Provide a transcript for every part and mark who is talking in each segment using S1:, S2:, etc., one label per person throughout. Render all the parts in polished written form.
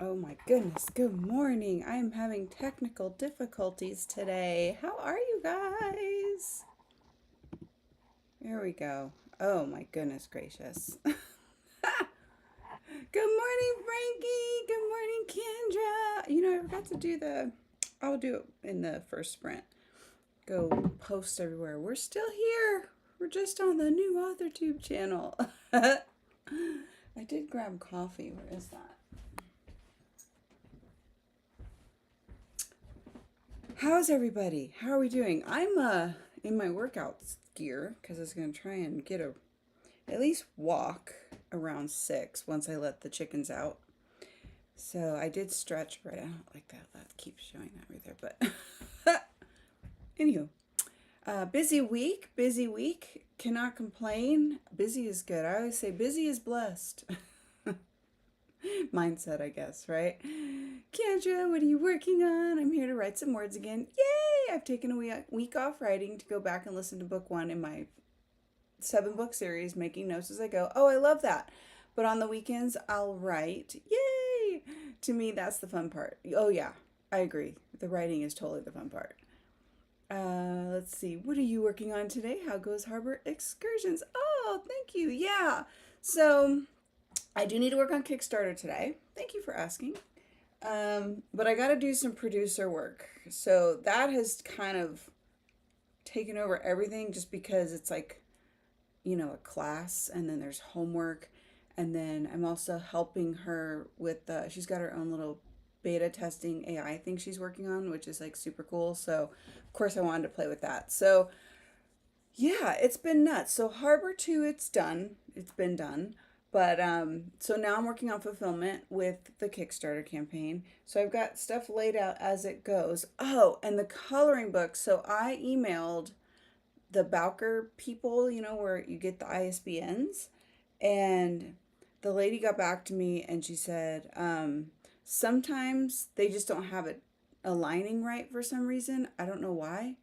S1: Oh my goodness, good morning. I am having technical difficulties today. How are you guys? There we go. Oh my goodness gracious. Good morning, Frankie. Good morning, Kendra. I forgot to do I'll do it in the first sprint. Go post everywhere. We're still here. We're just on the new AuthorTube channel. I did grab coffee. Where is that? How's everybody? How are we doing? I'm in my workout gear because I was gonna try and get at least walk around 6 once I let the chickens out. So I did stretch right. I don't like that. That keeps showing that right there. But anywho, busy week. Busy week. Cannot complain. Busy is good. I always say busy is blessed. Mindset, I guess, right? Kendra, what are you working on? I'm here to write some words again. Yay! I've taken a week off writing to go back and listen to book 1 in my 7-book series, making notes as I go. Oh, I love that. But on the weekends, I'll write. Yay! To me, that's the fun part. Oh, yeah, I agree. The writing is totally the fun part. Let's see. What are you working on today? How goes Harbor Excursions? Oh, thank you. Yeah. So I do need to work on Kickstarter today. Thank you for asking. But I got to do some producer work. So that has kind of taken over everything just because it's like, a class and then there's homework. And then I'm also helping her with, she's got her own little beta testing AI thing she's working on, which is like super cool. So of course I wanted to play with that. So yeah, it's been nuts. So Harbor 2, it's done. It's been done. But so now I'm working on fulfillment with the Kickstarter campaign. So I've got stuff laid out as it goes. Oh, and the coloring book. So I emailed the Bowker people, where you get the ISBNs. And the lady got back to me and she said, sometimes they just don't have it aligning right for some reason. I don't know why.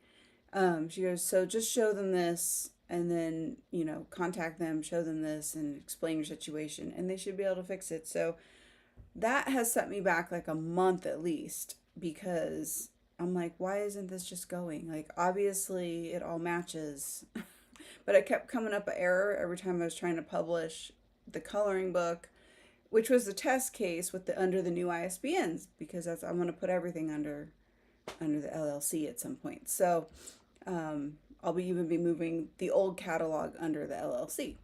S1: She goes, so just show them this and then, contact them, show them this and explain your situation and they should be able to fix it. So that has set me back like a month at least because I'm like, why isn't this just going? Like, obviously it all matches. But it kept coming up an error every time I was trying to publish the coloring book, which was the test case with under the new ISBNs because I'm going to put everything under the LLC at some point. So I'll even be moving the old catalog under the LLC.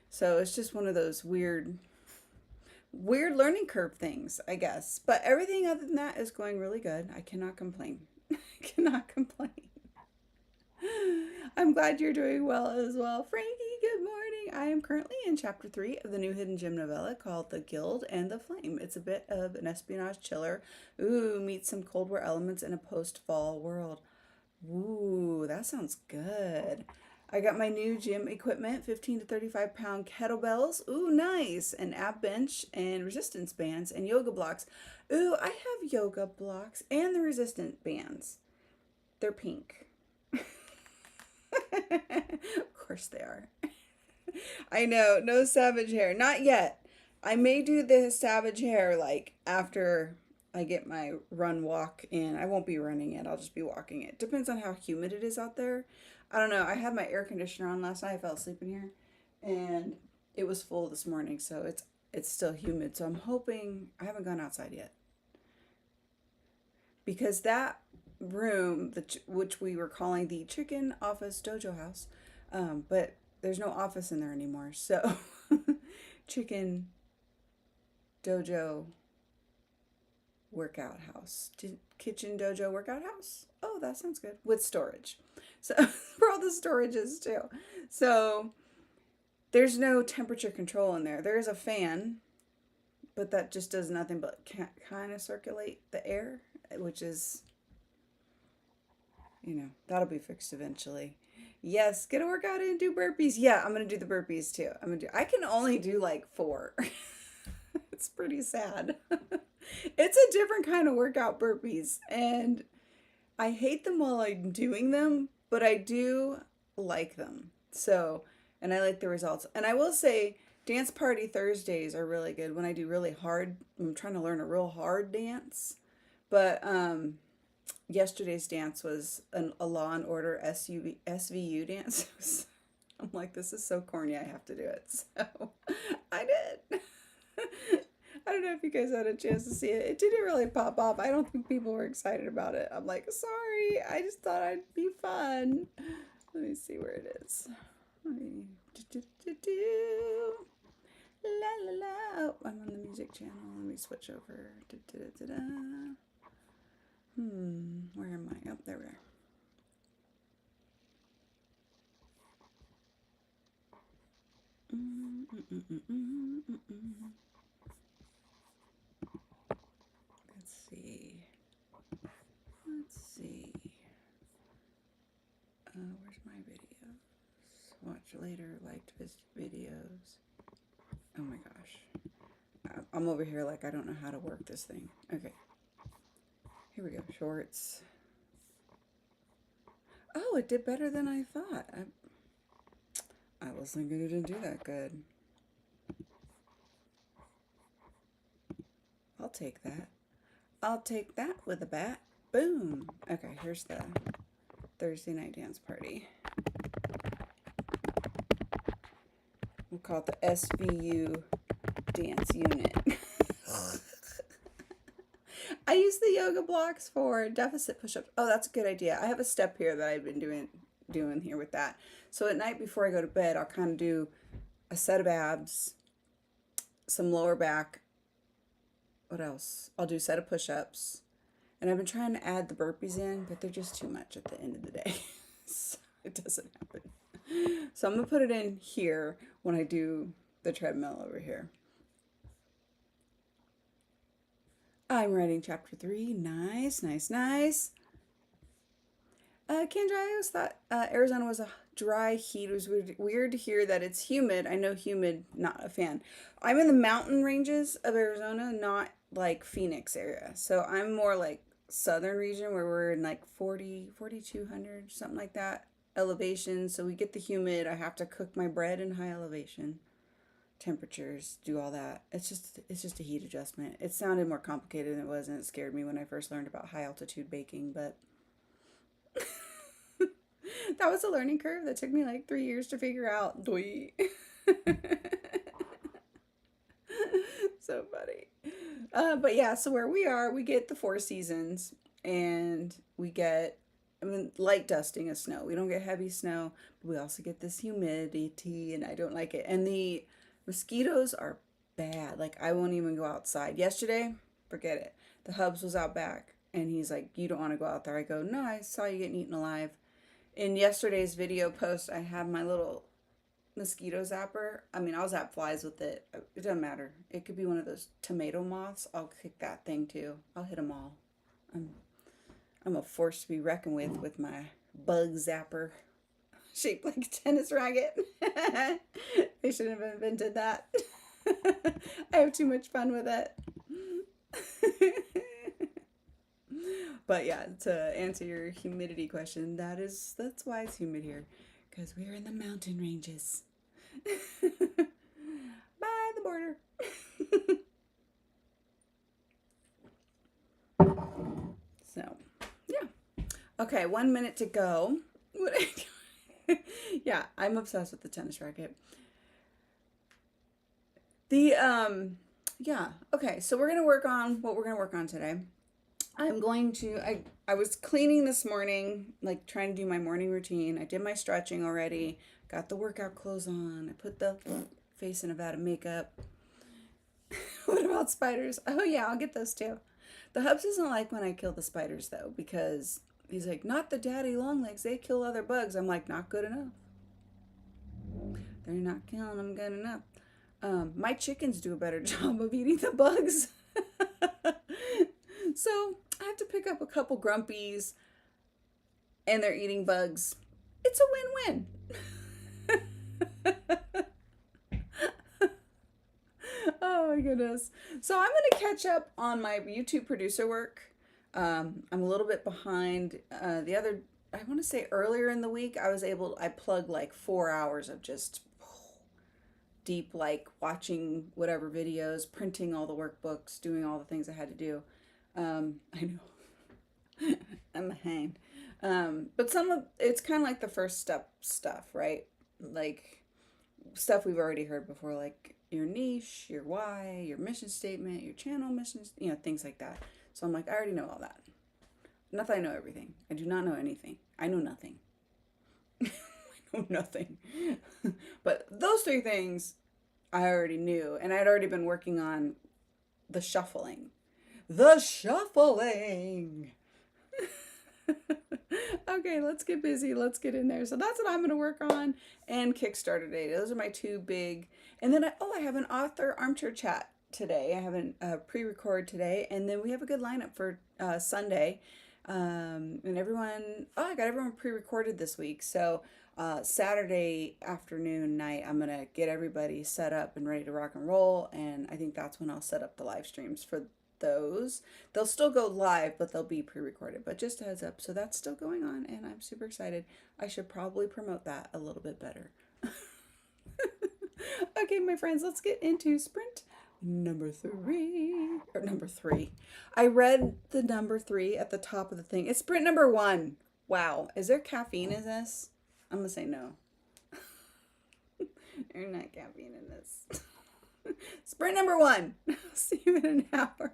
S1: So it's just one of those weird learning curve things, I guess. But everything other than that is going really good. I cannot complain. I cannot complain. I'm glad you're doing well as well. Frankie, good morning. I am currently in chapter 3 of the new hidden gem novella called The Guild and the Flame. It's a bit of an espionage chiller. Ooh, meets some Cold War elements in a post-fall world. Ooh, that sounds good. I got my new gym equipment, 15 to 35 pound kettlebells. Ooh, nice. An ab bench and resistance bands and yoga blocks. Ooh, I have yoga blocks and the resistant bands. They're pink. Of course they are. I know, no savage hair. Not yet. I may do the savage hair like after I get my run walk in. I won't be running it. I'll just be walking it. Depends on how humid it is out there. I don't know. I had my air conditioner on last night. I fell asleep in here and it was full this morning, so it's still humid. So I'm hoping I haven't gone outside yet. Because that room, which we were calling the chicken office dojo house, but there's no office in there anymore. So chicken dojo workout house, kitchen dojo workout house. Oh, that sounds good. With storage. So for all the storages too. So there's no temperature control in there. There's a fan, but that just does nothing but kind of circulate the air, which is, that'll be fixed eventually. Yes, get a workout in, do burpees. Yeah, I'm gonna do the burpees too. I can only do like 4. It's pretty sad. It's a different kind of workout, burpees, and I hate them while I'm doing them, but I do like them. So, and I like the results. And I will say, Dance party Thursdays are really good when I do really hard. I'm trying to learn a real hard dance. But yesterday's dance was a Law and Order SVU dance. I'm like, this is so corny, I have to do it. So I did. I don't know if you guys had a chance to see it. It didn't really pop off. I don't think people were excited about it. I'm like, sorry. I just thought I'd be fun. Let me see where it is. Let me La la la. Oh, I'm on the music channel. Let me switch over. Where am I? Oh, there we are. Let's see. Where's my videos? Watch later, liked videos. Oh my gosh. I'm over here like I don't know how to work this thing. Okay. Here we go. Shorts. Oh, it did better than I thought. I was thinking it didn't do that good. I'll take that. I'll take that with a bat. Boom. Okay, here's the Thursday night dance party. We'll call it the SVU dance unit. I use the yoga blocks for deficit push-ups. Oh, that's a good idea. I have a step here that I've been doing here with that. So at night before I go to bed, I'll kind of do a set of abs, some lower back. What else? I'll do a set of push-ups. And I've been trying to add the burpees in, but they're just too much at the end of the day. So it doesn't happen. So I'm going to put it in here when I do the treadmill over here. I'm writing chapter 3. Nice, nice, nice. Kendra, I always thought Arizona was a dry heat. It was weird to hear that it's humid. I know humid, not a fan. I'm in the mountain ranges of Arizona, not like Phoenix area. So I'm more like southern region where we're in like 4,200, something like that elevation. So we get the humid. I have to cook my bread in high elevation temperatures, do all that. It's just a heat adjustment. It sounded more complicated than it was, and it scared me when I first learned about high altitude baking, but that was a learning curve that took me like 3 years to figure out. So funny. But yeah, so where we are, we get the 4 seasons, and we get, light dusting of snow. We don't get heavy snow, but we also get this humidity, and I don't like it. And the mosquitoes are bad. Like, I won't even go outside. Yesterday, forget it. The hubs was out back, and he's like, you don't want to go out there. I go, no, I saw you getting eaten alive. In yesterday's video post, I have my little mosquito zapper. I'll zap flies with it. It doesn't matter. It could be one of those tomato moths. I'll kick that thing too. I'll hit them all. I'm a force to be reckoned with my bug zapper. Shaped like a tennis racket. They should have invented that. I have too much fun with it. But yeah, to answer your humidity question, that's why it's humid here, because we're in the mountain ranges. By the border. So, yeah. Okay, 1 minute to go. Yeah, I'm obsessed with the tennis racket. Yeah, okay, so we're going to work on what we're going to work on today. I was cleaning this morning, like trying to do my morning routine. I did my stretching already, got the workout clothes on. I put the face in a vat of makeup. What about spiders? Oh yeah, I'll get those too. The hubs doesn't like when I kill the spiders though, because he's like, not the daddy long legs, they kill other bugs. I'm like, not good enough. They're not killing them good enough. My chickens do a better job of eating the bugs. So I have to pick up a couple grumpies, and they're eating bugs. It's a win-win. Oh my goodness. So I'm going to catch up on my YouTube producer work. I'm a little bit behind. I want to say earlier in the week, I plugged like 4 hours of just deep, like watching whatever videos, printing all the workbooks, doing all the things I had to do. I know. I'm behind. But some of it's kind of like the first step stuff, right? Like stuff we've already heard before, like your niche, your why, your mission statement, your channel missions, things like that. So I'm like, I already know all that. Not that I know everything. I do not know anything. I know nothing. I know nothing. But those three things I already knew, and I'd already been working on the shuffling. The shuffling. Okay, let's get busy. Let's get in there. So that's what I'm going to work on, and Kickstarter Day. Those are my two big. And then I have an author armchair chat today. I have a pre-record today, and then we have a good lineup for Sunday. And everyone, I got everyone pre-recorded this week. So Saturday afternoon, night, I'm gonna get everybody set up and ready to rock and roll. And I think that's when I'll set up the live streams for those. They'll still go live, but they'll be pre-recorded. But just a heads up, so that's still going on, and I'm super excited. I should probably promote that a little bit better. Okay, my friends, let's get into sprint number 3. Or number 3. I read the number 3 at the top of the thing. It's sprint number 1. Wow. Is there caffeine in this? I'm going to say no. There's not caffeine in this. Sprint number 1. See you in an hour.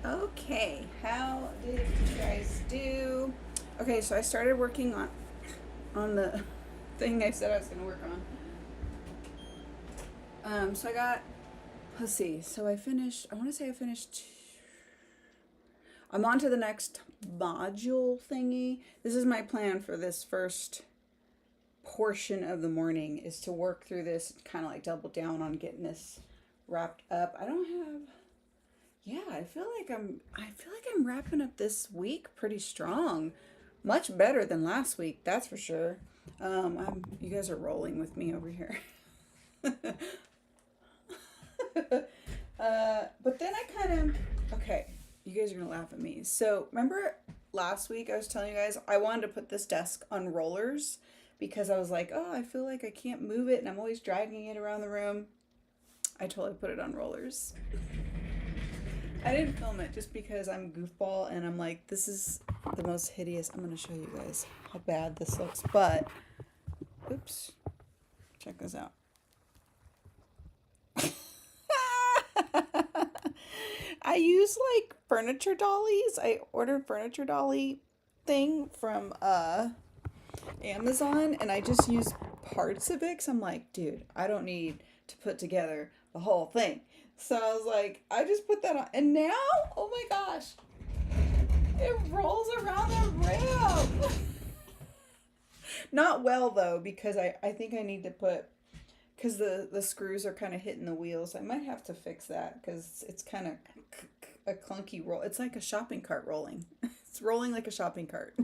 S1: Okay, how did you guys do? Okay, so I started working on the thing I said I was gonna work on. So I got, let's see. So I finished. I want to say I finished. I'm on to the next module thingy. This is my plan for this first portion of the morning, is to work through this, kind of like double down on getting this wrapped up. I don't have. Yeah, I feel like I'm wrapping up this week pretty strong. Much better than last week, that's for sure. You guys are rolling with me over here. But then I kind of, okay, you guys are gonna laugh at me. So remember last week I was telling you guys I wanted to put this desk on rollers because I was like, oh, I feel like I can't move it and I'm always dragging it around the room. I totally put it on rollers. I didn't film it just because I'm goofball and I'm like, this is the most hideous. I'm gonna show you guys how bad this looks, but oops, check this out. I use like furniture dollies. I ordered furniture dolly thing from Amazon and I just use parts of it because I'm like, dude, I don't need to put together the whole thing. So I was like, I just put that on. And now, oh my gosh, it rolls around the ramp. Not well though, because I think I need to put, because the screws are kind of hitting the wheels. I might have to fix that because it's kind of a clunky roll. It's like a shopping cart rolling. It's rolling like a shopping cart.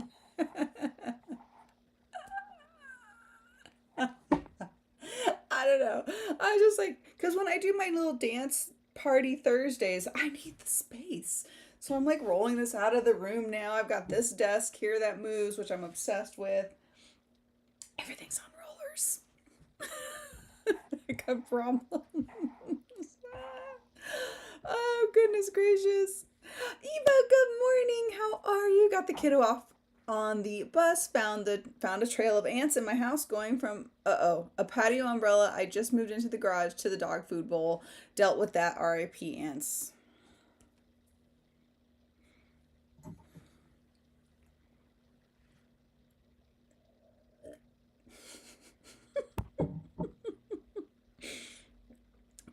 S1: I don't know. I was just like, because when I do my little dance party Thursdays, I need the space. So I'm like rolling this out of the room now. I've got this desk here that moves, which I'm obsessed with. Everything's on rollers. I got problems. Oh, goodness gracious. Eva, good morning. How are you? Got the kiddo off on the bus, found a trail of ants in my house going from a patio umbrella I just moved into the garage to the dog food bowl. Dealt with that, RIP ants.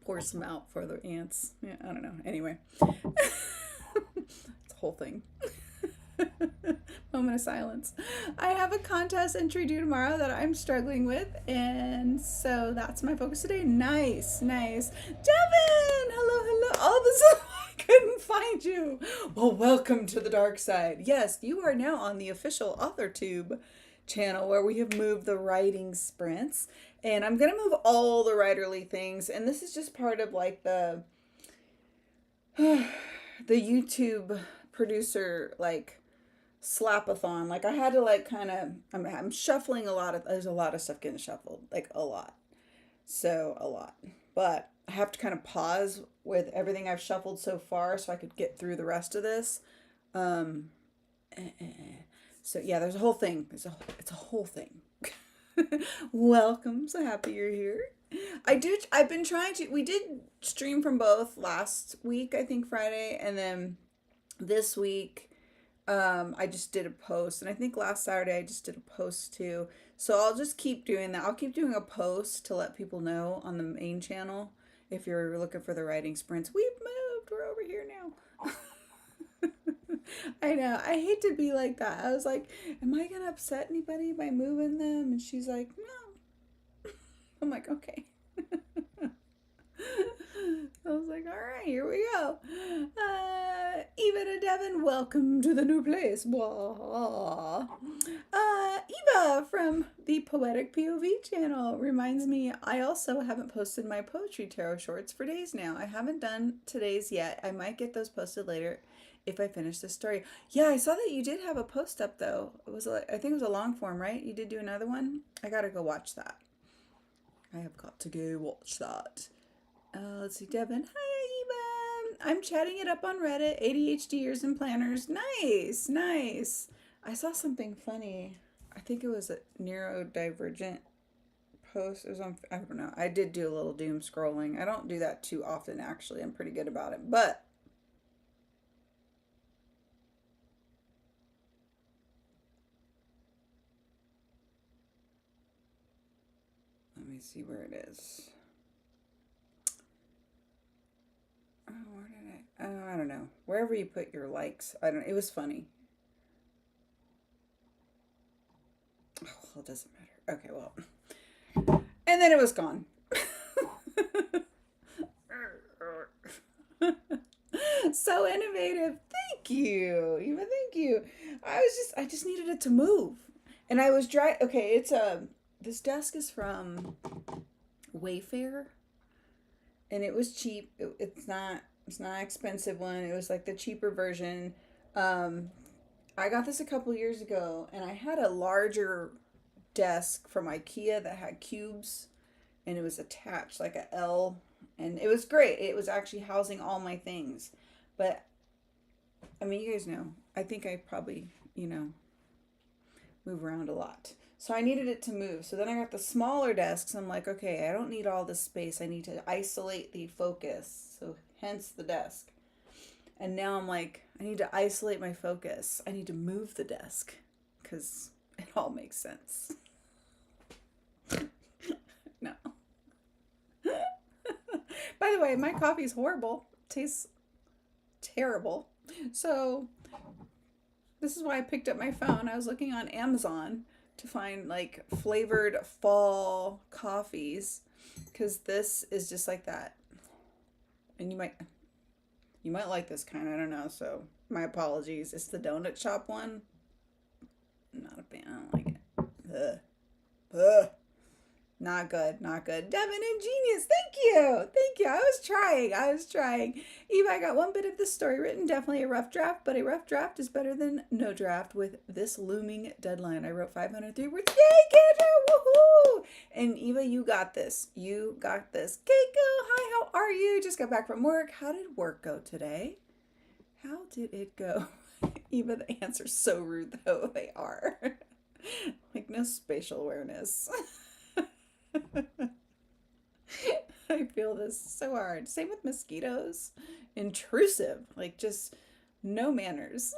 S1: Pour some out for the ants. Yeah, I don't know. Anyway. It's a whole thing. Moment of silence. I have a contest entry due tomorrow that I'm struggling with, and so that's my focus today. Nice, nice. Devin! Hello, hello. Oh, this is, I couldn't find you. Well, welcome to the dark side. Yes, you are now on the official AuthorTube channel where we have moved the writing sprints, and I'm gonna move all the writerly things, and this is just part of like the YouTube producer like slapathon. Like I had to like kind of, I'm shuffling a lot of, there's a lot of stuff getting shuffled, like a lot. So a lot, but I have to kind of pause with everything I've shuffled so far so I could get through the rest of this. So yeah, there's a whole thing. It's a whole thing. Welcome. So happy you're here. I've been trying to, we did stream from both last week, I think Friday, and then this week, I just did a post, and I think last Saturday I just did a post too. So I'll just keep doing that. I'll keep doing a post to let people know on the main channel if you're looking for the writing sprints. We've moved. We're over here now. I know. I hate to be like that. I was like, am I going to upset anybody by moving them? And she's like, no. I'm like, okay. I was like, all right, here we go. Eva and Devin, welcome to the new place. Eva from the Poetic POV channel reminds me I also haven't posted my poetry tarot shorts for days now. I haven't done today's yet. I might get those posted later if I finish this story. Yeah, I saw that you did have a post up though. It was I think it was a long form, right? You did do another one? I gotta go watch that. I have got to go watch that. Let's see, Devin. Hi, Eva. I'm chatting it up on Reddit. ADHDers and planners. Nice, nice. I saw something funny. I think it was a neurodivergent post. It was on, I don't know. I did do a little doom scrolling. I don't do that too often, actually. I'm pretty good about it. But me see where it is. Oh, where did I? Oh, I don't know. Wherever you put your likes. I don't. It was funny. Oh, well, it doesn't matter. Okay, well. And then it was gone. So innovative. Thank you. Eva, thank you. I just needed it to move. And I was dry. Okay, it's this desk is from Wayfair, and it was cheap. It's not an expensive one. It was like the cheaper version. Um, I got this a couple years ago, and I had a larger desk from IKEA that had cubes, and it was attached like a L, and it was great. It was actually housing all my things. But I mean, you guys know, I think I probably, move around a lot. So I needed it to move. So then I got the smaller desks. I'm like, okay, I don't need all this space. I need to isolate the focus. So hence the desk. And now I'm like, I need to isolate my focus. I need to move the desk because it all makes sense. No. By the way, my coffee's horrible. Tastes terrible. So this is why I picked up my phone. I was looking on Amazon to find like flavored fall coffees because this is just like that. And you might like this kind. I don't know. So my apologies. It's the donut shop one. Not a fan. I don't like it. Ugh. Ugh. Not good, not good. Devin and Genius, thank you. Thank you. I was trying. Eva, I got one bit of this story written. Definitely a rough draft, but a rough draft is better than no draft with this looming deadline. I wrote 503 words. Yay, Kendra! Woohoo! And Eva, you got this. You got this. Keiko, hi, how are you? Just got back from work. How did work go today? How did it go? Eva, the answer's so rude, though. They are. Like, no spatial awareness. I feel this so hard. Same with mosquitoes. Intrusive. Like, just no manners.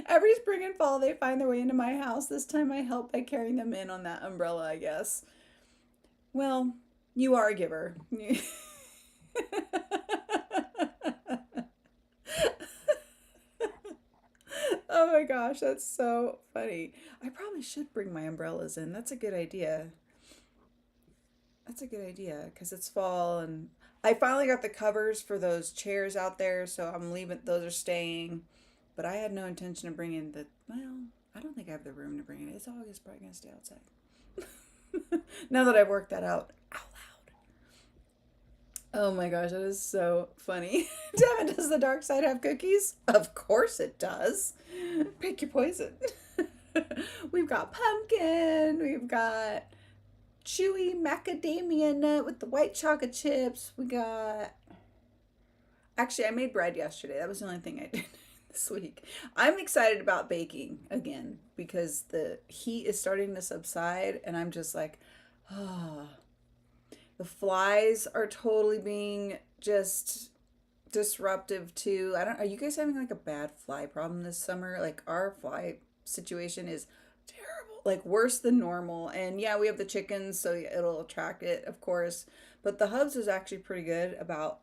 S1: Every spring and fall, they find their way into my house. This time I help by carrying them in on that umbrella, I guess. Well, you are a giver. Oh my gosh, that's so funny. I probably should bring my umbrellas in. That's a good idea. That's a good idea because it's fall and I finally got the covers for those chairs out there, so I'm leaving. Those are staying, but I had no intention of bringing the. Well, I don't think I have the room to bring it. It's always probably gonna stay outside. Now that I've worked that out loud. Oh my gosh, that is so funny. Devin, does the dark side have cookies? Of course it does. Pick your poison. We've got pumpkin. We've got chewy macadamia nut with the white chocolate chips. We got. Actually, I made bread yesterday. That was the only thing I did this week. I'm excited about baking again because the heat is starting to subside, and I'm just like, oh. The flies are totally being just disruptive too. I don't. Are you guys having like a bad fly problem this summer? Like our fly situation is terrible, like worse than normal. And yeah, we have the chickens, so it'll attract it, of course. But the hubs is actually pretty good about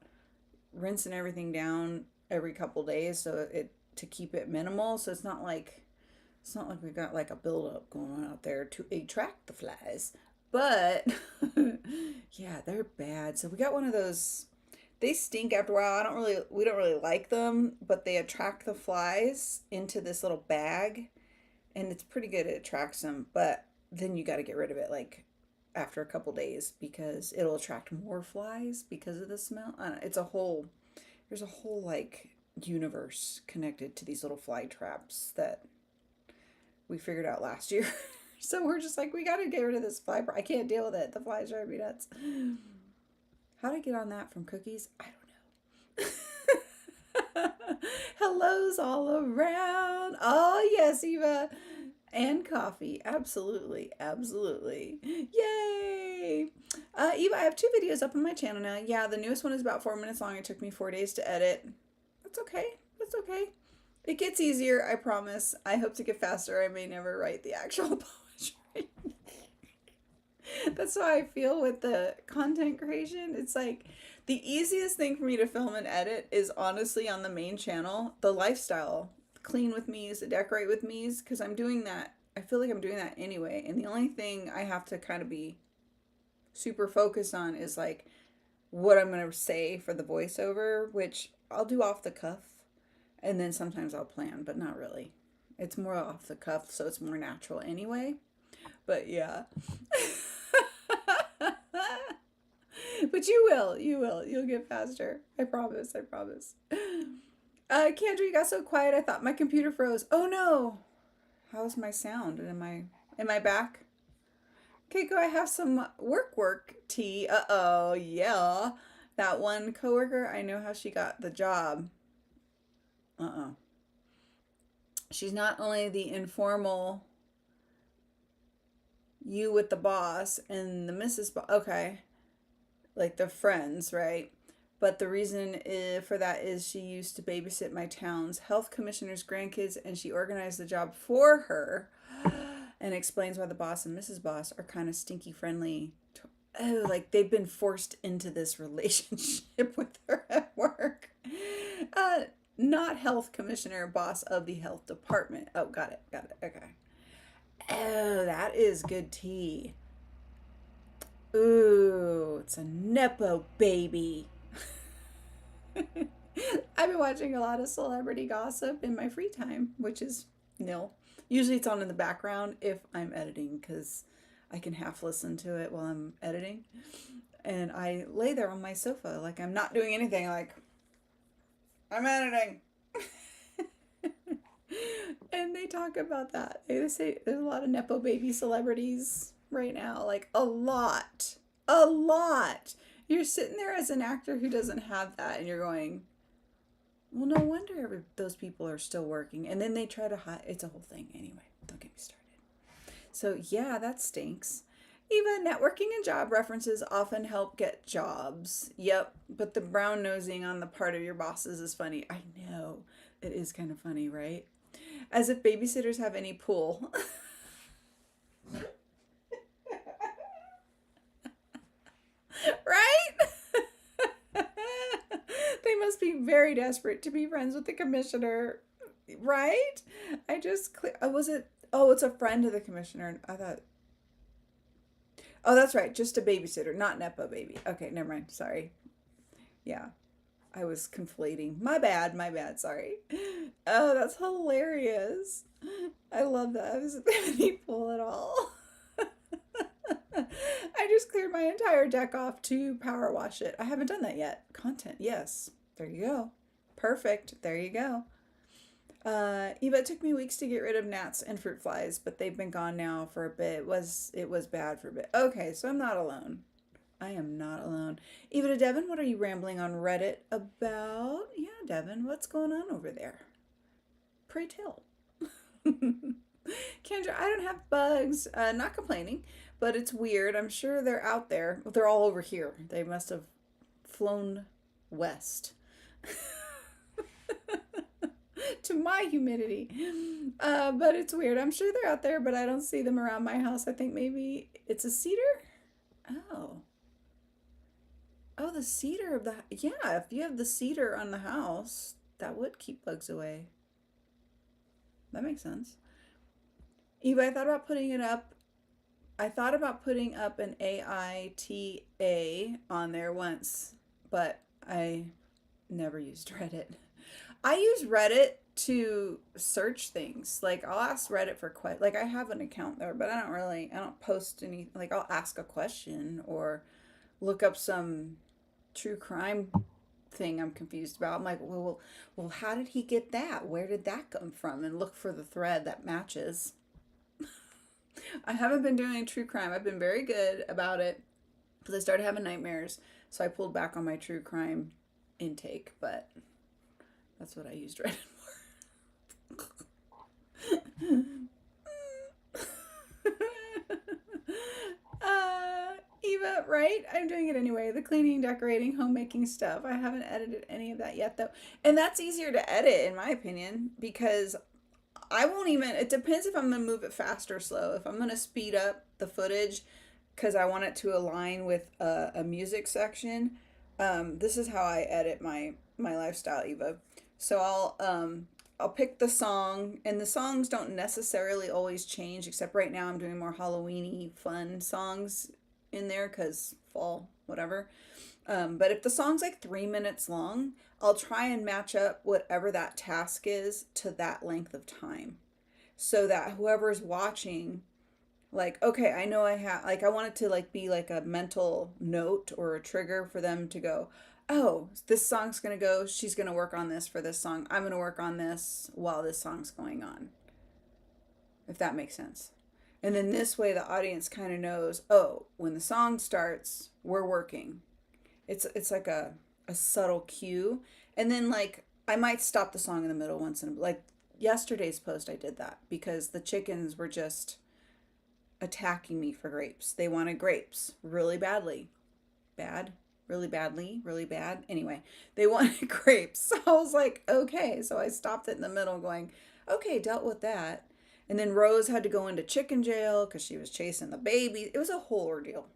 S1: rinsing everything down every couple days, so it to keep it minimal. So it's not like we've got like a buildup going on out there to attract the flies. But yeah, they're bad. So we got one of those. They stink after a while. We don't really like them, but they attract the flies into this little bag, and it's pretty good. It attracts them, but then you got to get rid of it like after a couple days because it'll attract more flies because of the smell. I don't know, there's a whole like universe connected to these little fly traps that we figured out last year. So we're just like, we got to get rid of this fly. I can't deal with it. The flies drive me nuts. How to get on that from cookies? I don't know. Hellos all around. Oh, yes, Eva. And coffee. Absolutely. Absolutely. Yay. Eva, I have 2 videos up on my channel now. Yeah, the newest one is about 4 minutes long. It took me 4 days to edit. That's okay. That's okay. It gets easier, I promise. I hope to get faster. I may never write the actual poetry. That's how I feel with the content creation. It's like the easiest thing for me to film and edit is honestly on the main channel, the lifestyle, clean with me's, the decorate with me's, because I'm doing that. I feel like I'm doing that anyway. And the only thing I have to kind of be super focused on is like what I'm going to say for the voiceover, which I'll do off the cuff. And then sometimes I'll plan, but not really. It's more off the cuff, so it's more natural anyway. But yeah. But you'll get faster. I promise, I promise. Kendra, you got so quiet, I thought my computer froze. Oh no. How's my sound? Am I back? Okay, go. I have some work tea. Uh-oh, yeah. That one coworker, I know how she got the job. Uh-oh. She's not only the informal you with the boss and the Mrs. Boss. Okay. Like the friends, right? But the reason for that is she used to babysit my town's health commissioner's grandkids, and she organized the job for her and explains why the boss and Mrs. Boss are kind of stinky friendly. Oh, like they've been forced into this relationship with her at work. Not health commissioner, boss of the health department. Oh, got it. Okay. Oh, that is good tea. Ooh, it's a Nepo baby. I've been watching a lot of celebrity gossip in my free time, which is nil. Usually it's on in the background if I'm editing, because I can half listen to it while I'm editing. And I lay there on my sofa like I'm not doing anything, like I'm editing. And they talk about that. They say there's a lot of Nepo baby celebrities right now, like a lot. You're sitting there as an actor who doesn't have that, and you're going, well, no wonder those people are still working. And then they try to hide. It's a whole thing. Anyway, don't get me started. So yeah, that stinks. Eva, networking and job references often help get jobs. Yep, but the brown nosing on the part of your bosses is funny. I know. It is kind of funny, right? As if babysitters have any pull. Right? They must be very desperate to be friends with the commissioner, right? Oh, it's a friend of the commissioner. I thought, oh, that's right, just a babysitter, not Nepo baby. Okay, never mind, sorry. Yeah, I was conflating. My bad, sorry. Oh, that's hilarious. I love that. It wasn't any pull at all. I just cleared my entire deck off to power wash it. I haven't done that yet. Content, yes. There you go. Perfect. There you go. Eva, it took me weeks to get rid of gnats and fruit flies, but they've been gone now for a bit. It was bad for a bit. Okay, so I'm not alone. I am not alone. Eva to Devin, what are you rambling on Reddit about? Yeah, Devin, what's going on over there? Pray tell. Kendra, I don't have bugs. Not complaining, but it's weird. I'm sure they're out there. They're all over here. They must have flown west to my humidity. But it's weird. I'm sure they're out there, but I don't see them around my house. I think maybe it's a cedar. Oh, the cedar of the, yeah, if you have the cedar on the house, that would keep bugs away. That makes sense. Eva, I thought about putting up an AITA on there once, but I never used Reddit. I use Reddit to search things. Like I'll ask Reddit for like I have an account there, but I don't post any, like I'll ask a question or look up some true crime thing I'm confused about. I'm like, well, how did he get that? Where did that come from? And look for the thread that matches. I haven't been doing true crime. I've been very good about it because I started having nightmares. So I pulled back on my true crime intake, but that's what I used Reddit for. Eva, right? I'm doing it anyway. The cleaning, decorating, homemaking stuff. I haven't edited any of that yet, though. And that's easier to edit, in my opinion, because I won't even, it depends if I'm going to move it fast or slow. If I'm going to speed up the footage, because I want it to align with a music section. This is how I edit my lifestyle Eva. So I'll pick the song, and the songs don't necessarily always change, except right now I'm doing more Halloweeny fun songs in there because fall, whatever. But if the song's like 3 minutes long, I'll try and match up whatever that task is to that length of time, so that whoever's watching, like, okay, I know I have, like, I want it to like be like a mental note or a trigger for them to go, oh, this song's gonna go, she's gonna work on this for this song, I'm gonna work on this while this song's going on, if that makes sense. And then this way the audience kind of knows, oh, when the song starts, we're working. It's like a subtle cue. And then like I might stop the song in the middle once in, like yesterday's post I did that because the chickens were just attacking me for grapes. They wanted grapes really badly. Bad, really badly, really bad. Anyway, they wanted grapes. So I was like, okay. So I stopped it in the middle going, okay, dealt with that. And then Rose had to go into chicken jail because she was chasing the baby. It was a whole ordeal.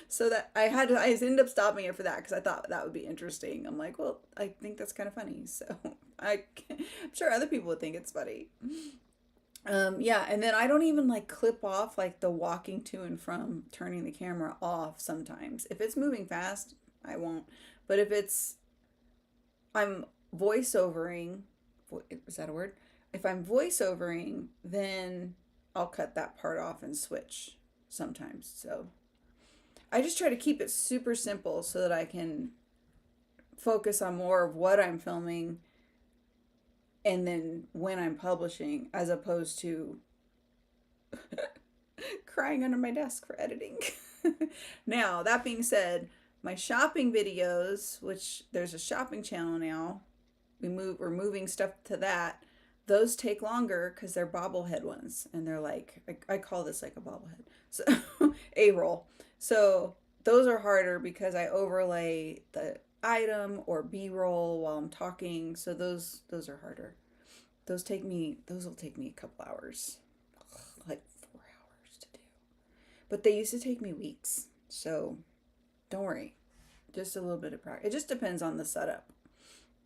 S1: So that I ended up stopping it for that because I thought that would be interesting. I'm like, well, I think that's kind of funny. So I'm sure other people would think it's funny. Yeah, and then I don't even like clip off like the walking to and from, turning the camera off sometimes. If it's moving fast, I won't. But if I'm voiceovering, is that a word? If I'm voiceovering, then I'll cut that part off and switch sometimes. So I just try to keep it super simple so that I can focus on more of what I'm filming and then when I'm publishing, as opposed to crying under my desk for editing. Now, that being said, my shopping videos, which there's a shopping channel now, we're moving stuff to that. Those take longer because they're bobblehead ones, and they're like, I call this like a bobblehead, so A-roll. So those are harder because I overlay the item or B-roll while I'm talking. So those are harder. Those will take me a couple hours, like 4 hours to do. But they used to take me weeks. So don't worry, just a little bit of practice. It just depends on the setup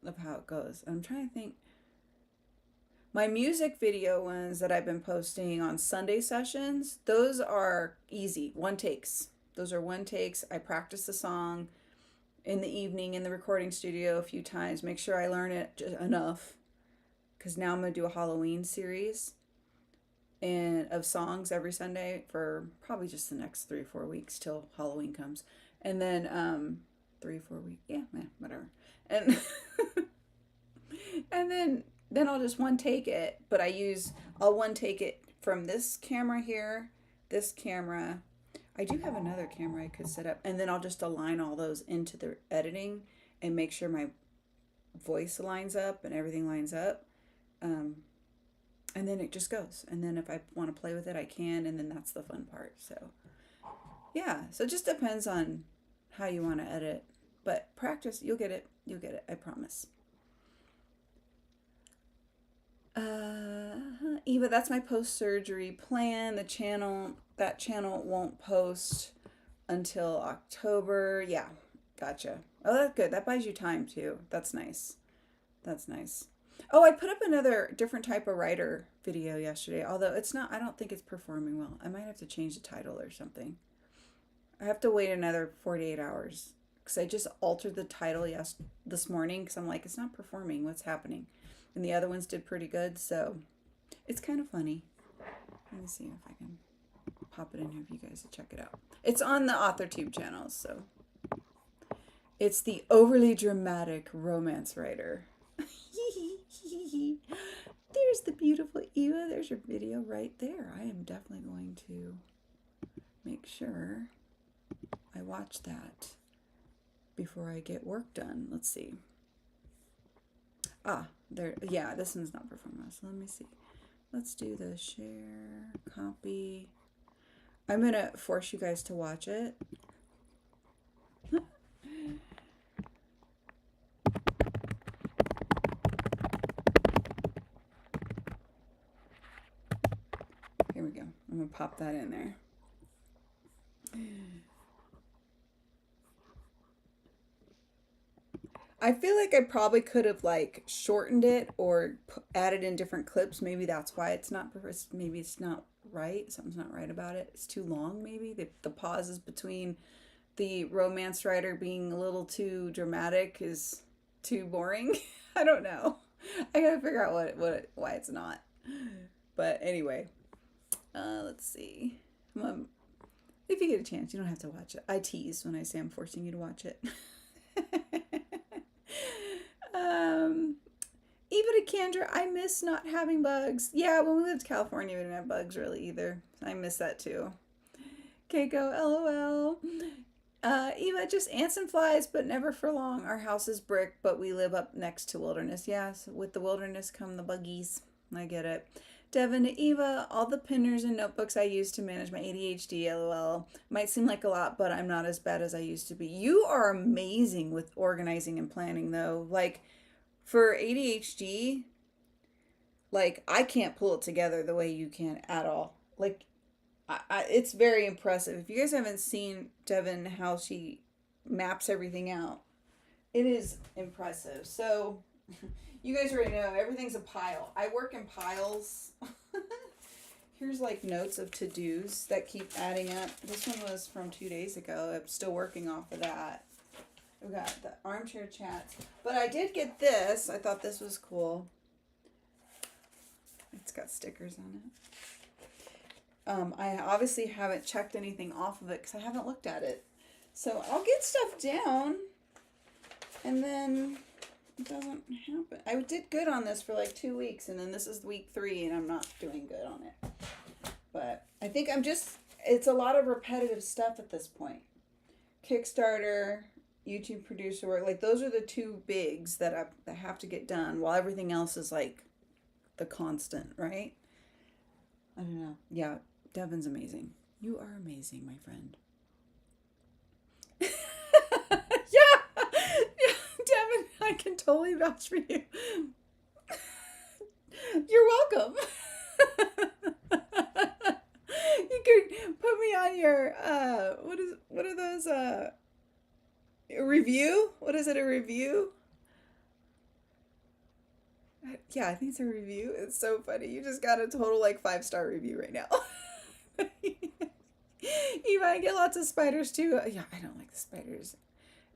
S1: of how it goes. I'm trying to think. My music video ones that I've been posting on Sunday sessions, those are easy, one takes. Those are one takes. I practice the song in the evening in the recording studio a few times, make sure I learn it just enough, because now I'm going to do a Halloween series and of songs every Sunday for probably just the next 3 or 4 weeks till Halloween comes. And then 3 or 4 weeks, yeah, whatever. And and then I'll just one take it, but I'll one take it from this camera here, this camera. I do have another camera I could set up, and then I'll just align all those into the editing and make sure my voice lines up and everything lines up. And then it just goes. And then if I want to play with it, I can, and then that's the fun part. So yeah, so it just depends on how you want to edit. But practice, you'll get it. You'll get it, I promise. Eva, that's my post-surgery plan. That channel won't post until October. Yeah, gotcha. Oh, that's good. That buys you time too. That's nice. That's nice. Oh, I put up another different type of writer video yesterday, although I don't think it's performing well. I might have to change the title or something. I have to wait another 48 hours because I just altered the title this morning because I'm like, it's not performing. What's happening? And the other ones did pretty good, so it's kind of funny. Let me see if I can pop it in here for you guys to check it out. It's on the AuthorTube channel, so it's the overly dramatic romance writer. There's the beautiful Eva. There's your video right there. I am definitely going to make sure I watch that before I get work done. Let's see. Ah, there. Yeah, this one's not performing. So let me see. Let's do the share, copy. I'm going to force you guys to watch it. Here we go. I'm going to pop that in there. I feel like I probably could have like shortened it or added in different clips. Maybe that's why it's not, maybe it's not right. Something's not right about it. It's too long, maybe. The pauses between the romance writer being a little too dramatic is too boring. I don't know. I gotta figure out why it's not. But anyway, let's see. If you get a chance, you don't have to watch it. I tease when I say I'm forcing you to watch it. Eva to Kendra, I miss not having bugs. Yeah, when we lived in California, we didn't have bugs really either. I miss that too. Keiko, LOL. Eva, just ants and flies, but never for long. Our house is brick, but we live up next to wilderness. Yes, with the wilderness come the buggies. I get it. Devin to Eva, all the pinners and notebooks I use to manage my ADHD, LOL. Might seem like a lot, but I'm not as bad as I used to be. You are amazing with organizing and planning, though. Like, for ADHD, like, I can't pull it together the way you can at all. Like, it's very impressive. If you guys haven't seen Devin, how she maps everything out, it is impressive. So, you guys already know, everything's a pile. I work in piles. Here's like notes of to-dos that keep adding up. This one was from 2 days ago. I'm still working off of that. We've got the armchair chats. But I did get this. I thought this was cool. It's got stickers on it. I obviously haven't checked anything off of it because I haven't looked at it. So I'll get stuff down and then it doesn't happen. I did good on this for like 2 weeks, and then this is week 3 and I'm not doing good on it. But I think it's a lot of repetitive stuff at this point. Kickstarter, YouTube producer work, like those are the 2 bigs that I have to get done, while everything else is like the constant, right? I don't know. Yeah, Devin's amazing. You are amazing, my friend. Yeah, Devin, I can totally vouch for you. You're welcome. You could put me on your what are those review? What is it, a review? Yeah, I think it's a review. It's so funny. You just got a total like 5-star review right now. You might get lots of spiders too. Yeah, I don't like the spiders.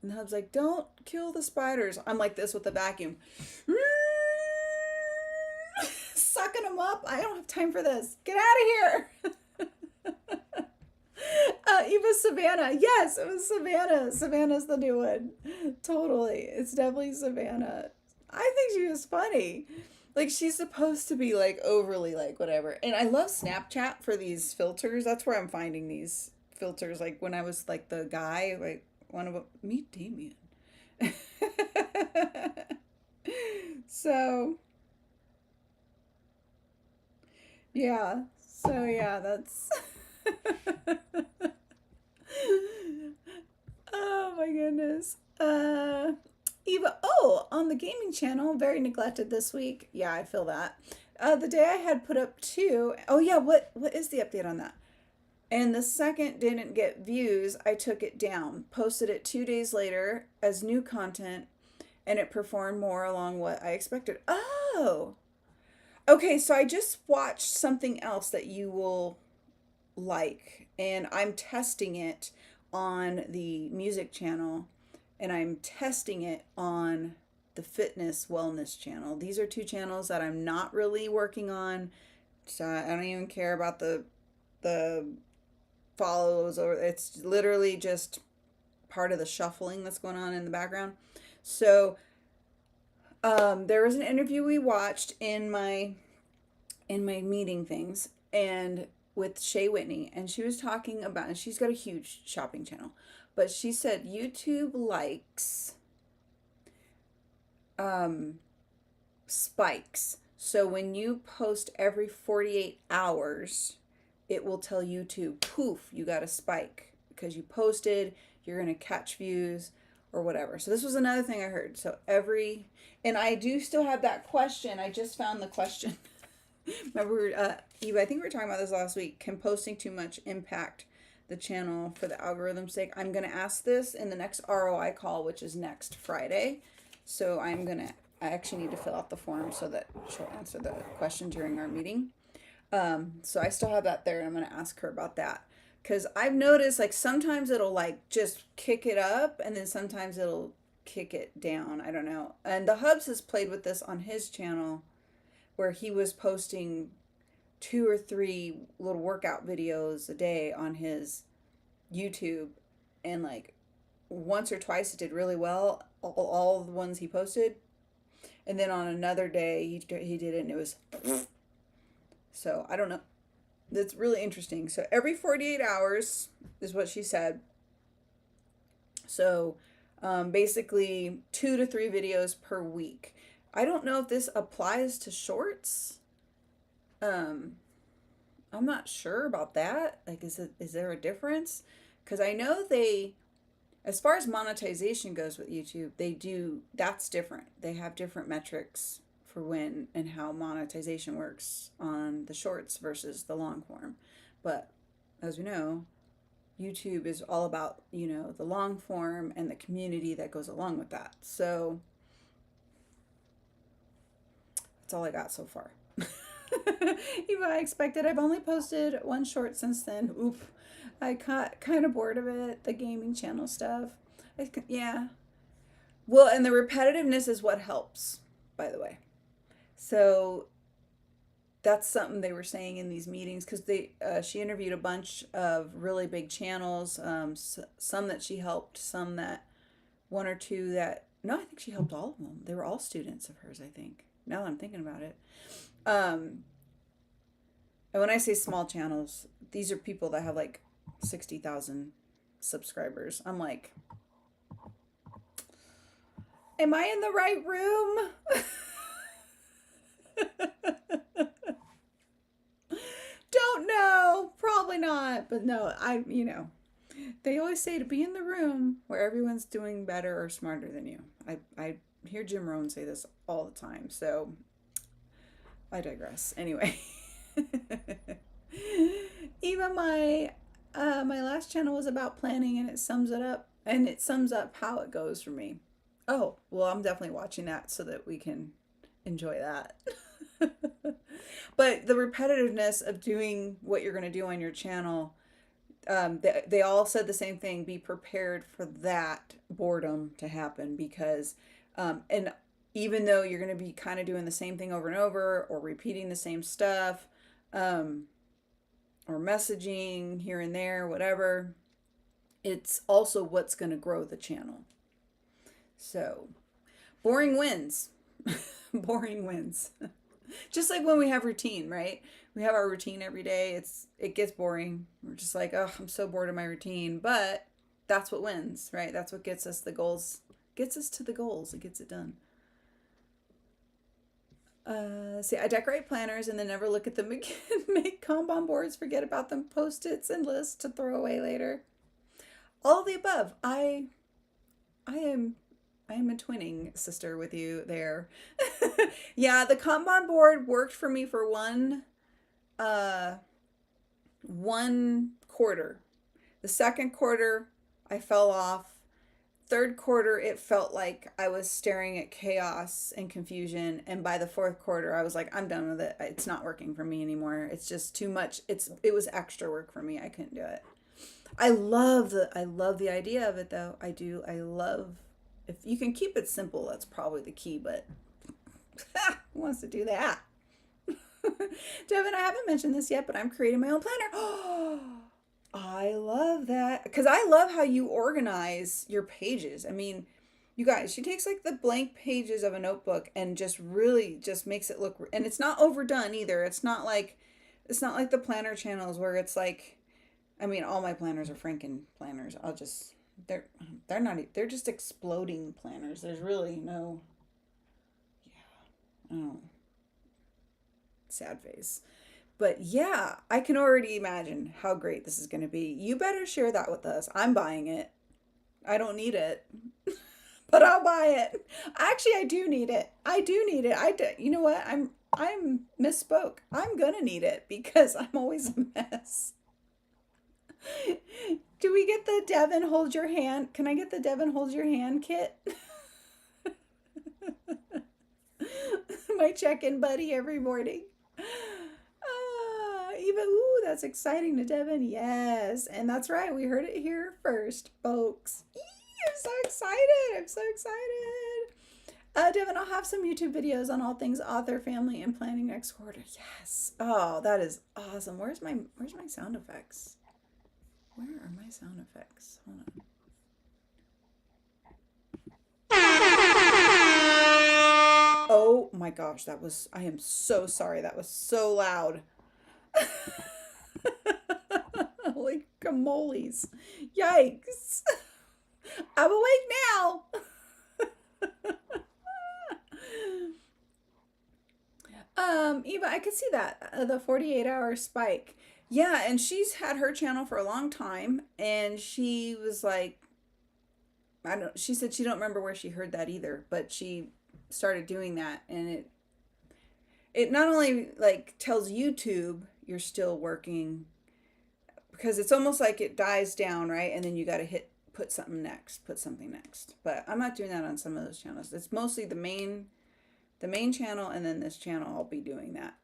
S1: And the hub's like, don't kill the spiders. I'm like this with the vacuum. Sucking them up. I don't have time for this. Get out of here. Eva Savannah. Yes, it was Savannah. Savannah's the new one. Totally. It's definitely Savannah. I think she was funny. Like, she's supposed to be like overly like whatever. And I love Snapchat for these filters. That's where I'm finding these filters. Like when I was like the guy, like one of them, meet Damien. So yeah. So yeah, that's oh my goodness. Eva, on the gaming channel, very neglected this week. Yeah, I feel that. The day I had put up 2, oh yeah, what is the update on that? And the second didn't get views, I took it down, posted it 2 days later as new content, and it performed more along what I expected. Oh, okay, so I just watched something else that you will like, and I'm testing it on the music channel, and I'm testing it on the fitness wellness channel. These are 2 channels that I'm not really working on. So I don't even care about the follows, or it's literally just part of the shuffling that's going on in the background. So there was an interview we watched in my meeting things, and with Shay Whitney, and she was talking about, and she's got a huge shopping channel, but she said YouTube likes spikes. So when you post every 48 hours, it will tell YouTube, poof, you got a spike because you posted, you're going to catch views or whatever. So this was another thing I heard. So and I do still have that question. I just found the question. Remember, Eva, I think we were talking about this last week. Can posting too much impact the channel for the algorithm's sake? I'm going to ask this in the next ROI call, which is next Friday. So I actually need to fill out the form so that she'll answer the question during our meeting. So I still have that there, and I'm going to ask her about that. Because I've noticed, like, sometimes it'll, like, just kick it up, and then sometimes it'll kick it down. I don't know. And the Hubs has played with this on his channel, where he was posting 2 or 3 little workout videos a day on his YouTube, and, like, once or twice it did really well, all the ones he posted. And then on another day, he did it, and it was... So, I don't know. That's really interesting. So every 48 hours is what she said. So basically 2 to 3 videos per week. I don't know if this applies to shorts. I'm not sure about that. Like, is there a difference? Because I know as far as monetization goes with YouTube, that's different. They have different metrics for when and how monetization works on the shorts versus the long form. But as we know, YouTube is all about, the long form and the community that goes along with that. So that's all I got so far. Even I expected. I've only posted 1 short since then. Oof. I got kind of bored of it, the gaming channel stuff. Yeah. Well, and the repetitiveness is what helps, by the way. So that's something they were saying in these meetings, because she interviewed a bunch of really big channels, some that she helped, some that 1 or 2 that, no, I think she helped all of them. They were all students of hers, I think, now that I'm thinking about it. And when I say small channels, these are people that have like 60,000 subscribers. I'm like, am I in the right room? Don't know. Probably not. But no, they always say to be in the room where everyone's doing better or smarter than you. I hear Jim Rohn say this all the time. So I digress. Anyway. Even my last channel was about planning, and it sums it up, and it sums up how it goes for me. Oh, well, I'm definitely watching that so that we can enjoy that. But the repetitiveness of doing what you're going to do on your channel, they all said the same thing: be prepared for that boredom to happen, because and even though you're going to be kind of doing the same thing over and over, or repeating the same stuff, or messaging here and there, whatever, it's also what's going to grow the channel. So boring wins. Boring wins. Just like when we have routine, right? We have our routine every day. It gets boring. We're just like, oh, I'm so bored of my routine. But that's what wins, right? That's what gets us the goals. Gets us to the goals. It gets it done. See, I decorate planners and then never look at them again. Make Kanban boards, forget about them, Post-its and lists to throw away later. All of the above. I am a twinning sister with you there. Yeah, the Kanban board worked for me for one quarter. The second quarter, I fell off. Third quarter, it felt like I was staring at chaos and confusion. And by the 4th quarter, I was like, I'm done with it. It's not working for me anymore. It's just too much. It was extra work for me. I couldn't do it. I love the idea of it, though. I do. I love, if you can keep it simple, that's probably the key. But who wants to do that? Devin, I haven't mentioned this yet, but I'm creating my own planner. Oh, I love that, because I love how you organize your pages. I mean, you guys, she takes like the blank pages of a notebook and just really just makes it look, and it's not overdone either. It's not like the planner channels where it's like, I mean, all my planners are Franken planners. They're just exploding planners. There's really no, yeah, oh, sad face. But yeah, I can already imagine how great this is going to be. You better share that with us. I'm buying it. I don't need it, but I'll buy it. Actually, I do need it. You know what? I'm misspoke. I'm going to need it because I'm always a mess. Do we get the Devin hold your hand? Can I get the Devin hold your hand kit? My check-in buddy every morning. Eva, ooh, that's exciting to Devin. Yes, and that's right. We heard it here first, folks. I'm so excited. I'm so excited. Devin, I'll have some YouTube videos on all things author, family, and planning next quarter. Yes. Oh, that is awesome. Where's my sound effects? Where are my sound effects? Hold on. Oh my gosh, I am so sorry. That was so loud. Holy camoles. Yikes. I'm awake now. Eva, I could see that. The 48-hour spike. Yeah, and she's had her channel for a long time, and she was like, she said she don't remember where she heard that either, but she started doing that, and it not only like tells YouTube you're still working, because it's almost like it dies down, right? And then you got to put something next. But I'm not doing that on some of those channels. It's mostly the main channel, and then this channel I'll be doing that.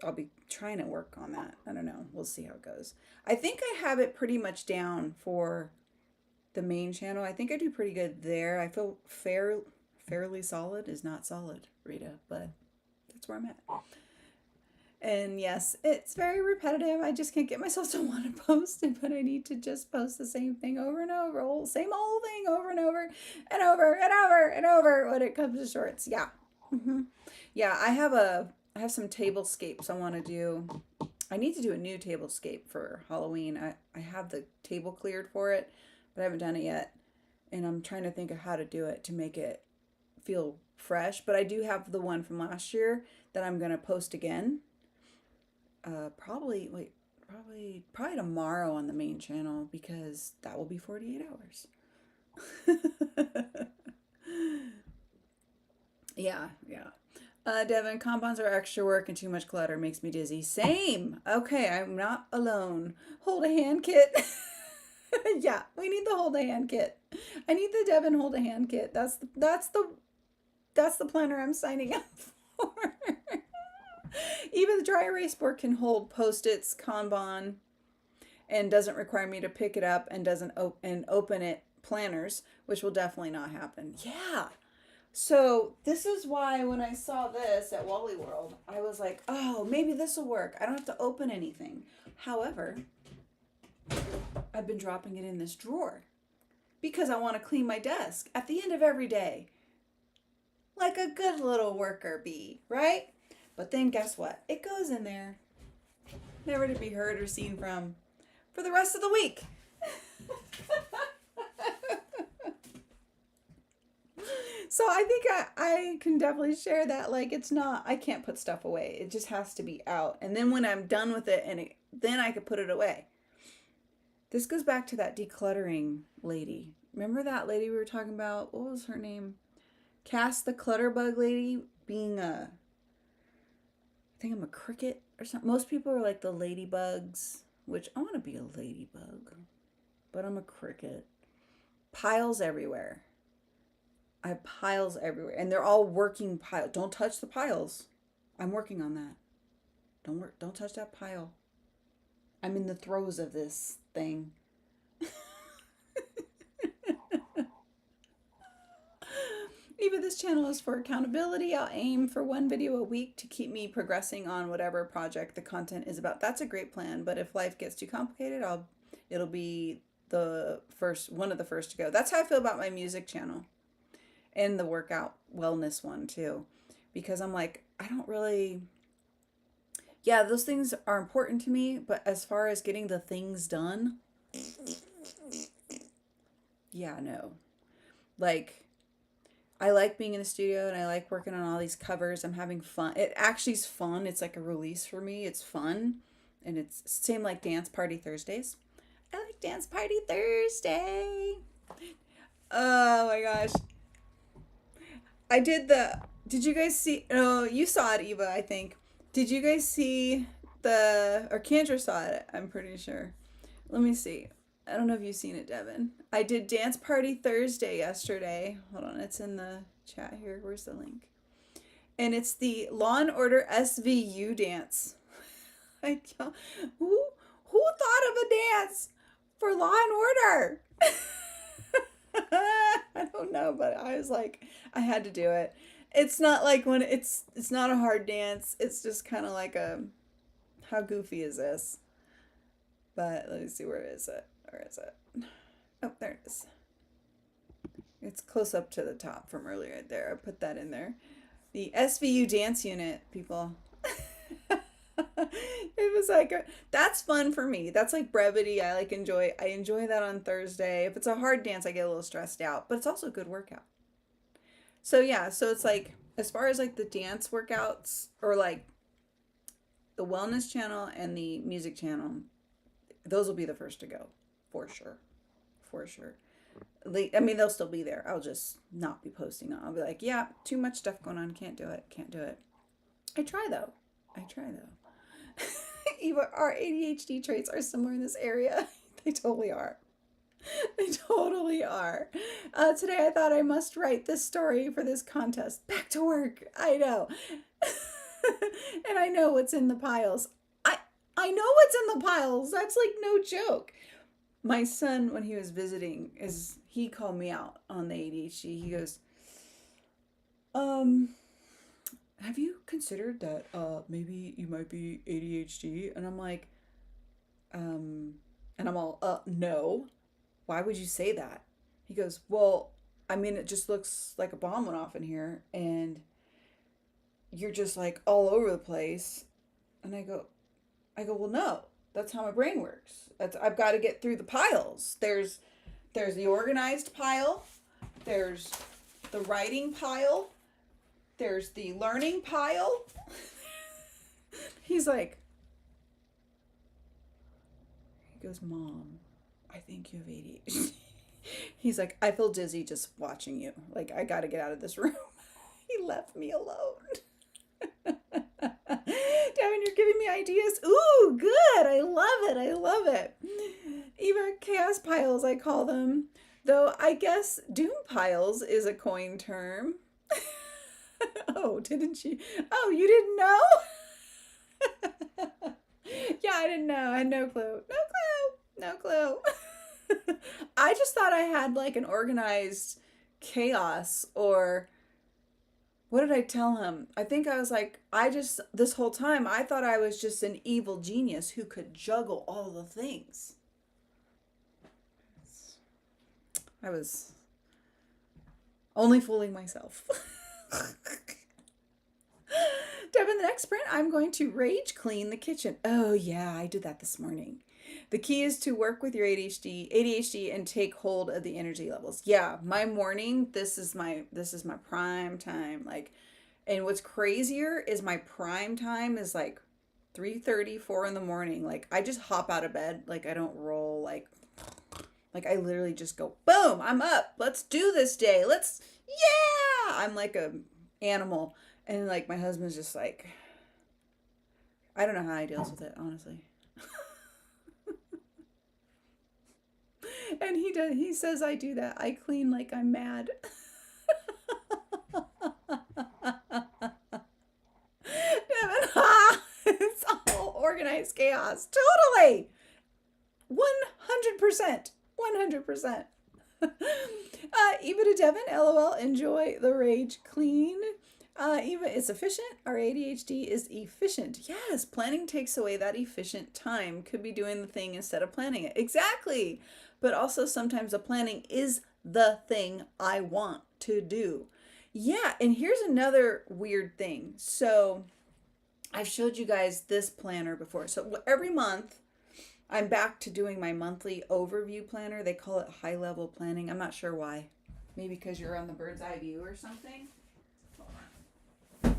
S1: I'll be trying to work on that. I don't know. We'll see how it goes. I think I have it pretty much down for the main channel. I think I do pretty good there. I feel fairly solid. Is not solid, Rita, but that's where I'm at. And yes, it's very repetitive. I just can't get myself to want to post it, but I need to just post the same thing over and over. Same old thing over and over and over and over and over when it comes to shorts. Yeah. Yeah, I have some tablescapes I want to do. I need to do a new tablescape for Halloween. I have the table cleared for it, but I haven't done it yet. And I'm trying to think of how to do it to make it feel fresh. But I do have the one from last year that I'm going to post again. Probably tomorrow on the main channel, because that will be 48 hours. Yeah. Devin, compounds are extra work and too much clutter makes me dizzy. Same. Okay, I'm not alone. Hold a hand kit. Yeah, we need the hold a hand kit. I need the Devin hold a hand kit. That's the planner I'm signing up for. Even the dry erase board can hold Post-its, Kanban, and doesn't require me to pick it up, and doesn't open it planners, which will definitely not happen. Yeah. So this is why when I saw this at Wally World, I was like, oh, maybe this will work. I don't have to open anything. However, I've been dropping it in this drawer because I want to clean my desk at the end of every day. Like a good little worker bee, right? But then guess what? It goes in there, never to be heard or seen from for the rest of the week. So I think I can definitely share that. Like, it's not, I can't put stuff away. It just has to be out. And then when I'm done with it, then I could put it away. This goes back to that decluttering lady. Remember that lady we were talking about? What was her name? Cass, the clutterbug lady, being I think I'm a cricket or something. Most people are like the ladybugs, which I want to be a ladybug, but I'm a cricket. Piles everywhere. I have piles everywhere, and they're all working piles. Don't touch the piles. I'm working on that. Don't touch that pile. I'm in the throes of this thing. Even this channel is for accountability. I'll aim for one video a week to keep me progressing on whatever project the content is about. That's a great plan, but if life gets too complicated, it'll be one of the first to go. That's how I feel about my music channel. And the workout wellness one too, because I'm like, I don't really, yeah, those things are important to me, but as far as getting the things done, yeah, no. Like, I like being in the studio and I like working on all these covers. I'm having fun. It actually is fun. It's like a release for me. It's fun. And it's same like Dance Party Thursdays. I like Dance Party Thursday. Oh my gosh. Did you guys see, oh, you saw it, Eva, I think. Did you guys see or Kendra saw it, I'm pretty sure. Let me see. I don't know if you've seen it, Devin. I did Dance Party Thursday yesterday. Hold on, it's in the chat here. Where's the link? And it's the Law and Order SVU dance. Who thought of a dance for Law and Order? I don't know, but I was like, I had to do it. It's not like when it's not a hard dance. It's just kind of like a, how goofy is this? But let me see, where is it? Where is it? Oh, there it is. It's close up to the top from earlier there. I put that in there. The SVU dance unit, people. It was like, that's fun for me. That's like brevity. I enjoy that on Thursday. If it's a hard dance, I get a little stressed out, but it's also a good workout. So yeah, so it's like, as far as like the dance workouts or like the wellness channel and the music channel, those will be the first to go for sure. For sure. I mean, they'll still be there. I'll just not be posting them. I'll be like, yeah, too much stuff going on. Can't do it. Can't do it. I try though. Eva, our ADHD traits are somewhere in this area. They totally are. They totally are. Today I thought I must write this story for this contest. Back to work. I know. And I know what's in the piles. I know what's in the piles. That's like no joke. My son, when he was visiting, he called me out on the ADHD. He goes, have you considered that maybe you might be ADHD? And I'm like, and I'm all, no. Why would you say that? He goes, well, I mean, it just looks like a bomb went off in here and you're just like all over the place. And I go, well, no, that's how my brain works. I've got to get through the piles. There's the organized pile. There's the writing pile. There's the learning pile. He's like, he goes, Mom, I think you have ADHD. He's like, I feel dizzy just watching you. Like, I got to get out of this room. He left me alone. Devin, you're giving me ideas. Ooh, good. I love it. I love it. Even chaos piles, I call them. Though I guess doom piles is a coin term. Oh, didn't you? Oh, you didn't know? Yeah, I didn't know. I had no clue. No clue. I just thought I had like an organized chaos, or what did I tell him? I think I was like, this whole time, I thought I was just an evil genius who could juggle all the things. I was only fooling myself. Devin, the next sprint, I'm going to rage clean the kitchen. Oh yeah, I did that this morning. The key is to work with your ADHD and take hold of the energy levels. Yeah, my morning, this is my prime time. Like, and what's crazier is my prime time is like 3:30, 4 in the morning. Like, I just hop out of bed. Like, I don't roll. Like I literally just go, boom, I'm up. Let's do this day. Yeah! I'm like a animal. And like my husband's just like, I don't know how he deals with it, honestly. And he says I do that. I clean like I'm mad. It's all organized chaos. Totally. 100%. 100%. Eva to Devin, LOL, enjoy the rage clean. Eva, it's efficient. Our ADHD is efficient. Yes, planning takes away that efficient time. Could be doing the thing instead of planning it. Exactly. But also sometimes the planning is the thing I want to do. Yeah, and here's another weird thing. So I've showed you guys this planner before. So every month, I'm back to doing my monthly overview planner. They call it high-level planning. I'm not sure why. Maybe because you're on the bird's eye view or something. Hold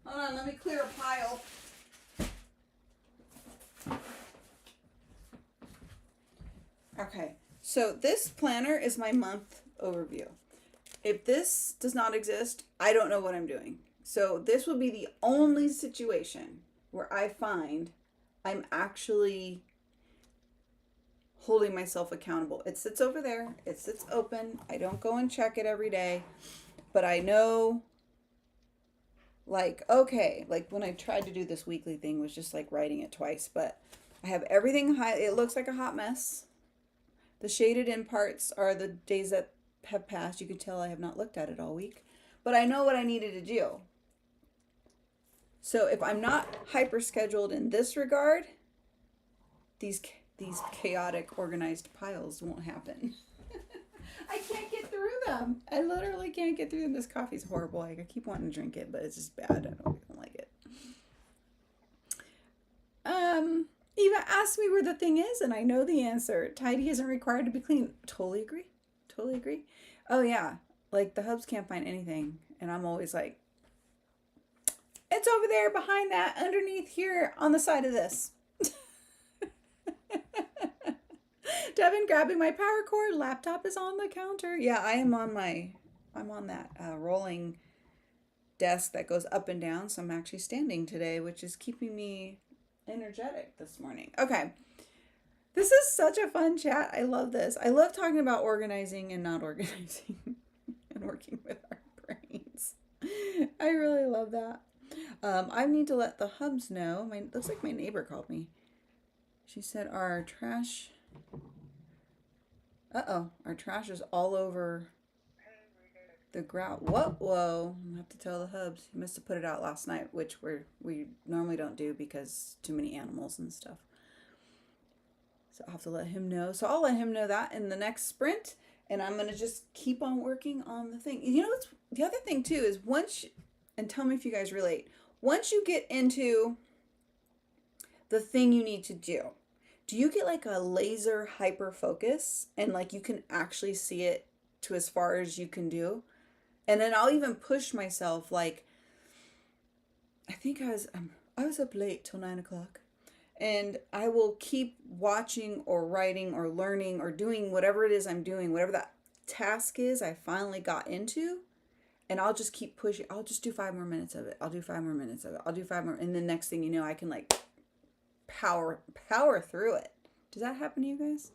S1: on, let me clear a pile. Okay, so this planner is my month overview. If this does not exist, I don't know what I'm doing. So this will be the only situation where I find I'm actually holding myself accountable. It sits over there. It sits open. I don't go and check it every day. but I know, like, okay, like when I tried to do this weekly thing was just like writing it twice, but I have everything high. It looks like a hot mess. The shaded in parts are the days that have passed. You can tell I have not looked at it all week, but I know what I needed to do. So if I'm not hyper scheduled in this regard, these chaotic organized piles won't happen. I can't get through them. I literally can't get through them. This coffee's horrible. Like, I keep wanting to drink it, but it's just bad. I don't like it. Eva asked me where the thing is, and I know the answer. Tidy isn't required to be clean. Totally agree. Totally agree. Oh yeah, like the hubs can't find anything, and I'm always like, it's over there behind that, underneath here, on the side of this. Devin grabbing my power cord. Laptop is on the counter. Yeah, I'm on that rolling desk that goes up and down. So I'm actually standing today, which is keeping me energetic this morning. Okay. This is such a fun chat. I love this. I love talking about organizing and not organizing and working with our brains. I really love that. I need to let the hubs know. Looks like my neighbor called me. She said our trash... our trash is all over the grout. Whoa. I have to tell the hubs. He must have put it out last night, which we normally don't do because too many animals and stuff. So I'll have to let him know. So I'll let him know that in the next sprint, and I'm going to just keep on working on the thing. You know, the other thing too is and tell me if you guys relate, once you get into the thing you need to do you get like a laser hyper focus and like you can actually see it to as far as you can do? And then I'll even push myself. Like, I think I was up late till 9 o'clock, and I will keep watching or writing or learning or doing whatever it is I'm doing, whatever that task is I finally got into, and I'll just keep pushing. I'll just do 5 more minutes of it. I'll do 5 more minutes of it. I'll do 5 more. And the next thing you know, I can like power through it. Does that happen to you guys?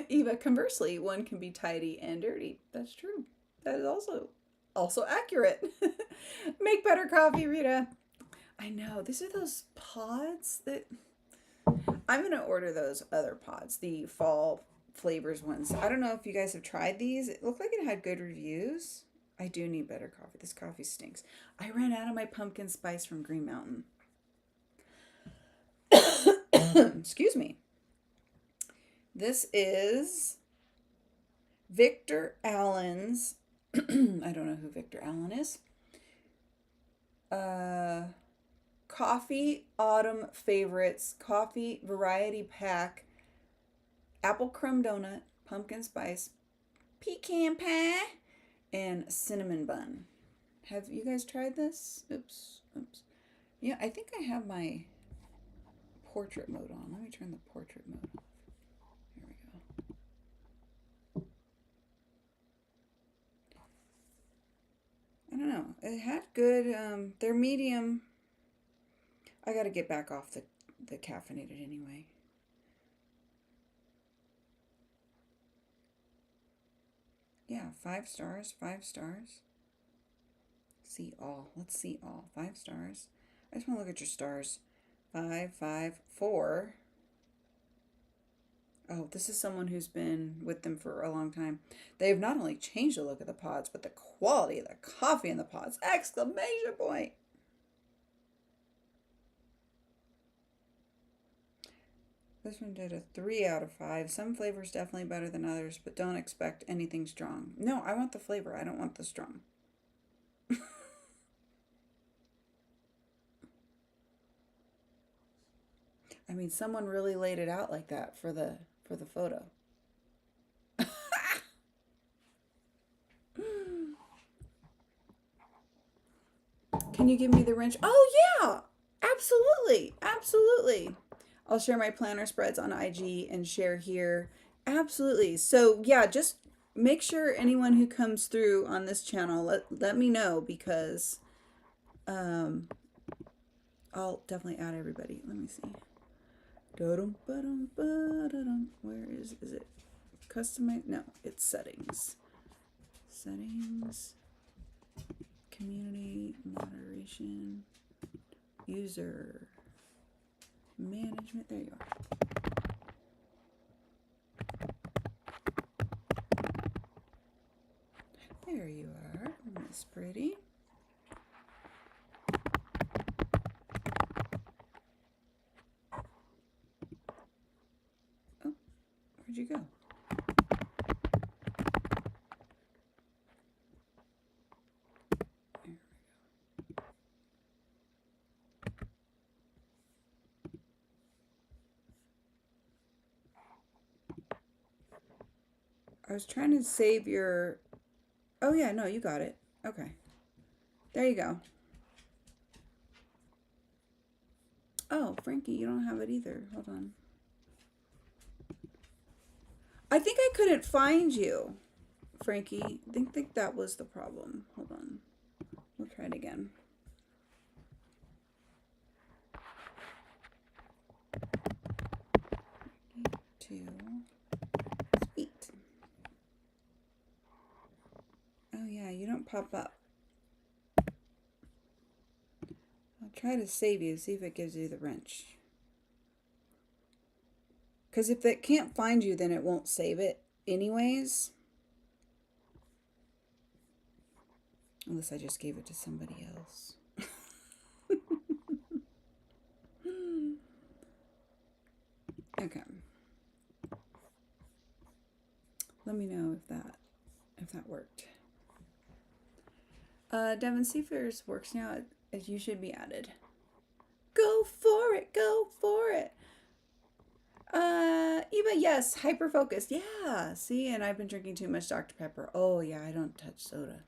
S1: Eva, conversely, one can be tidy and dirty. That's true. That is also accurate. Make better coffee, Rita. I know. These are those pods that I'm going to order, those other pods, the fall flavors ones. I don't know if you guys have tried these. It looked like it had good reviews. I do need better coffee. This coffee stinks. I ran out of my pumpkin spice from Green Mountain. Excuse me. This is Victor Allen's, I don't know who Victor Allen is. Coffee Autumn Favorites, coffee variety pack, apple crumb donut, pumpkin spice, pecan pie, and cinnamon bun. Have you guys tried this? Oops. Yeah, I think I have my portrait mode on. Let me turn the portrait mode off. Here we go. I don't know. It had good, they're medium. I gotta get back off the caffeinated anyway. Yeah, 5 stars, 5 stars. See all. Let's see all. 5 stars. I just want to look at your stars. 5, 5, 4. Oh, this is someone who's been with them for a long time. They've not only changed the look of the pods, but the quality of the coffee in the pods. Exclamation point. This one did a 3 out of 5. Some flavors definitely better than others, but don't expect anything strong. No, I want the flavor. I don't want the strong. I mean, someone really laid it out like that for the photo. Can you give me the wrench? Oh yeah, absolutely. I'll share my planner spreads on IG and share here. Absolutely. So yeah, just make sure anyone who comes through on this channel, let me know, because I'll definitely add everybody. Let me see. Where is it? Customize, no, it's settings. Settings, community, moderation, user, management, there you are. There you are, Miss Pretty. Oh, where'd you go? I was trying to save your... Oh yeah, no, you got it. Okay. There you go. Oh, Frankie, you don't have it either. Hold on. I think I couldn't find you, Frankie. I think that was the problem. Hold on. We'll try it again. Two. Sweet. Oh yeah, you don't pop up. I'll try to save you, see if it gives you the wrench. Because if it can't find you, then it won't save it anyways. Unless I just gave it to somebody else. Okay. Let me know if that worked. Devin, see if yours works now. You should be added. Go for it. Go for it. Eva, yes. Hyper focused. Yeah. See, and I've been drinking too much Dr. Pepper. Oh, yeah. I don't touch soda.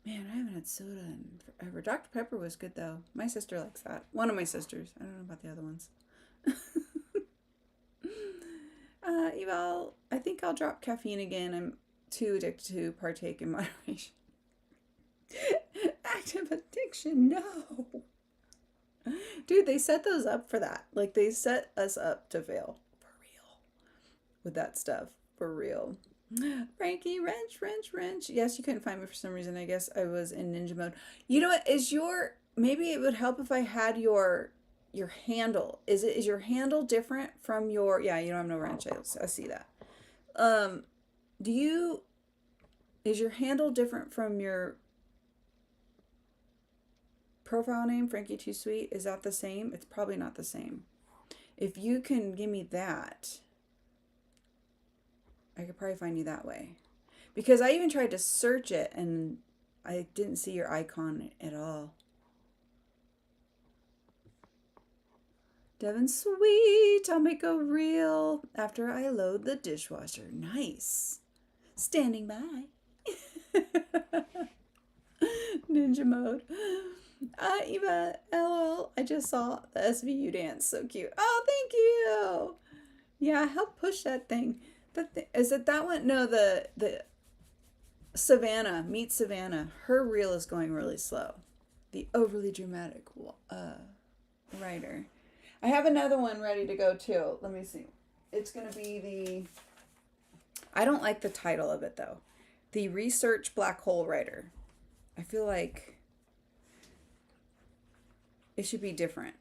S1: Man, I haven't had soda in forever. Dr. Pepper was good, though. My sister likes that. One of my sisters. I don't know about the other ones. Eva, I think I'll drop caffeine again. I'm too addicted to partake in moderation. Active addiction, no. Dude, they set those up for that. Like, they set us up to fail. For real. With that stuff. For real. Frankie, wrench. Yes, you couldn't find me for some reason. I guess I was in ninja mode. You know what? Maybe it would help if I had your handle. Is your handle different from your... Yeah, you don't have no wrench. I see that. Is your handle different from your profile name, Frankie Too Sweet? Is that the same? It's probably not the same. If you can give me that, I could probably find you that way. Because I even tried to search it and I didn't see your icon at all. Devin, sweet. I'll make a reel after I load the dishwasher. Nice. Standing by. Ninja mode. Eva, LOL, I just saw the SVU dance. So cute. Oh, thank you. Yeah, help push that thing. Is it that one? No, the Savannah, Meet Savannah. Her reel is going really slow. The overly dramatic writer. I have another one ready to go too. Let me see. It's going to be I don't like the title of it though. The Research Black Hole Writer. I feel like it should be different.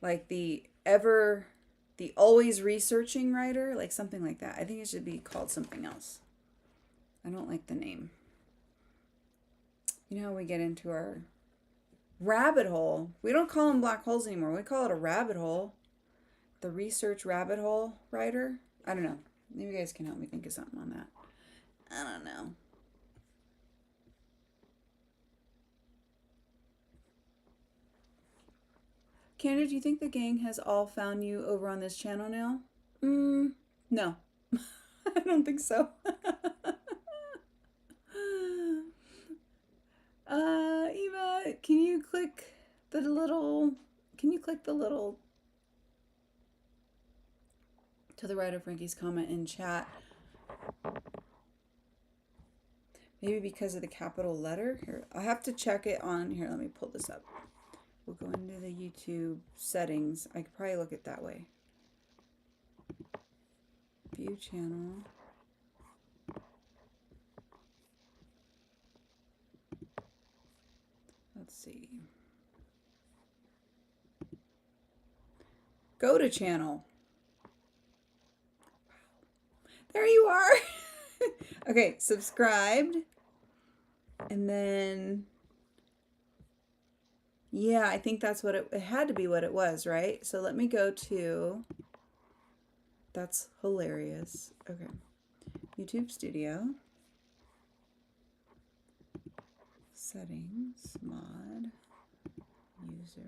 S1: Like the always researching writer, like something like that. I think it should be called something else. I don't like the name. You know how we get into our rabbit hole. We don't call them black holes anymore. We call it a rabbit hole. The research rabbit hole writer. I don't know. Maybe you guys can help me think of something on that. I don't know. Candy, do you think the gang has all found you over on this channel now? No. I don't think so. Eva, can you click the little to the right of Frankie's comment in chat? Maybe because of the capital letter. Here, I'll have to check it on here. Let me pull this up. We'll go into the YouTube settings. I could probably look it that way. View channel. Let's see. Go to channel. There you are. Okay, subscribed. And then, yeah, I think that's what it had to be what it was, right? So let me go to, that's hilarious. Okay. YouTube Studio. Settings, mod, user.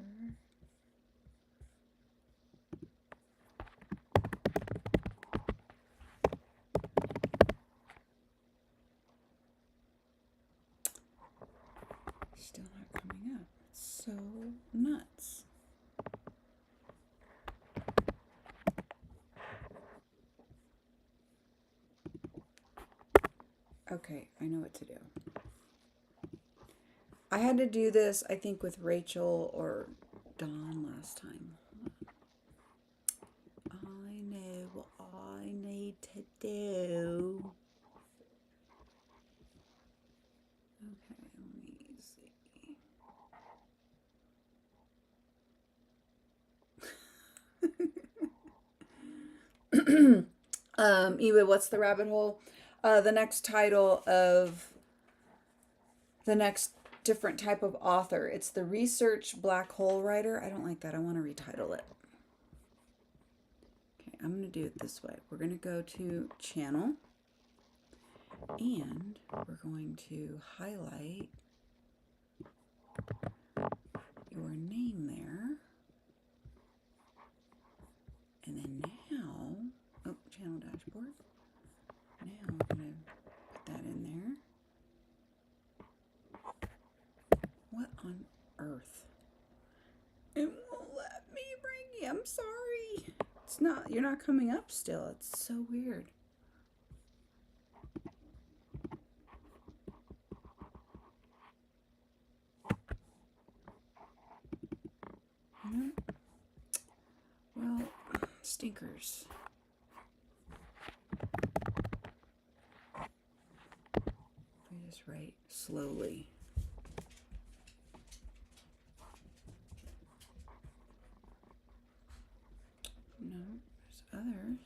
S1: Still not coming up. It's so nuts. Okay, I know what to do. I had to do this, I think, with Rachel or Dawn last time. I know what I need to do. Okay, let me see. Eva, what's the rabbit hole? The next title of the next different type of author. It's the research black hole writer. I don't like that. I want to retitle it. Okay, I'm going to do it this way. We're going to go to channel and we're going to highlight your name there. And then now, oh, channel dashboard. Now I'm going to put that in there. What on earth? It won't let me bring you. I'm sorry. It's not, you're not coming up still. It's so weird. Well, stinkers. I just write slowly. No, there's others.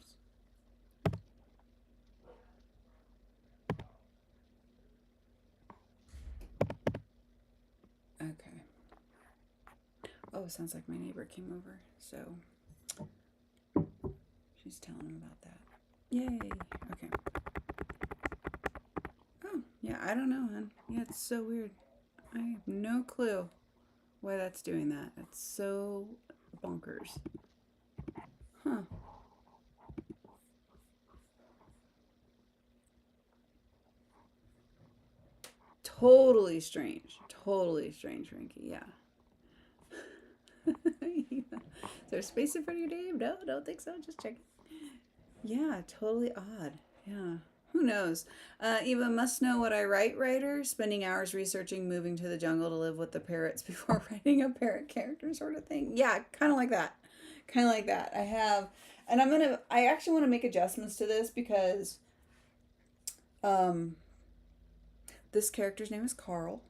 S1: Okay. Oh, it sounds like my neighbor came over, so she's telling him about that. Yay. Okay. Oh, yeah, I don't know, hon. Yeah, it's so weird. I have no clue why that's doing that. It's so bonkers. Huh. Totally strange, Frankie. Yeah. Is there space in front of your name? No, don't think so. Just checking. Yeah, totally odd. Yeah. Who knows? Eva must know what I write, writer. Spending hours researching moving to the jungle to live with the parrots before writing a parrot character sort of thing. Yeah, kind of like that. Kind of like that. I have, and I actually want to make adjustments to this because this character's name is Carl.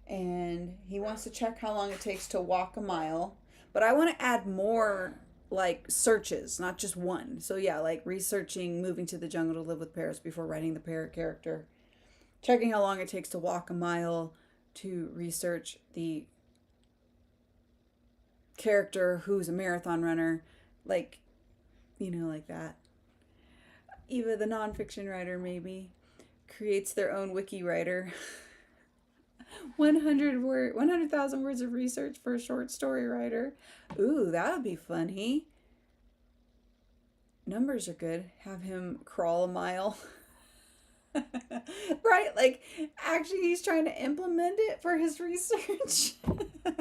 S1: And he wants to check how long it takes to walk a mile. But I want to add more like searches, not just one. So yeah, like researching moving to the jungle to live with parrots before writing the parrot character. Checking how long it takes to walk a mile to research the character who's a marathon runner. Like, you know, like that. Eva, the nonfiction writer, maybe creates their own wiki writer. 100,000 words of research for a short story writer. Ooh, that would be funny. Numbers are good. Have him crawl a mile. Right? Like, actually, he's trying to implement it for his research. From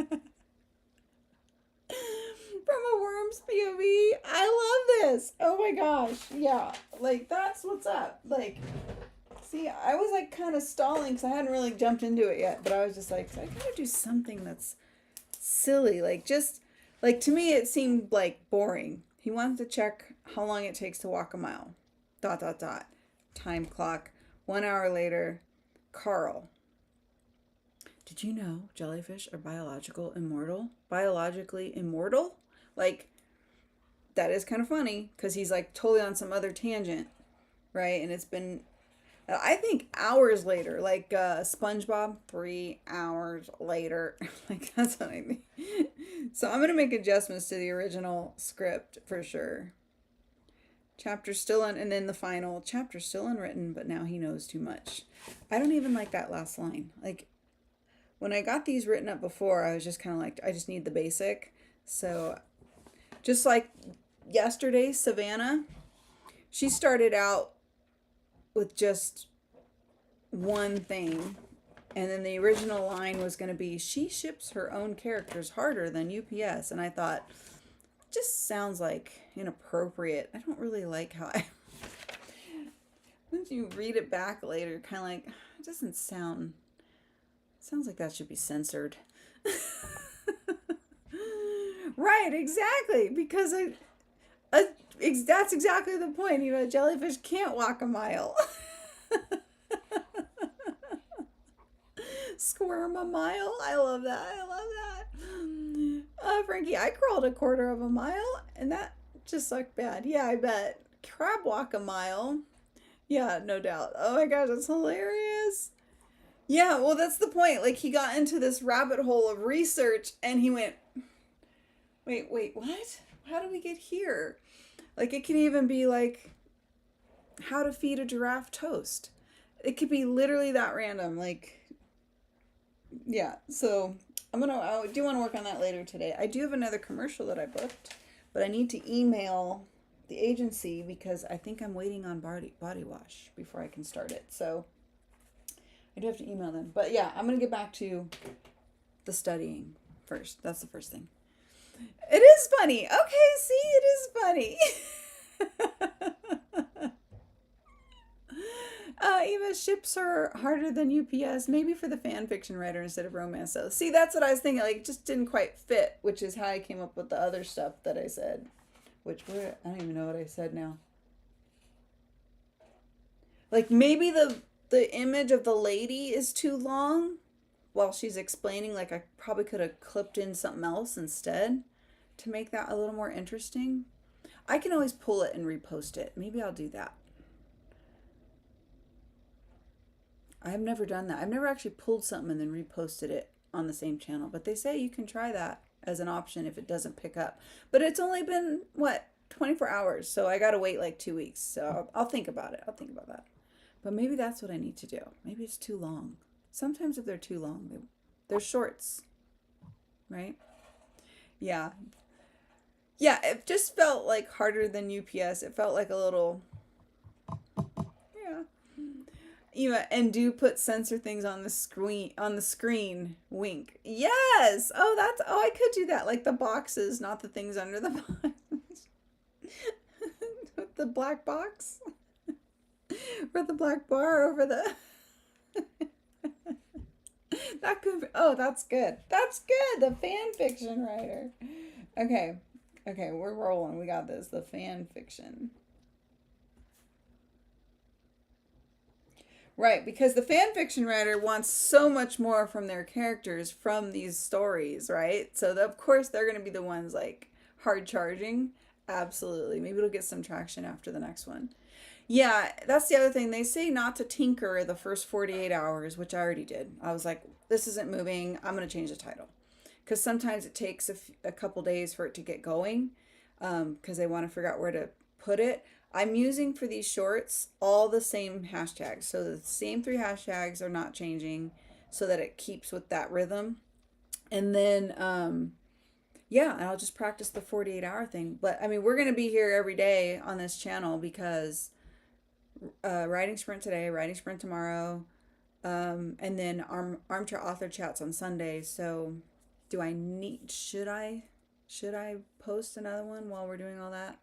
S1: a worm's POV. I love this. Oh my gosh. Yeah. Like, that's what's up. Like, see, I was like kind of stalling because I hadn't really jumped into it yet, but I was just like, I gotta do something that's silly. Like, just, like, to me, it seemed like boring. He wants to check how long it takes to walk a mile. ... Time clock. 1 hour later, Carl. Did you know jellyfish are biologically immortal? Like, that is kind of funny because he's like totally on some other tangent, right? And it's been, I think, hours later, like SpongeBob, 3 hours later. Like, that's what I think. So I'm going to make adjustments to the original script for sure. Chapter still and then the final chapter still unwritten, but now he knows too much. I don't even like that last line. Like, when I got these written up before, I was just kind of like, I just need the basic. So just like yesterday, Savannah, she started out with just one thing. And then the original line was going to be, she ships her own characters harder than UPS. And I thought, just sounds like inappropriate. I don't really like how once you read it back later, kind of like, it doesn't sound, sounds like that should be censored. Right, exactly. Because that's exactly the point. You know, a jellyfish can't walk a mile. Squirm a mile. I love that. I love that. Frankie, I crawled 1/4 of a mile, and that just sucked bad. Yeah, I bet. Crab walk a mile. Yeah, no doubt. Oh my gosh, that's hilarious. Yeah, well, that's the point. Like, he got into this rabbit hole of research, and he went, wait, what? How do we get here? Like, it can even be like, how to feed a giraffe toast. It could be literally that random. Like, yeah, so I do want to work on that later today. I do have another commercial that I booked, but I need to email the agency because I think I'm waiting on body wash before I can start it. So I do have to email them. But yeah, I'm going to get back to the studying first. That's the first thing. It is funny. Okay, see, it is funny. Eva ships her harder than UPS, maybe for the fan fiction writer instead of romance. So, see, that's what I was thinking. Like, it just didn't quite fit, which is how I came up with the other stuff that I said. I don't even know what I said now. Like, maybe the image of the lady is too long while she's explaining. Like, I probably could have clipped in something else instead to make that a little more interesting. I can always pull it and repost it. Maybe I'll do that. I've never done that. I've never actually pulled something and then reposted it on the same channel. But they say you can try that as an option if it doesn't pick up. But it's only been, 24 hours. So I got to wait like 2 weeks. So I'll think about it. I'll think about that. But maybe that's what I need to do. Maybe it's too long. Sometimes if they're too long, they're shorts. Right? Yeah. Yeah, it just felt like harder than UPS. It felt like a little... Yeah, and do put censor things on the screen. Wink. Yes. Oh, I could do that. Like the boxes, not the things under the box. The black box. Or the black bar over the... That could be... Oh, that's good. That's good. The fan fiction writer. Okay, we're rolling. We got this. The fan fiction. Right, because the fan fiction writer wants so much more from their characters from these stories, right? So of course they're going to be the ones like hard charging. Absolutely. Maybe it'll get some traction after the next one. Yeah, that's the other thing. They say not to tinker the first 48 hours, which I already did. I was like, this isn't moving. I'm going to change the title. Because sometimes it takes a couple days for it to get going because they want to figure out where to put it. I'm using for these shorts all the same hashtags. So the same 3 hashtags are not changing so that it keeps with that rhythm. And then, yeah, I'll just practice the 48-hour thing. But, I mean, we're going to be here every day on this channel because writing sprint today, writing sprint tomorrow, and then armchair author chats on Sunday. So should I post another one while we're doing all that?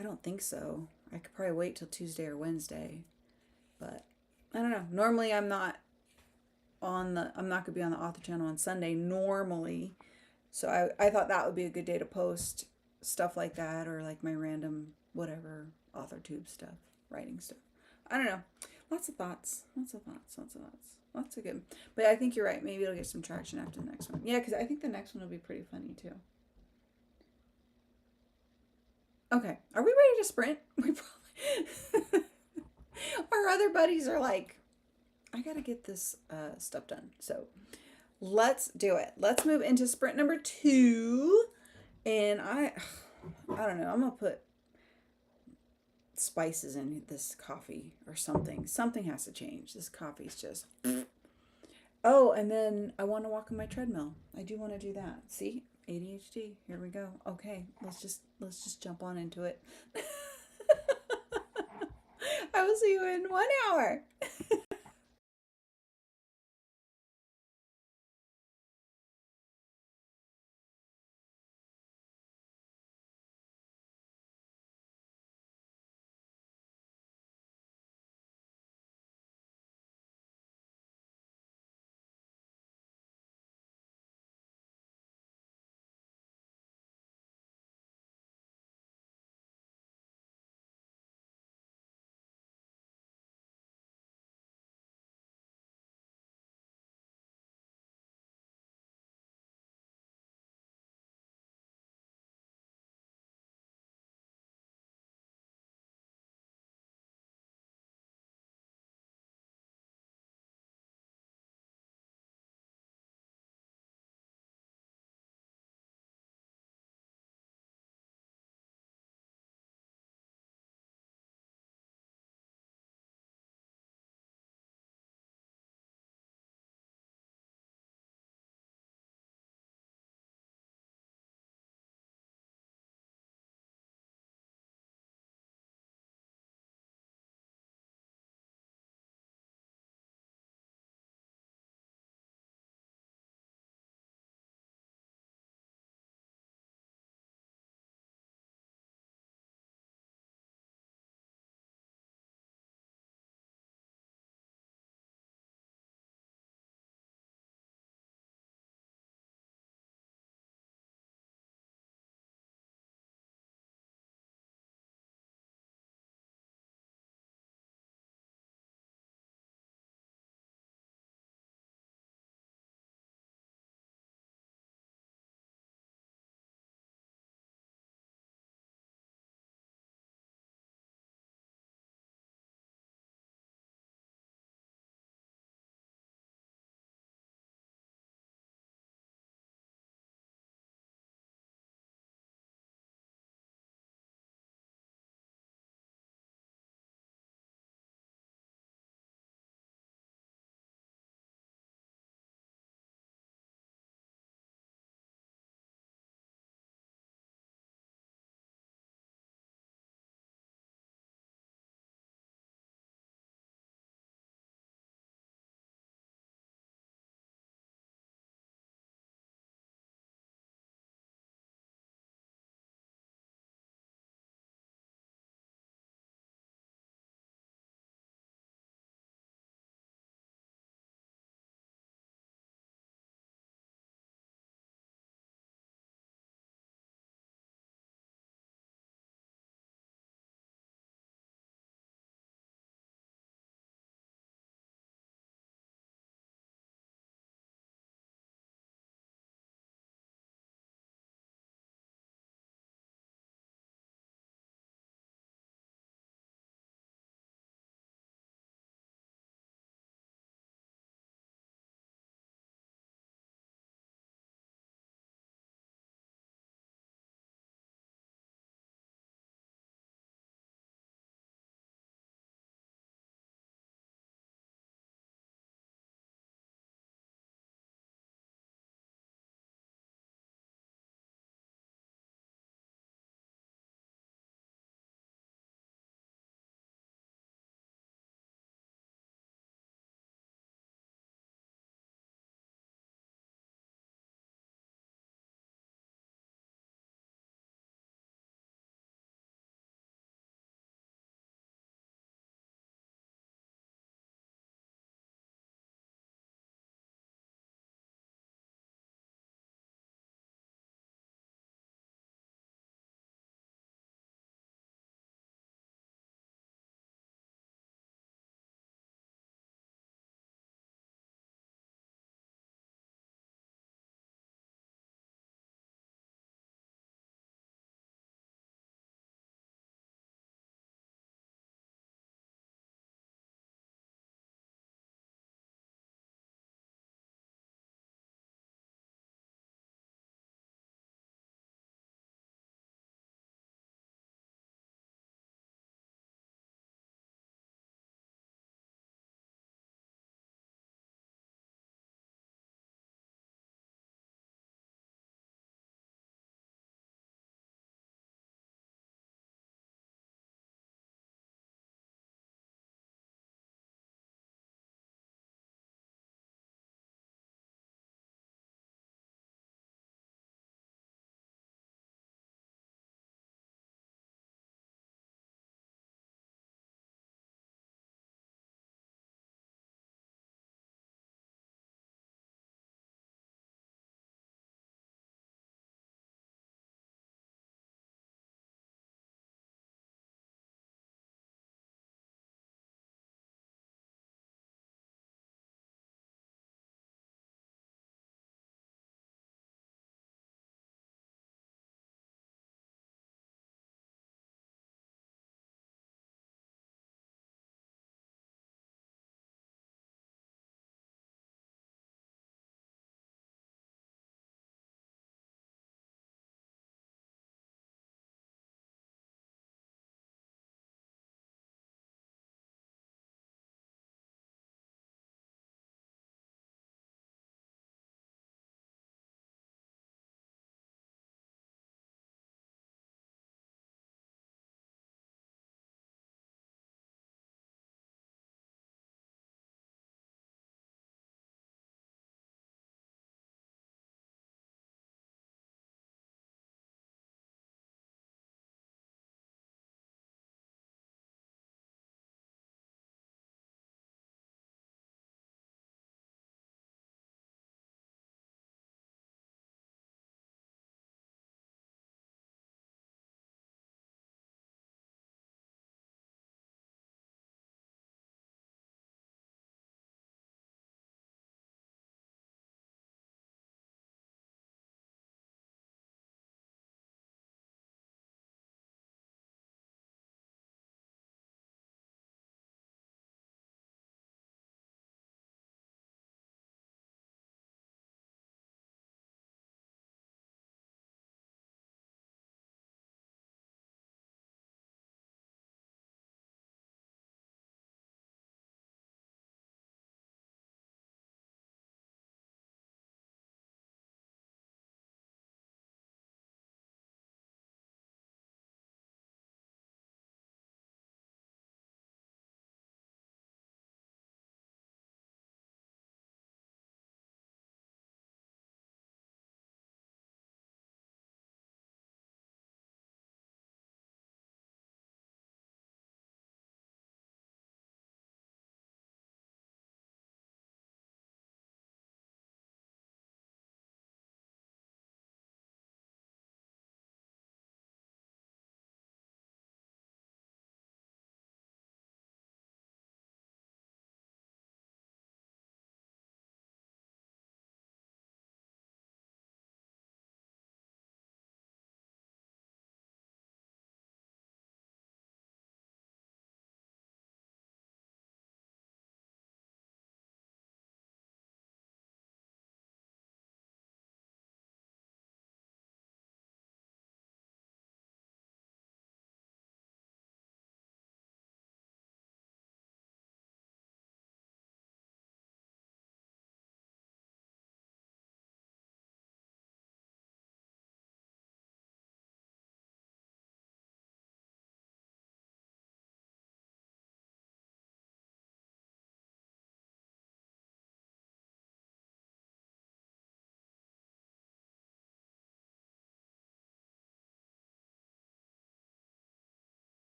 S1: I don't think so. I could probably wait till Tuesday or Wednesday, but I don't know. Normally I'm not going to be on the author channel on Sunday normally. So I thought that would be a good day to post stuff like that, or like my random whatever AuthorTube stuff, writing stuff. I don't know. Lots of thoughts. Lots of thoughts. Lots of thoughts. Lots of good. But I think you're right. Maybe it'll get some traction after the next one. Yeah, because I think the next one will be pretty funny too. Okay. Are we ready to sprint? We probably. Our other buddies are like, I gotta get this stuff done. So let's do it. Let's move into sprint number 2. And I don't know. I'm gonna put spices in this coffee or something. Something has to change. This coffee's just. Oh, and then I want to walk on my treadmill. I do want to do that. See, ADHD. Here we go. Okay, let's just jump on into it. I will see you in 1 hour.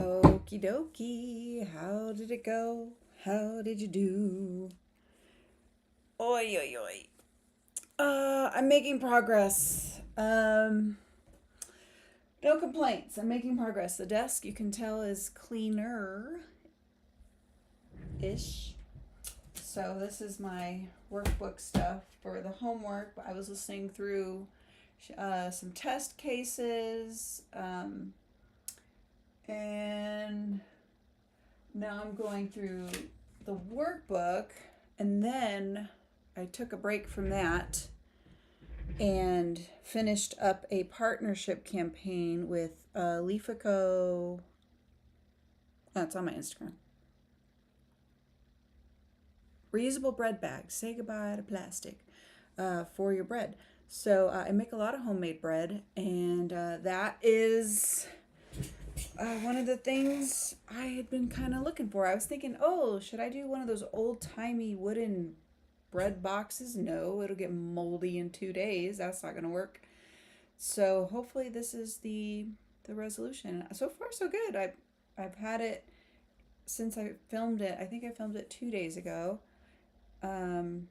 S1: Okie dokie. How did it go? How did you do? Oi, oi, oi. I'm making progress. No complaints. I'm making progress. The desk, you can tell, is cleaner-ish. So this is my workbook stuff for the homework. I was listening through some test cases, and now I'm going through the workbook, and then I took a break from that and finished up a partnership campaign with Leafico. Oh, it's on my Instagram. Reusable bread bags. Say goodbye to plastic for your bread. So I make a lot of homemade bread, and that is one of the things I had been kind of looking for. I was thinking, oh, should I do one of those old-timey wooden bread boxes? No, it'll get moldy in 2 days. That's not going to work. So hopefully this is the resolution. So far, so good. I've had it since I filmed it. I think I filmed it 2 days ago. And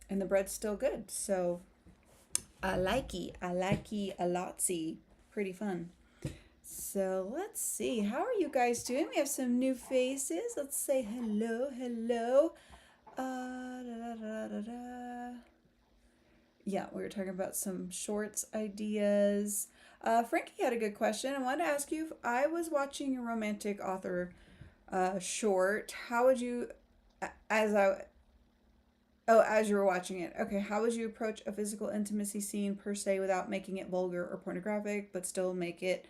S1: the bread's still good. So I likey a lotsy. Pretty fun. So let's see. How are you guys doing? We have some new faces. Let's say hello, hello. Da, da, da, da, da. Yeah, we were talking about some shorts ideas. Frankie had a good question. I wanted to ask you, if I was watching your romantic author short, how would you, as you were watching it, okay, how would you approach a physical intimacy scene per se without making it vulgar or pornographic, but still make it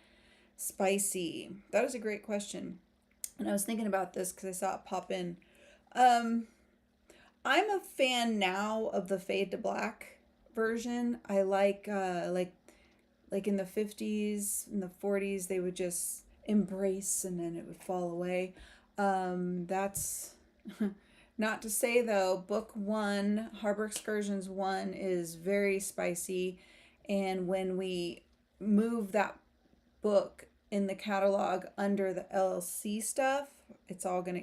S1: spicy? That is a great question. And I was thinking about this because I saw it pop in. I'm a fan now of the fade to black version. I like in the 50s, in the 40s, they would just embrace and then it would fall away. That's not to say though, book 1, Harbor Excursions 1, is very spicy, and when we move that book in the catalog under the LLC stuff,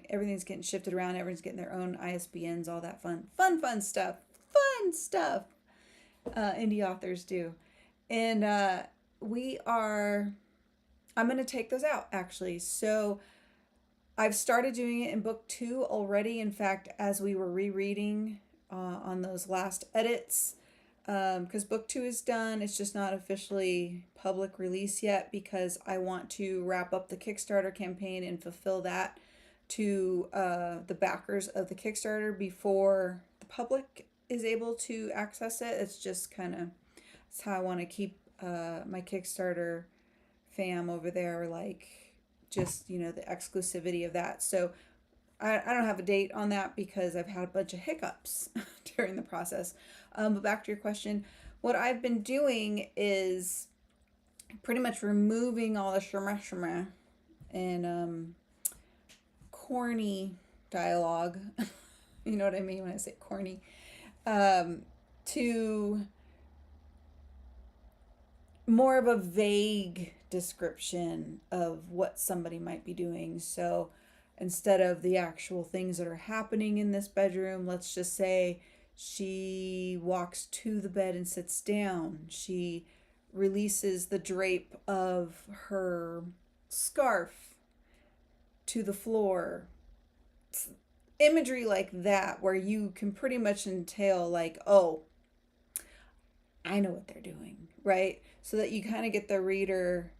S1: everything's getting shifted around, everyone's getting their own ISBNs, all that fun stuff. Indie authors do. And I'm going to take those out actually. So I've started doing it in book 2 already. In fact, as we were rereading on those last edits, because book 2 is done. It's just not officially public release yet because I want to wrap up the Kickstarter campaign and fulfill that to the backers of the Kickstarter before the public is able to access it. It's just kind of, that's how I want to keep my Kickstarter fam over there, like, just, the exclusivity of that. So I don't have a date on that because I've had a bunch of hiccups during the process. But back to your question, what I've been doing is pretty much removing all the shmeh and corny dialogue. You know what I mean when I say corny? To more of a vague description of what somebody might be doing. So instead of the actual things that are happening in this bedroom, let's just say she walks to the bed and sits down. She releases the drape of her scarf to the floor. It's imagery like that where you can pretty much entail like, oh, I know what they're doing, right? So that you kind of get the reader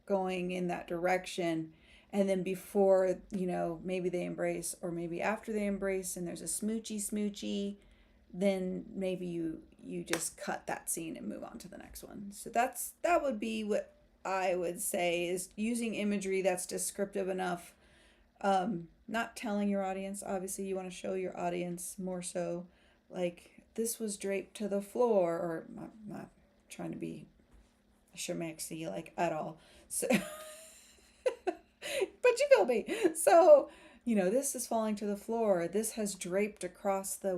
S1: going in that direction. And then before, maybe they embrace, or maybe after they embrace and there's a smoochy, then maybe you just cut that scene and move on to the next one. So that would be what I would say, is using imagery that's descriptive enough. Not telling your audience, obviously you want to show your audience more so, like, this was draped to the floor, or not trying to be shemaxy like at all. So, but you feel me. So, this is falling to the floor. This has draped across the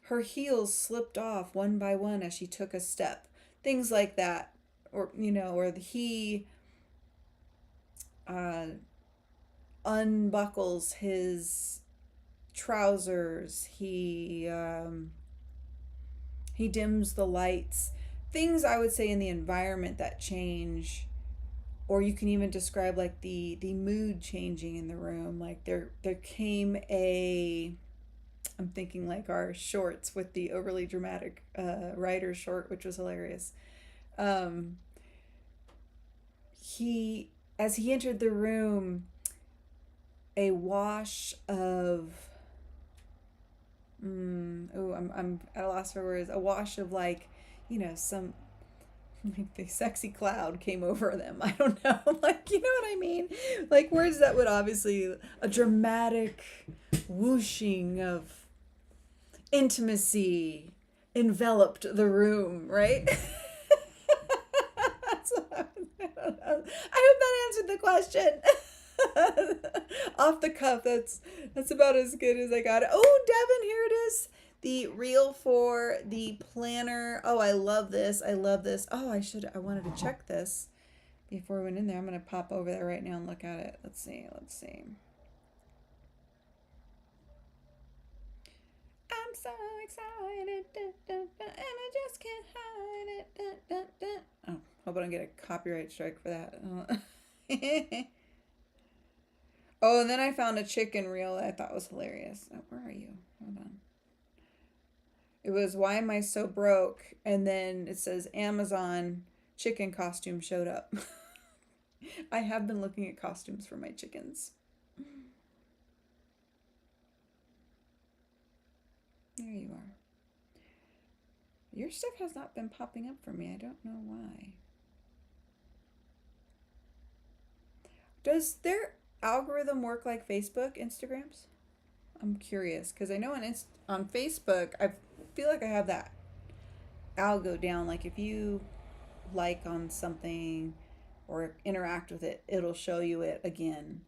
S1: her heels slipped off one by one as she took a step. Things like that. Or, or he uh, unbuckles his trousers. He dims the lights. Things I would say in the environment that change, or you can even describe like the mood changing in the room. Like there came a, I'm thinking like our shorts with the overly dramatic writer short, which was hilarious. Um, he as he entered the room, a wash of I'm at a loss for words. A wash of like, some like the sexy cloud came over them. I don't know. Like, you know what I mean? Like words that would obviously a dramatic whooshing of intimacy enveloped the room, right? I hope that answered the question. Off the cuff, that's about as good as I got it. Oh, Devin, here it is. The reel for the planner. Oh, I love this. I love this. Oh, I wanted to check this before we went in there. I'm gonna pop over there right now and look at it. Let's see. I'm so excited, and I just can't hide it. Oh, hope I don't get a copyright strike for that. Oh, and then I found a chicken reel that I thought was hilarious. Oh, where are you? Hold on. It was Why Am I So Broke? And then it says Amazon chicken costume showed up. I have been looking at costumes for my chickens. There you are. Your stuff has not been popping up for me. I don't know why. Does their algorithm work like Facebook, Instagrams? I'm curious because I know on Facebook, I feel like I have that algo down. Like if you like on something or interact with it, it'll show you it again.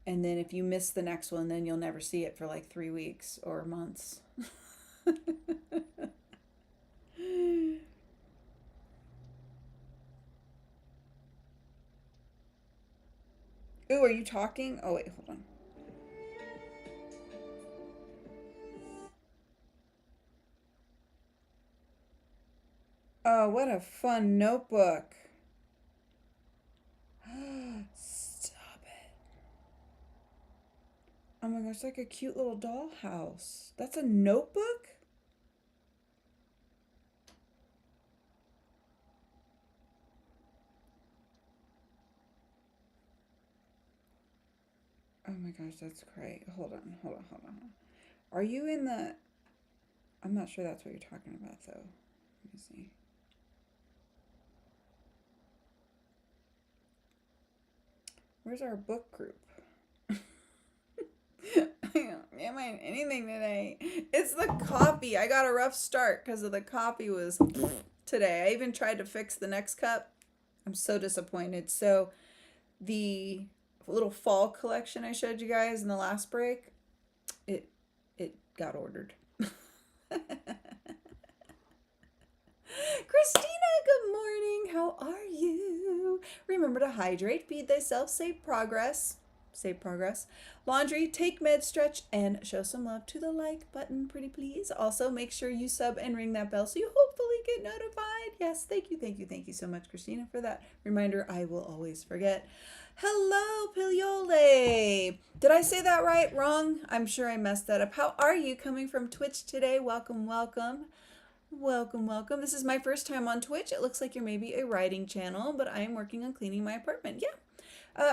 S1: And then if you miss the next one, then you'll never see it for like 3 weeks or months. Ooh, are you talking? Oh, wait, hold on. Oh, what a fun notebook. Stop it. Oh my gosh, like a cute little dollhouse. That's a notebook? Oh my gosh, that's great. Hold on. Are you in the... I'm not sure that's what you're talking about, though. Let me see. Where's our book group? Am I in anything today? It's the copy. I got a rough start because of the copy was today. I even tried to fix the next cup. I'm so disappointed. So the little fall collection I showed you guys in the last break, it got ordered. Christina, good morning. How are you? Remember to hydrate, feed thyself, save progress. Laundry, take med, stretch, and show some love to the like button, pretty please. Also, make sure you sub and ring that bell so you hopefully get notified. Yes, thank you so much, Christina, for that reminder. I will always forget. Hello, Piliole. Did I say that right? Wrong? I'm sure I messed that up. How are you coming from Twitch today? Welcome. This is my first time on Twitch. It looks like you're maybe a writing channel, but I am working on cleaning my apartment. Yeah.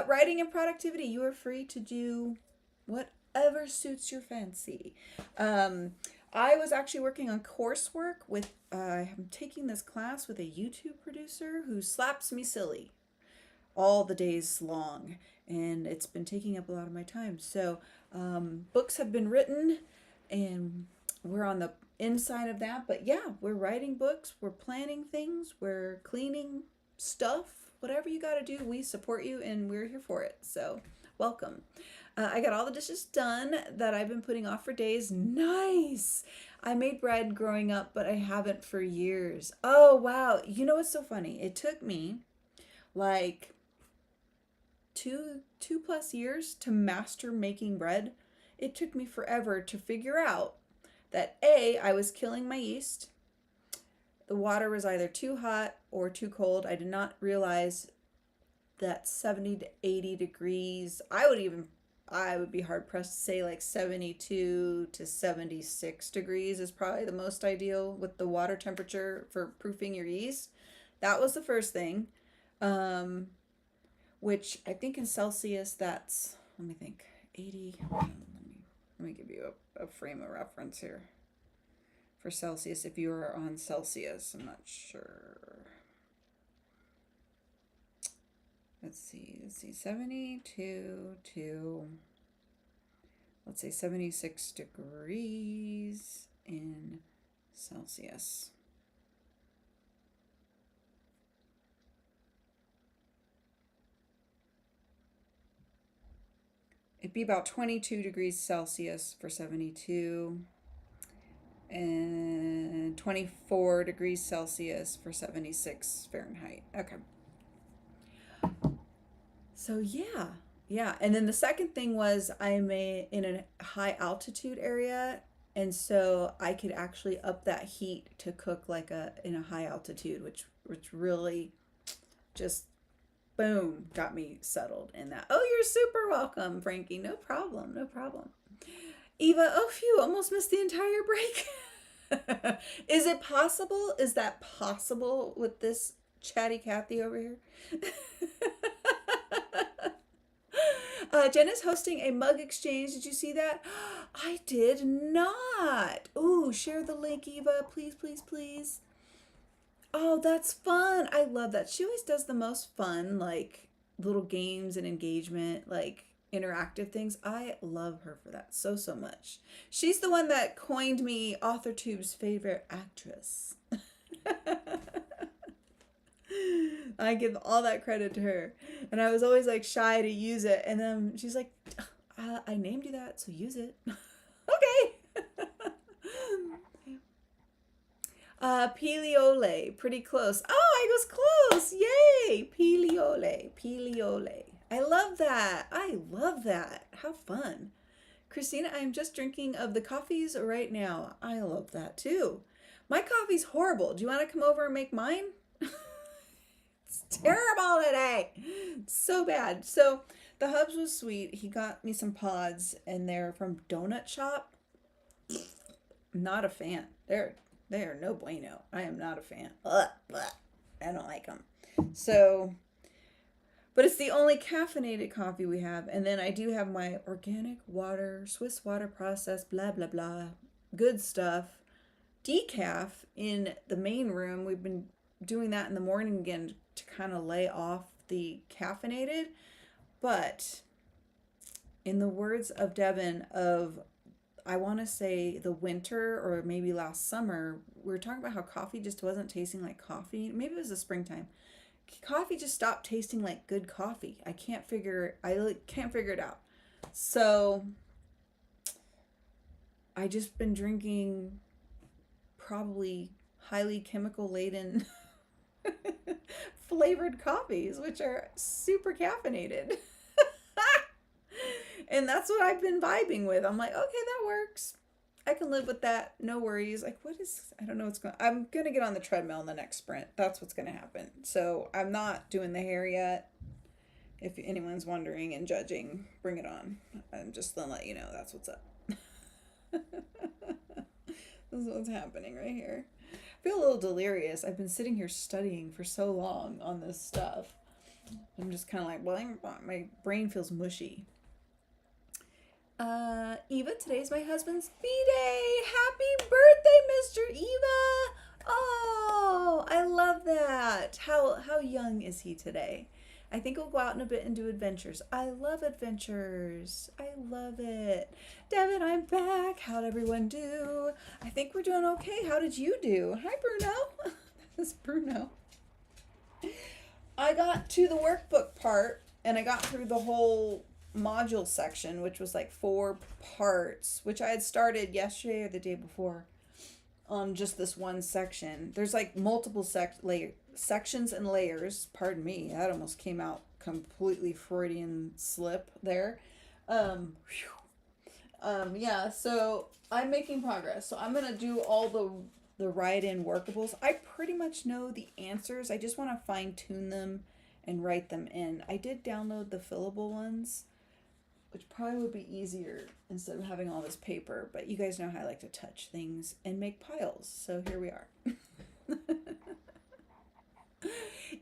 S1: Writing and productivity. You are free to do whatever suits your fancy. I was actually working on coursework with, I'm taking this class with a YouTube producer who slaps me silly all the days long, and it's been taking up a lot of my time. So books have been written, and we're on the inside of that. But yeah, we're writing books, we're planning things, we're cleaning stuff. Whatever you got to do, we support you, and we're here for it. So welcome. I got all the dishes done that I've been putting off for days. Nice. I made bread growing up, but I haven't for years. Oh, wow. You know what's so funny? It took me like two plus years to master making bread. It took me forever to figure out that I was killing my yeast. The water was either too hot or too cold. I did not realize that 70 to 80 degrees, I would be hard pressed to say like 72 to 76 degrees is probably the most ideal with the water temperature for proofing your yeast. That was the first thing. Which I think in Celsius, that's, let me think, 80, let me give you a frame of reference here. For Celsius, if you are on Celsius, I'm not sure. Let's see, 72 to, let's say 76 degrees in Celsius. It'd be about 22 degrees Celsius for 72 and 24 degrees Celsius for 76 Fahrenheit. Okay. So yeah. And then the second thing was I'm in a high altitude area, and so I could actually up that heat to cook like in a high altitude, which really just boom, got me settled in that. Oh, you're super welcome, Frankie. No problem. Eva, oh phew, almost missed the entire break. Is it possible? Is that possible with this chatty Cathy over here? Jen is hosting a mug exchange. Did you see that? I did not. Ooh, share the link, Eva. Please. Oh, that's fun. I love that. She always does the most fun, like, little games and engagement, like, interactive things. I love her for that so much. She's the one that coined me AuthorTube's favorite actress. I give all that credit to her. And I was always, like, shy to use it. And then she's like, I named you that, so use it. Okay. Piliole, pretty close. Oh, I was close. Yay. Piliole. I love that. How fun. Christina, I'm just drinking of the coffees right now. I love that too. My coffee's horrible. Do you want to come over and make mine? It's terrible today. So bad. So the Hubs was sweet. He got me some pods, and they're from Donut Shop. Not a fan. They are no bueno. I am not a fan. I don't like them. So, but it's the only caffeinated coffee we have. And then I do have my organic water, Swiss water process, blah, blah, blah. Good stuff. Decaf in the main room. We've been doing that in the morning again to kind of lay off the caffeinated. But in the words of Devin I want to say the winter or maybe last summer, we were talking about how coffee just wasn't tasting like coffee. Maybe it was the springtime. Coffee just stopped tasting like good coffee. I can't figure it out. So I just been drinking probably highly chemical laden flavored coffees, which are super caffeinated. And that's what I've been vibing with. I'm like, okay, that works. I can live with that. No worries. Like, I don't know what's I'm going to get on the treadmill in the next sprint. That's what's going to happen. So I'm not doing the hair yet. If anyone's wondering and judging, bring it on. I'm just going to let you know that's what's up. This is what's happening right here. I feel a little delirious. I've been sitting here studying for so long on this stuff. I'm just kind of like, well, my brain feels mushy. Eva, today's my husband's B-Day. Happy birthday, Mr. Eva. Oh, I love that. How young is he today? I think we'll go out in a bit and do adventures. I love adventures. I love it. Devin, I'm back. How'd everyone do? I think we're doing okay. How did you do? Hi, Bruno. This is Bruno. I got to the workbook part, and I got through the whole module section, which was like 4 parts, which I had started yesterday or the day before on just this one section. There's like multiple sections and layers. Pardon me, that almost came out completely Freudian slip there. Yeah, so I'm making progress. So I'm going to do all the write-in workables. I pretty much know the answers. I just want to fine-tune them and write them in. I did download the fillable ones, which probably would be easier instead of having all this paper. But you guys know how I like to touch things and make piles. So here we are.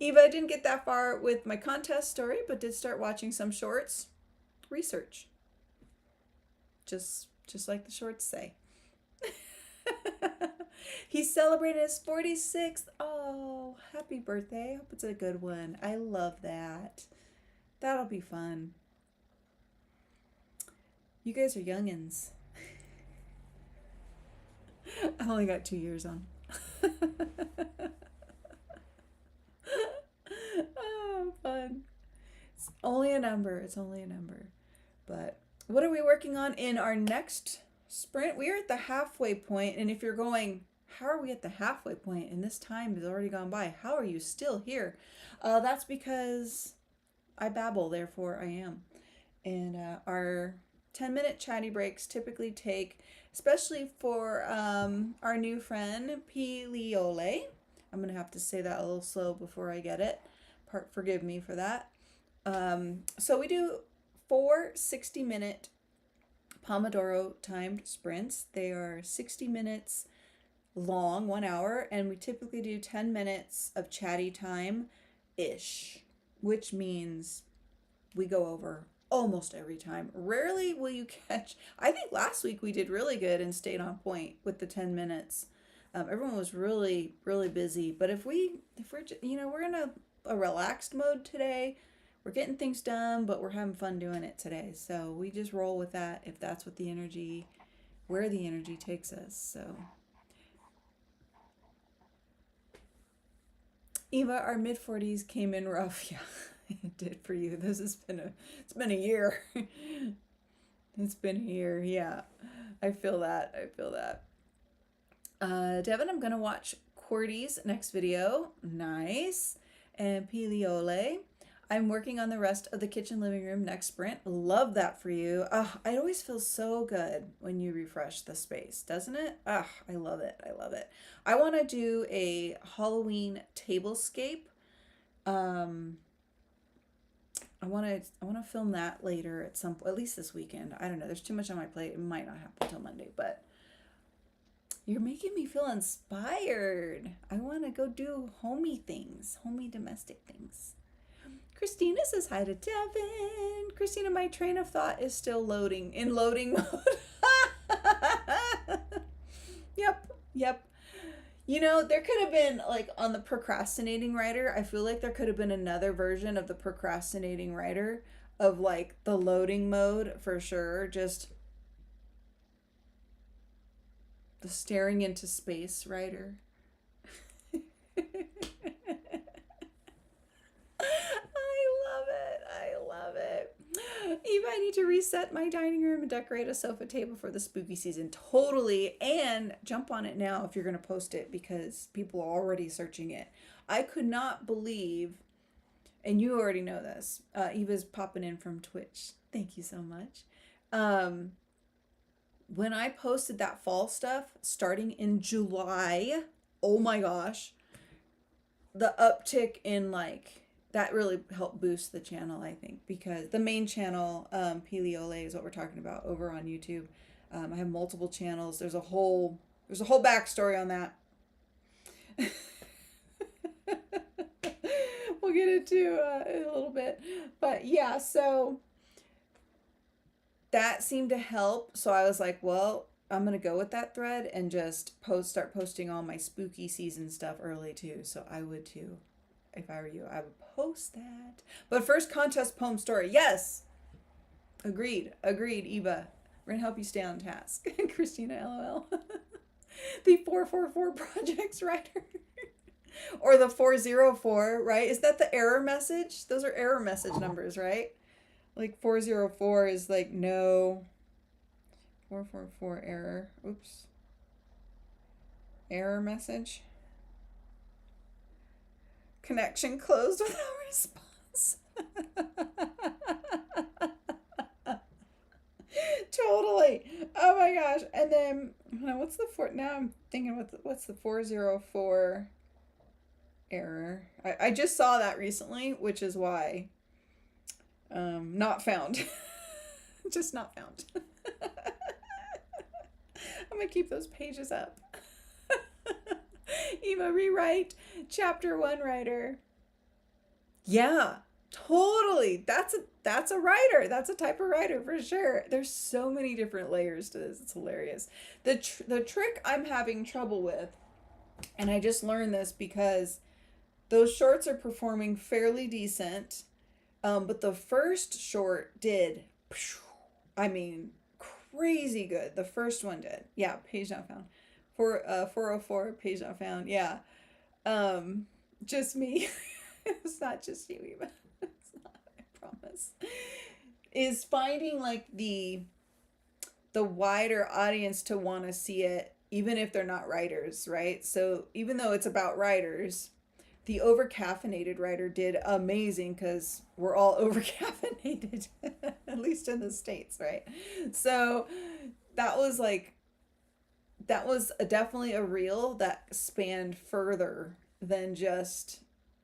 S1: Eva, I didn't get that far with my contest story, but did start watching some shorts. Research. Just like the shorts say. He celebrated his 46th. Oh, happy birthday. Hope it's a good one. I love that. That'll be fun. You guys are youngins. I only got 2 years on. Oh, fun. It's only a number. It's only a number. But what are we working on in our next sprint? We are at the halfway point, and if you're going, how are we at the halfway point and this time has already gone by? How are you still here? That's because I babble, therefore I am. And our 10-minute chatty breaks typically take, especially for our new friend, Piliole. I'm going to have to say that a little slow before I get it. Forgive me for that. So we do 4 60-minute Pomodoro timed sprints. They are 60 minutes long, 1 hour, and we typically do 10 minutes of chatty time-ish, which means we go over almost every time. Rarely will you catch, I think last week we did really good and stayed on point with the 10 minutes. Everyone was really, really busy, but if we're, you know, we're in a relaxed mode today. We're getting things done, but we're having fun doing it today. So we just roll with that if that's what the energy, where the energy takes us. So Eva, our mid-40s came in rough. Yeah, it did for you. It's been a year. It's been a year. Yeah, I feel that. Devin, I'm going to watch Cordy's next video. Nice. And Piliole. I'm working on the rest of the kitchen living room next sprint. Love that for you. It always feels so good when you refresh the space, doesn't it? I love it. I want to do a Halloween tablescape. I want to film that later at at least this weekend. I don't know. There's too much on my plate. It might not happen until Monday, but you're making me feel inspired. I want to go do homey domestic things. Christina says hi to Devin. Christina, my train of thought is still loading mode. Yep. You know, there could have been, like, on the procrastinating writer, I feel like there could have been another version of the procrastinating writer of, like, the loading mode for sure. Just the staring into space writer. I love it. Eva, I need to reset my dining room and decorate a sofa table for the spooky season. Totally. And jump on it now if you're going to post it because people are already searching it. I could not believe, and you already know this, Eva's popping in from Twitch. Thank you so much. When I posted that fall stuff starting in July, oh my gosh, the uptick in, like, that really helped boost the channel, I think, because the main channel, Piliole, is what we're talking about over on YouTube. I have multiple channels. There's a whole backstory on that. We'll get into in a little bit, but yeah. So that seemed to help. So I was like, well, I'm gonna go with that thread and just start posting all my spooky season stuff early too. So I would too. If I were you, I would post that. But first, contest poem story. Yes. Agreed, Eva. We're going to help you stay on task. Christina, LOL. The 444 projects writer. Or the 404, right? Is that the error message? Those are error message numbers, right? Like 404 is like no. 444 error. Oops. Error message. Connection closed without response. Totally. Oh my gosh. And then what's the four? Now I'm thinking what's the 404 error? I just saw that recently, which is why not found. Just not found. I'm gonna keep those pages up. Ema, rewrite chapter 1 writer. Yeah, totally. That's a writer. That's a type of writer for sure. There's so many different layers to this. It's hilarious. The trick I'm having trouble with, and I just learned this because those shorts are performing fairly decent, but the first short did, I mean, crazy good. The first one did. Yeah, page not found. 404, page not found. Yeah. Just me. It's not just you, Eva. It's not, I promise. Is finding like the wider audience to want to see it, even if they're not writers, right? So even though it's about writers, the over-caffeinated writer did amazing because we're all over-caffeinated, at least in the States, right? So that was definitely a reel that spanned further than just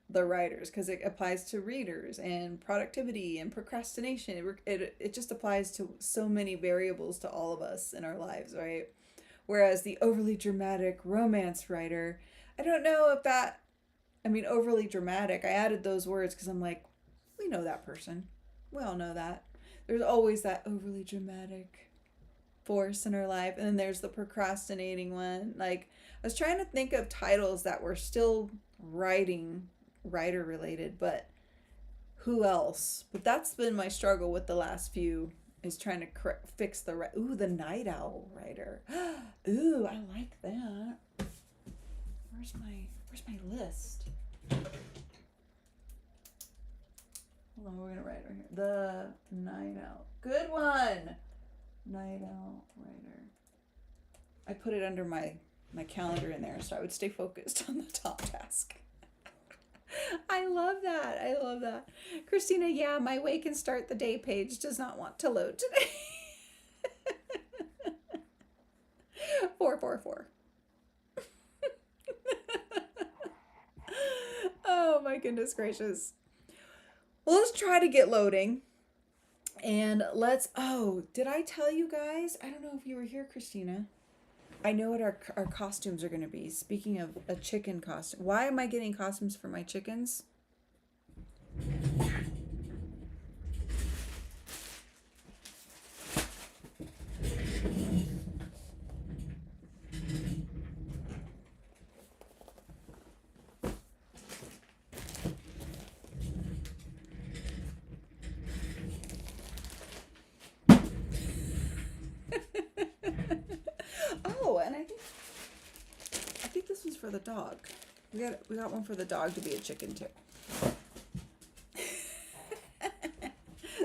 S1: the writers, because it applies to readers and productivity and procrastination. It just applies to so many variables to all of us in our lives, right? Whereas the overly dramatic romance writer, I don't know if that, I mean, overly dramatic, I added those words because I'm like, we know that person. We all know that. There's always that overly dramatic force in our life. And then there's the procrastinating one. Like, I was trying to think of titles that were still writer related, but who else? But that's been my struggle with the last few, is trying to fix the night owl writer. Ooh, I like that. Where's my list? Hold on, we're gonna write right here. The night owl. Good one. Night owl writer. I put it under my calendar in there so I would stay focused on the top task. I love that. I love that. Christina, yeah, my wake and start the day page does not want to load today. 444. Oh my goodness gracious. Well, let's try to get loading. And did I tell you guys? I don't know if you were here, Christina. I know what our costumes are going to be. Speaking of a chicken costume. Why am I getting costumes for my chickens? Oh, and I think this one's for the dog. We got one for the dog to be a chicken too.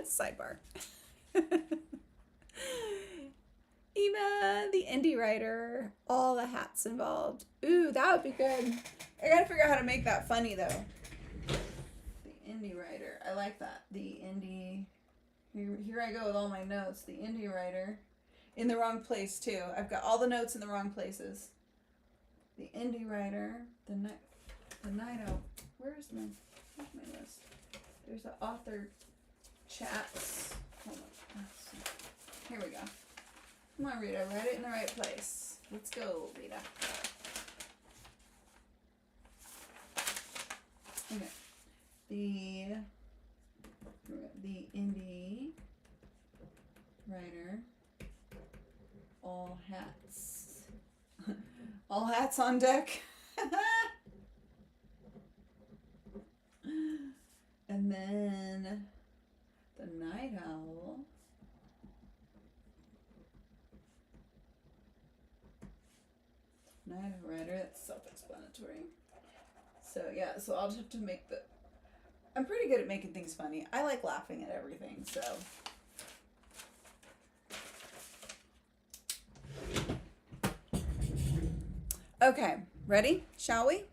S1: Sidebar. Ema, the indie writer, all the hats involved. Ooh, that would be good. I gotta figure out how to make that funny though. The indie writer, I like that. The indie. Here I go with all my notes. The indie writer. In the wrong place too. I've got all the notes in the wrong places. The indie writer, the night owl. Where's my list? There's the author chats. Hold on. Here we go. Come on, Rita. Write it in the right place. Let's go, Rita. Okay. The indie writer. All hats. All hats on deck. And then the night owl. Night owl writer, that's self-explanatory. So yeah, so I'll just have to make I'm pretty good at making things funny. I like laughing at everything, so. Okay, ready? Shall we?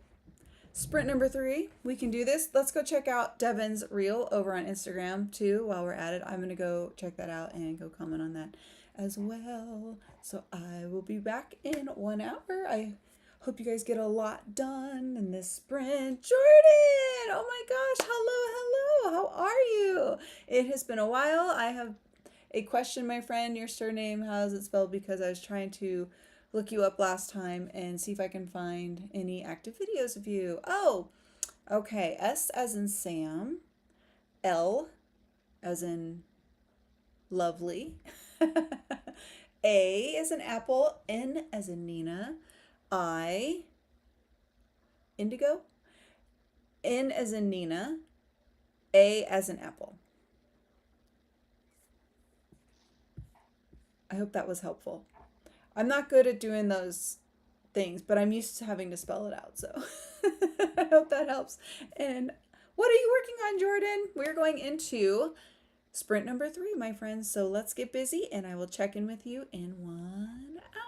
S1: Sprint number 3. We can do this. Let's go check out Devin's reel over on Instagram too while we're at it. I'm going to go check that out and go comment on that as well. So I will be back in 1 hour. I hope you guys get a lot done in this sprint. Jordan! Oh my gosh. Hello, hello. How are you? It has been a while. I have a question, my friend. Your surname, how is it spelled? Because I was trying to look you up last time and see if I can find any active videos of you. Oh, okay. S as in Sam, L as in lovely, A as in apple, N as in Nina, I, indigo, N as in Nina, A as in apple. I hope that was helpful. I'm not good at doing those things, but I'm used to having to spell it out. So I hope that helps. And what are you working on, Jordan? We're going into sprint number 3, my friends. So let's get busy and I will check in with you in 1 hour.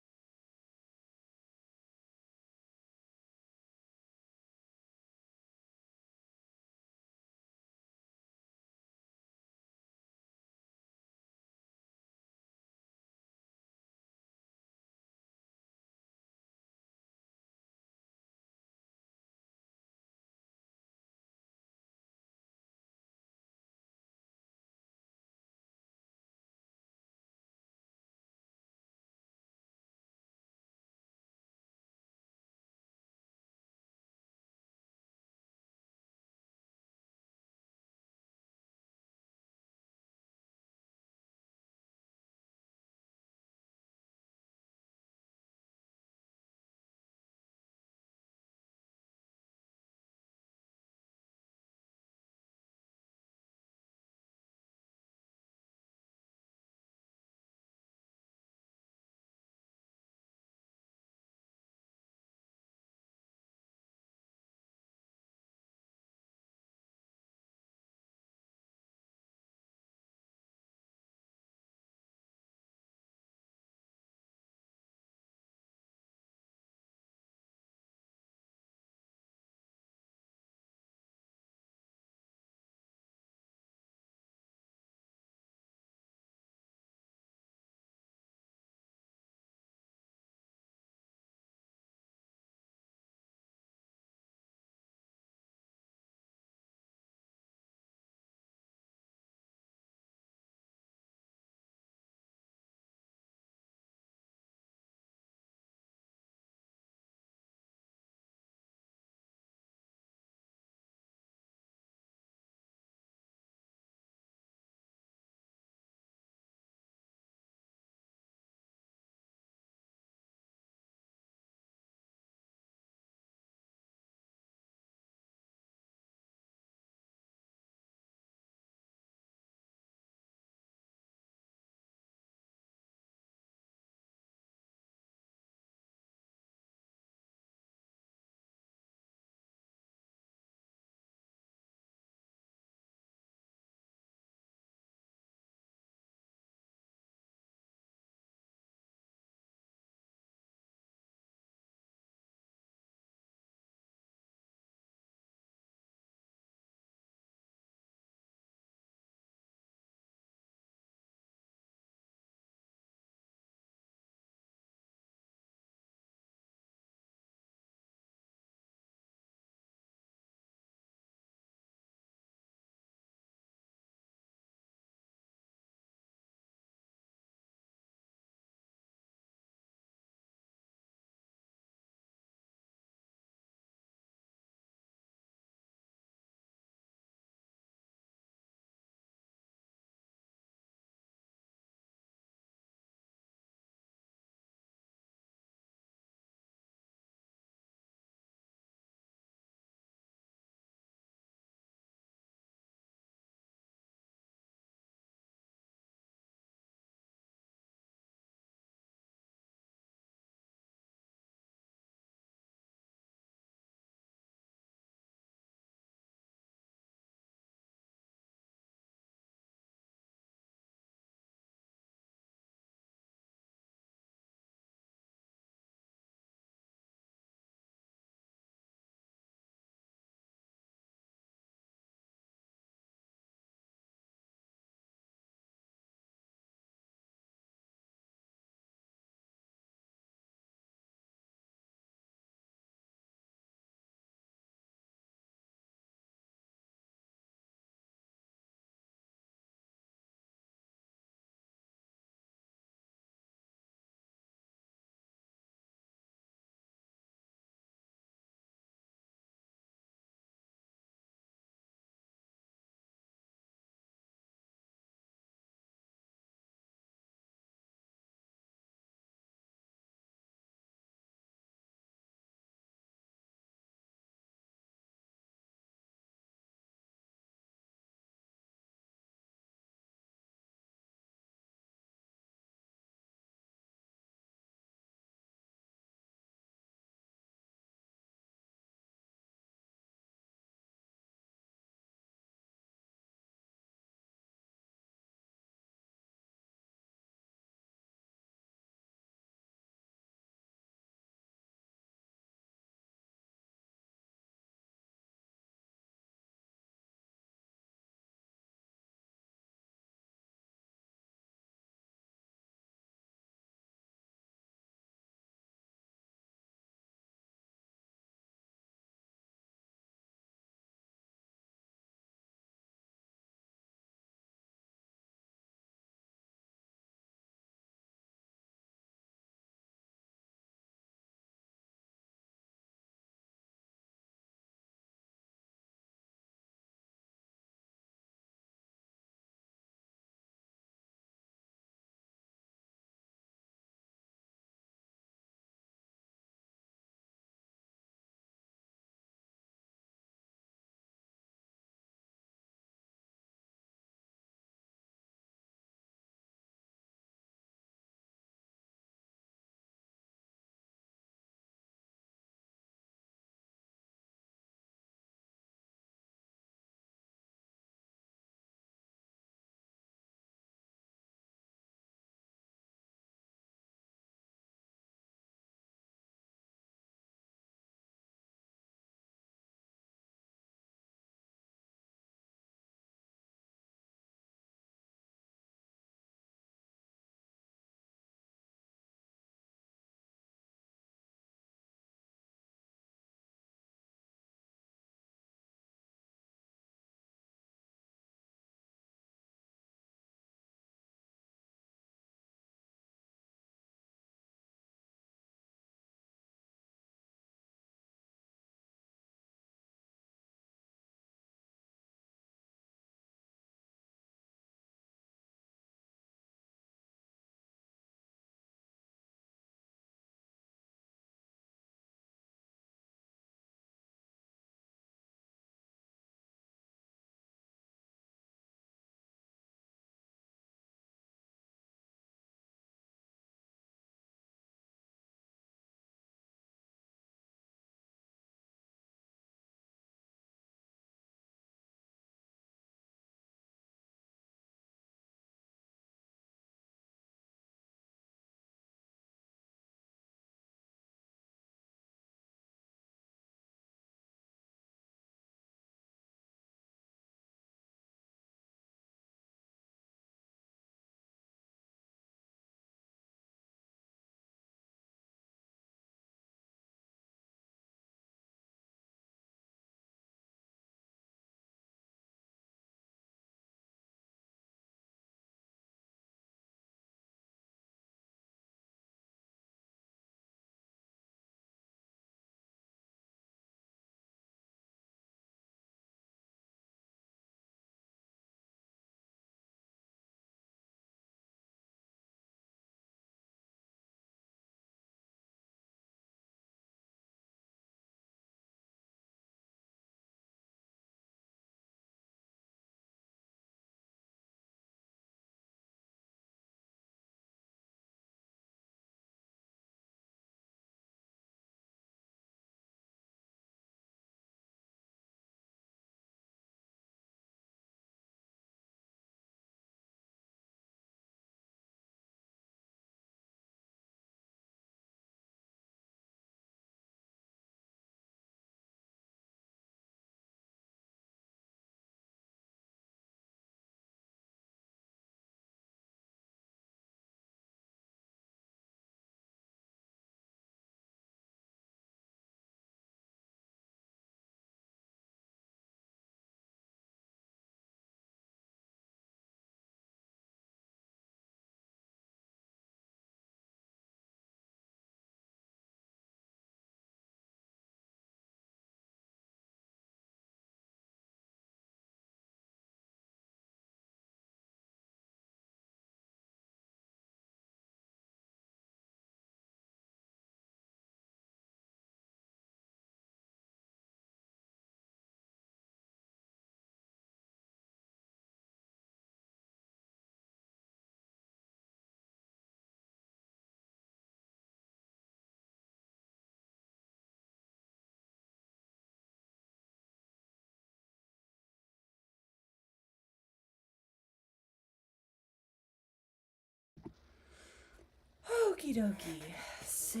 S1: Okie dokie. So,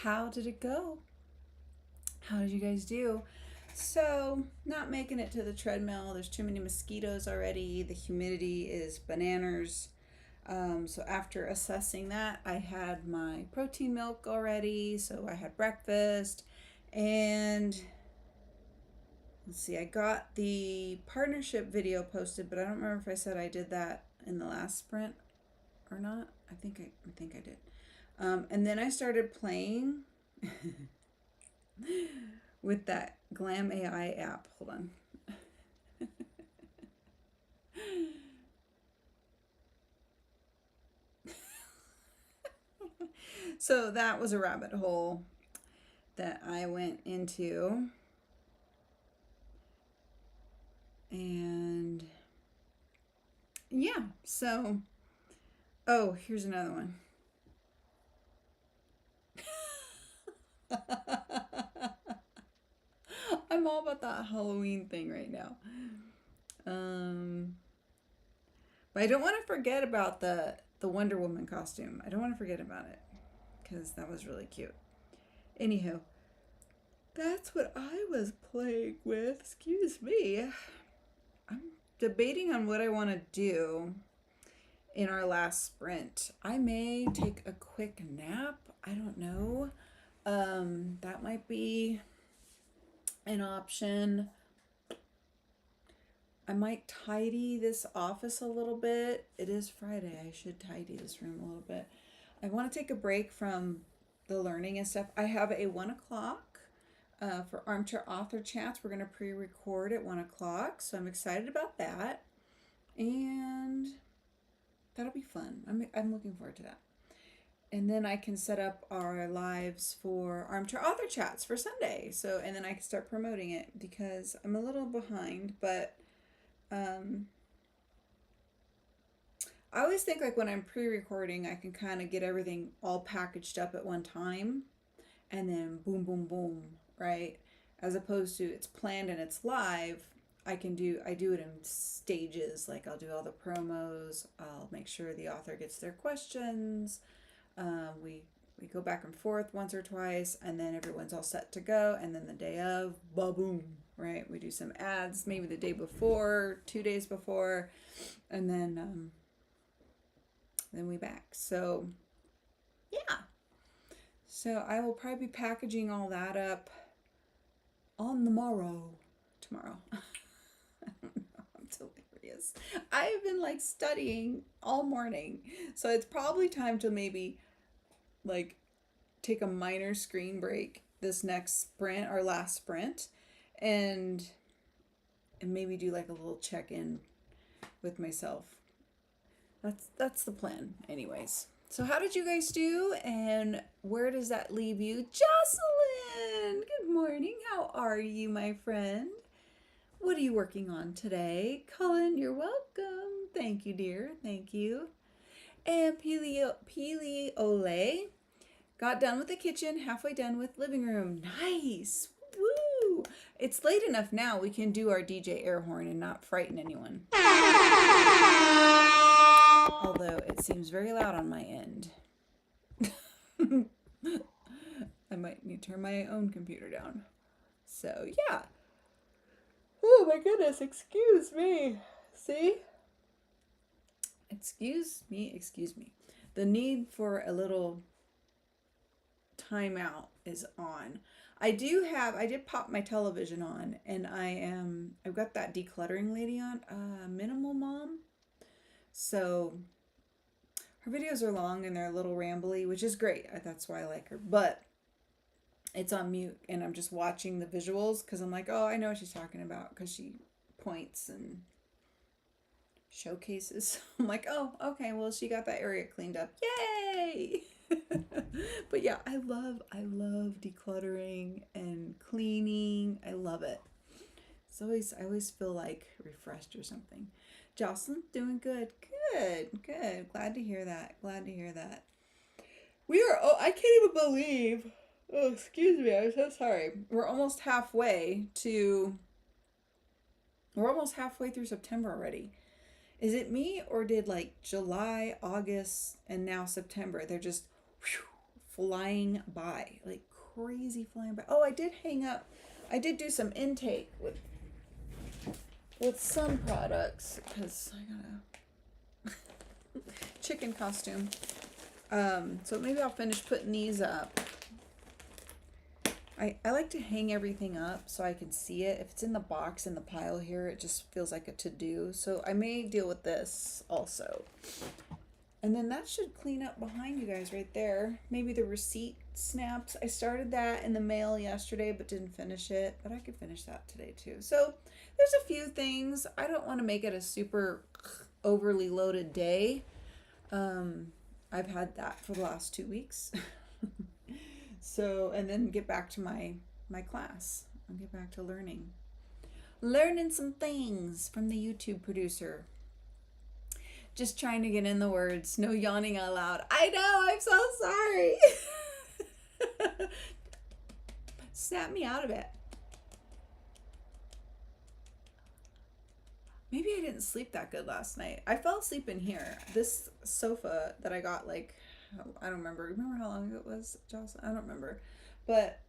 S1: how did it go? How did you guys do? So, not making it to the treadmill. There's too many mosquitoes already. The humidity is bananas. So after assessing that, I had my protein milk already. So I had breakfast. And let's see, I got the partnership video posted, but I don't remember if I said I did that in the last sprint or not. I think I did. And then I started playing with that Glam AI app. Hold on. So that was a rabbit hole that I went into. And yeah, so, oh, here's another one. I'm all about that Halloween thing right now. But I don't want to forget about the Wonder Woman costume. I don't want to forget about it because that was really cute. Anywho, that's what I was playing with. Excuse me. I'm debating on what I want to do in our last sprint. I may take a quick nap. I don't know. That might be an option. I might tidy this office a little bit. It is Friday. I should tidy this room a little bit. I want to take a break from the learning and stuff. I have a 1 o'clock for Armchair Author Chats. We're going to pre-record at 1 o'clock. So I'm excited about that. And that'll be fun. I'm looking forward to that. And then I can set up our lives for Armchair Author Chats for Sunday. So, and then I can start promoting it because I'm a little behind, but I always think like when I'm pre-recording, I can kind of get everything all packaged up at one time and then boom, boom, boom, right? As opposed to it's planned and it's live. I do it in stages. Like I'll do all the promos. I'll make sure the author gets their questions. We go back and forth once or twice, and then everyone's all set to go. And then the day of, ba-boom, right? We do some ads, maybe the day before, 2 days before, and then we back. So, yeah. So I will probably be packaging all that up on the morrow. Tomorrow. I don't know. I'm delirious. I've been like studying all morning. So it's probably time to maybe like take a minor screen break this next sprint, our last sprint, and maybe do like a little check-in with myself. That's the plan anyways. So how did you guys do and where does that leave you? Jocelyn, good morning. How are you, my friend? What are you working on today? Cullen, you're welcome. Thank you, dear. Thank you. And Peleole got done with the kitchen, halfway done with living room. Nice. Woo! It's late enough now we can do our DJ air horn and not frighten anyone. Although it seems very loud on my end. I might need to turn my own computer down. So, yeah. Oh my goodness, excuse me. See? Excuse me. The need for a little timeout is on. I did pop my television on and I've got that decluttering lady on, Minimal Mom. So her videos are long and they're a little rambly, which is great. That's why I like her. But it's on mute and I'm just watching the visuals because I'm like, oh, I know what she's talking about because she points and showcases. I'm like, oh, okay, well, she got that area cleaned up. Yay! But yeah, I love decluttering and cleaning. I love it. I always feel like refreshed or something. Jocelyn, doing good. Good. Glad to hear that. I can't even believe. Oh, excuse me. I'm so sorry. We're almost halfway through September already. Is it me, or did like July, August, and now September, they're just whew, flying by, like crazy flying by. Oh, I did hang up. I did do some intake with some products because I got a chicken costume. So maybe I'll finish putting these up. I like to hang everything up so I can see it. If it's in the box in the pile here, it just feels like a to-do. So I may deal with this also. And then that should clean up behind you guys right there. Maybe the receipt snaps. I started that in the mail yesterday but didn't finish it. But I could finish that today too. So there's a few things. I don't want to make it a super overly loaded day. I've had that for the last 2 weeks. So, and then get back to my class. I'll get back to learning some things from the YouTube producer. Just trying to get in the words. No yawning out loud. I know, I'm so sorry. Snap me out of it. Maybe I didn't sleep that good last night. I fell asleep in here. This sofa that I got, like, I don't remember. Remember how long it was, Jocelyn? I don't remember. But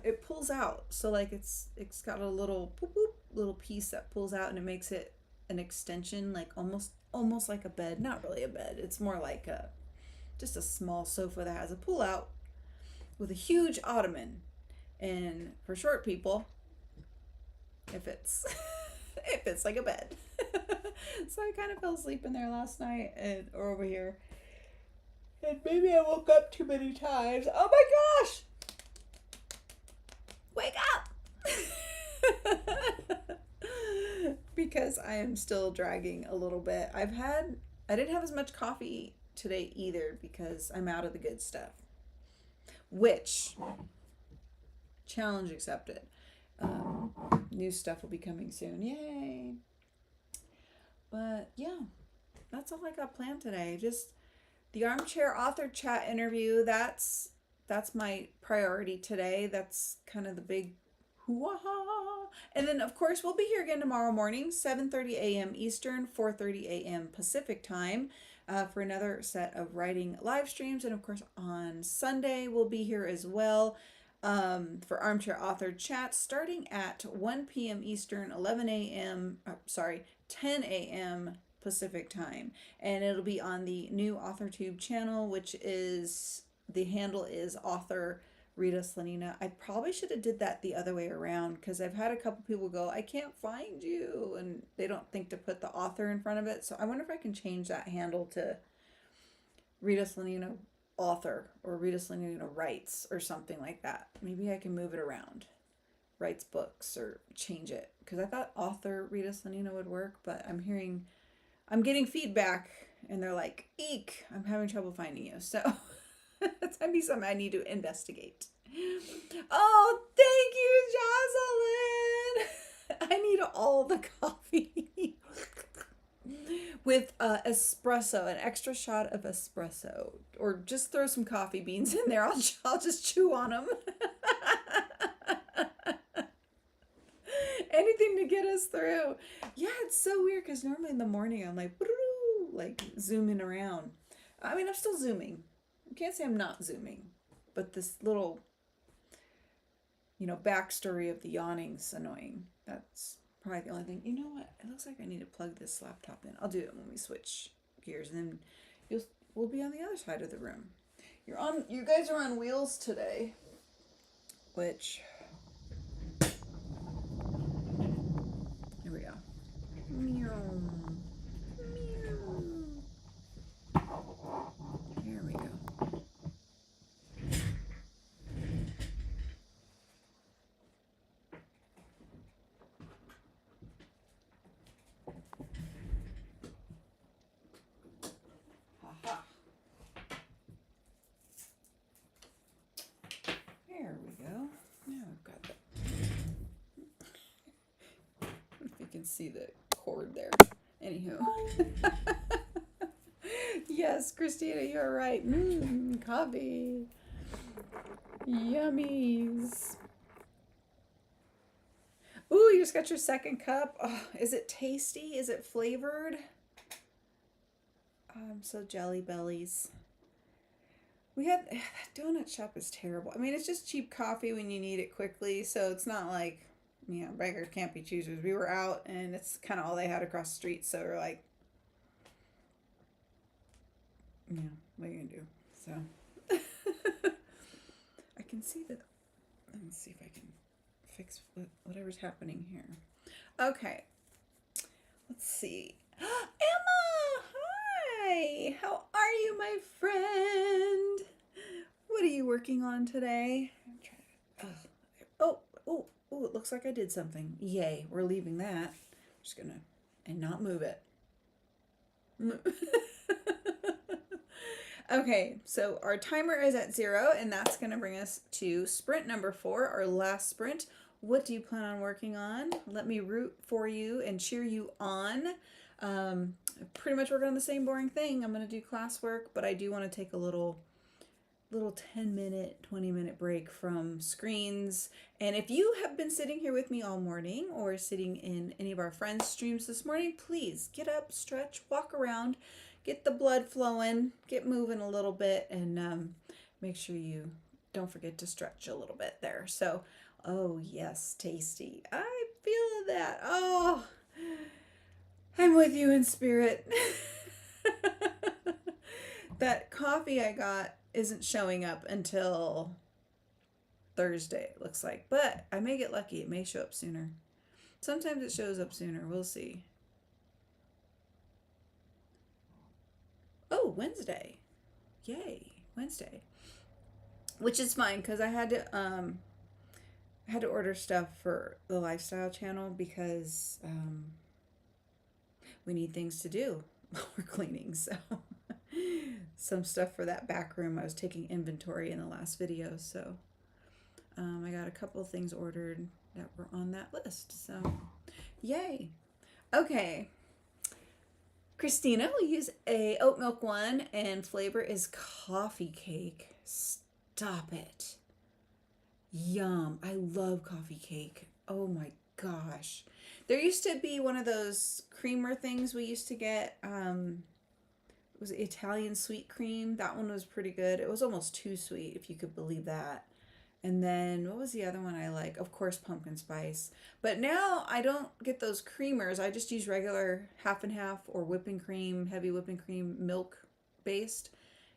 S1: it pulls out. So like it's got a little boop, boop, little piece that pulls out, and it makes it an extension, like almost like a bed. Not really a bed. It's more like just a small sofa that has a pull out with a huge ottoman. And for short people, it fits. It fits like a bed. So I kind of fell asleep in there last night or over here. And maybe I woke up too many times. Oh my gosh! Wake up! Because I am still dragging a little bit. I didn't have as much coffee today either because I'm out of the good stuff. Which, challenge accepted. New stuff will be coming soon. Yay! But yeah, that's all I got planned today. Just the armchair author chat interview, that's my priority today. That's kind of the big hoo-ha. And then, of course, we'll be here again tomorrow morning, 7:30 a.m. Eastern, 4:30 a.m. Pacific time for another set of writing live streams. And, of course, on Sunday, we'll be here as well for Armchair Author Chat starting at 1 p.m. Eastern, 10 a.m. Pacific time, and it'll be on the new AuthorTube channel, which is, the handle is author Rita Slanina. I probably should have did that the other way around, because I've had a couple people go, I can't find you, and they don't think to put the author in front of it. So I wonder if I can change that handle to Rita Slanina author or Rita Slanina writes or something like that. Maybe I can move it around, writes books, or change it, because I thought author Rita Slanina would work, but I'm getting feedback, and they're like, eek, I'm having trouble finding you. So that's going to be something I need to investigate. Oh, thank you, Jocelyn. I need all the coffee. With espresso, an extra shot of espresso. Or just throw some coffee beans in there. I'll just chew on them. Anything to get us through. Yeah, it's so weird because normally in the morning I'm like zooming around. I mean, I'm still zooming. I can't say I'm not zooming, but this little, backstory of the yawning's annoying. That's probably the only thing. You know what? It looks like I need to plug this laptop in. I'll do it when we switch gears, and then we'll be on the other side of the room. You guys are on wheels today, which. Here we go. Meow. Meow. Here we go. Ha-ha. There we go. Now we've got that. If you can see the cord there. Anywho. Yes, Christina, you're right. Coffee. Yummies. Ooh, you just got your second cup. Oh, is it tasty? Is it flavored? I'm so jelly bellies. We had that donut shop is terrible. I mean, it's just cheap coffee when you need it quickly, so it's not like, you know, beggars can't be choosers. We were out and it's kind of all they had across the street, so we're like, yeah, what are you gonna do? So I can see that. Let me see if I can fix whatever's happening here. Okay, let's see. Emma, hi. How are you, my friend? What are you working on today? I'm trying to, oh, it looks like I did something. Yay, we're leaving that. I'm just gonna, and not move it. Okay, so our timer is at 0, and that's gonna bring us to sprint number 4, our last sprint. What do you plan on working on? Let me root for you and cheer you on. Pretty much working on the same boring thing. I'm gonna do classwork, but I do want to take a little 10-minute, 20-minute break from screens. And if you have been sitting here with me all morning or sitting in any of our friends' streams this morning, please get up, stretch, walk around, get the blood flowing, get moving a little bit, and make sure you don't forget to stretch a little bit there. So, oh yes, tasty. I feel that. Oh, I'm with you in spirit. That coffee I got isn't showing up until Thursday, it looks like. But I may get lucky. It may show up sooner. Sometimes it shows up sooner. We'll see. Oh, Wednesday. Yay, Wednesday. Which is fine because I had to order stuff for the lifestyle channel because we need things to do while we're cleaning. So some stuff for that back room. I was taking inventory in the last video, so I got a couple of things ordered that were on that list. So yay. Okay. Christina will use a oat milk one, and flavor is coffee cake. Stop it. Yum. I love coffee cake. Oh my gosh. There used to be one of those creamer things we used to get. It was Italian sweet cream. That one was pretty good. It was almost too sweet, if you could believe that. And then what was the other one I like? Of course, pumpkin spice. But now I don't get those creamers. I just use regular half and half or whipping cream, heavy whipping cream, milk based.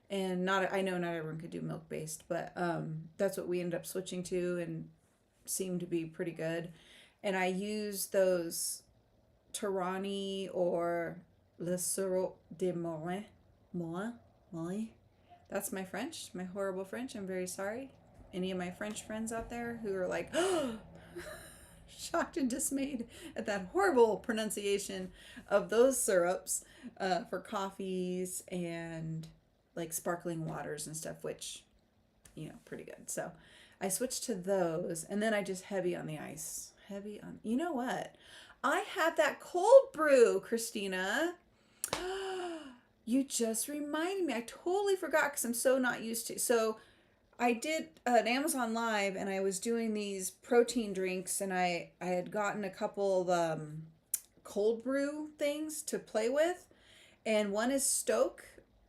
S1: And not, I know not everyone could do milk based, but that's what we ended up switching to and seemed to be pretty good. And I use those Tarani or Le Sirop de Morin. Morin. That's my French, my horrible French. I'm very sorry. Any of my French friends out there who are like, shocked and dismayed at that horrible pronunciation of those syrups for coffees and like sparkling waters and stuff, which, you know, pretty good. So I switched to those, and then I just heavy on the ice. Heavy on, you know what? I have that cold brew, Christina. You just reminded me. I totally forgot because I'm so not used to. So I did an Amazon Live, and I was doing these protein drinks, and I had gotten a couple of cold brew things to play with, and one is Stoke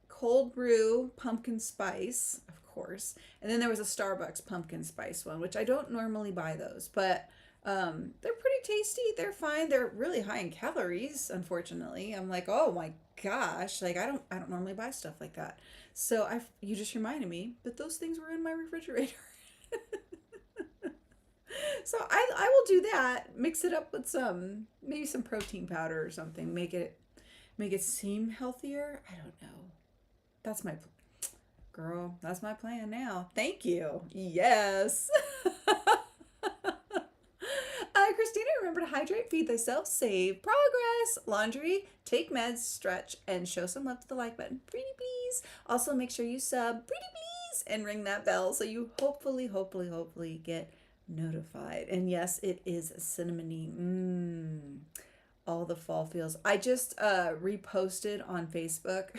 S1: cold brew pumpkin spice, of course, and then there was a Starbucks pumpkin spice one, which I don't normally buy those, but they're pretty tasty. They're fine. They're really high in calories, unfortunately. I'm like, oh my gosh, like I don't normally buy stuff like that. So you just reminded me that those things were in my refrigerator. So I will do that. Mix it up with maybe some protein powder or something. Make it seem healthier. I don't know. That's my girl. That's my plan now. Thank you. Yes. Christina, remember to hydrate, feed thyself, save progress, laundry, take meds, stretch, and show some love to the like button. Pretty please. Also, make sure you sub, pretty please, and ring that bell so you hopefully get notified. And yes, it is cinnamony. All the fall feels. I just reposted on Facebook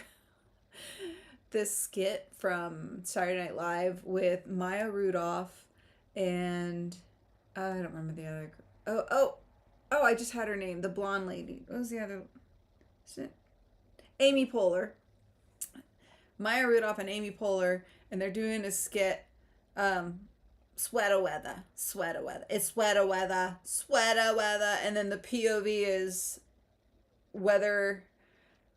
S1: this skit from Saturday Night Live with Maya Rudolph and I don't remember the other. Oh, I just had her name. The blonde lady. What was the other? Amy Poehler. Maya Rudolph and Amy Poehler, and they're doing a skit. Sweater weather, sweater weather. It's sweater weather, sweater weather. And then the POV is weather.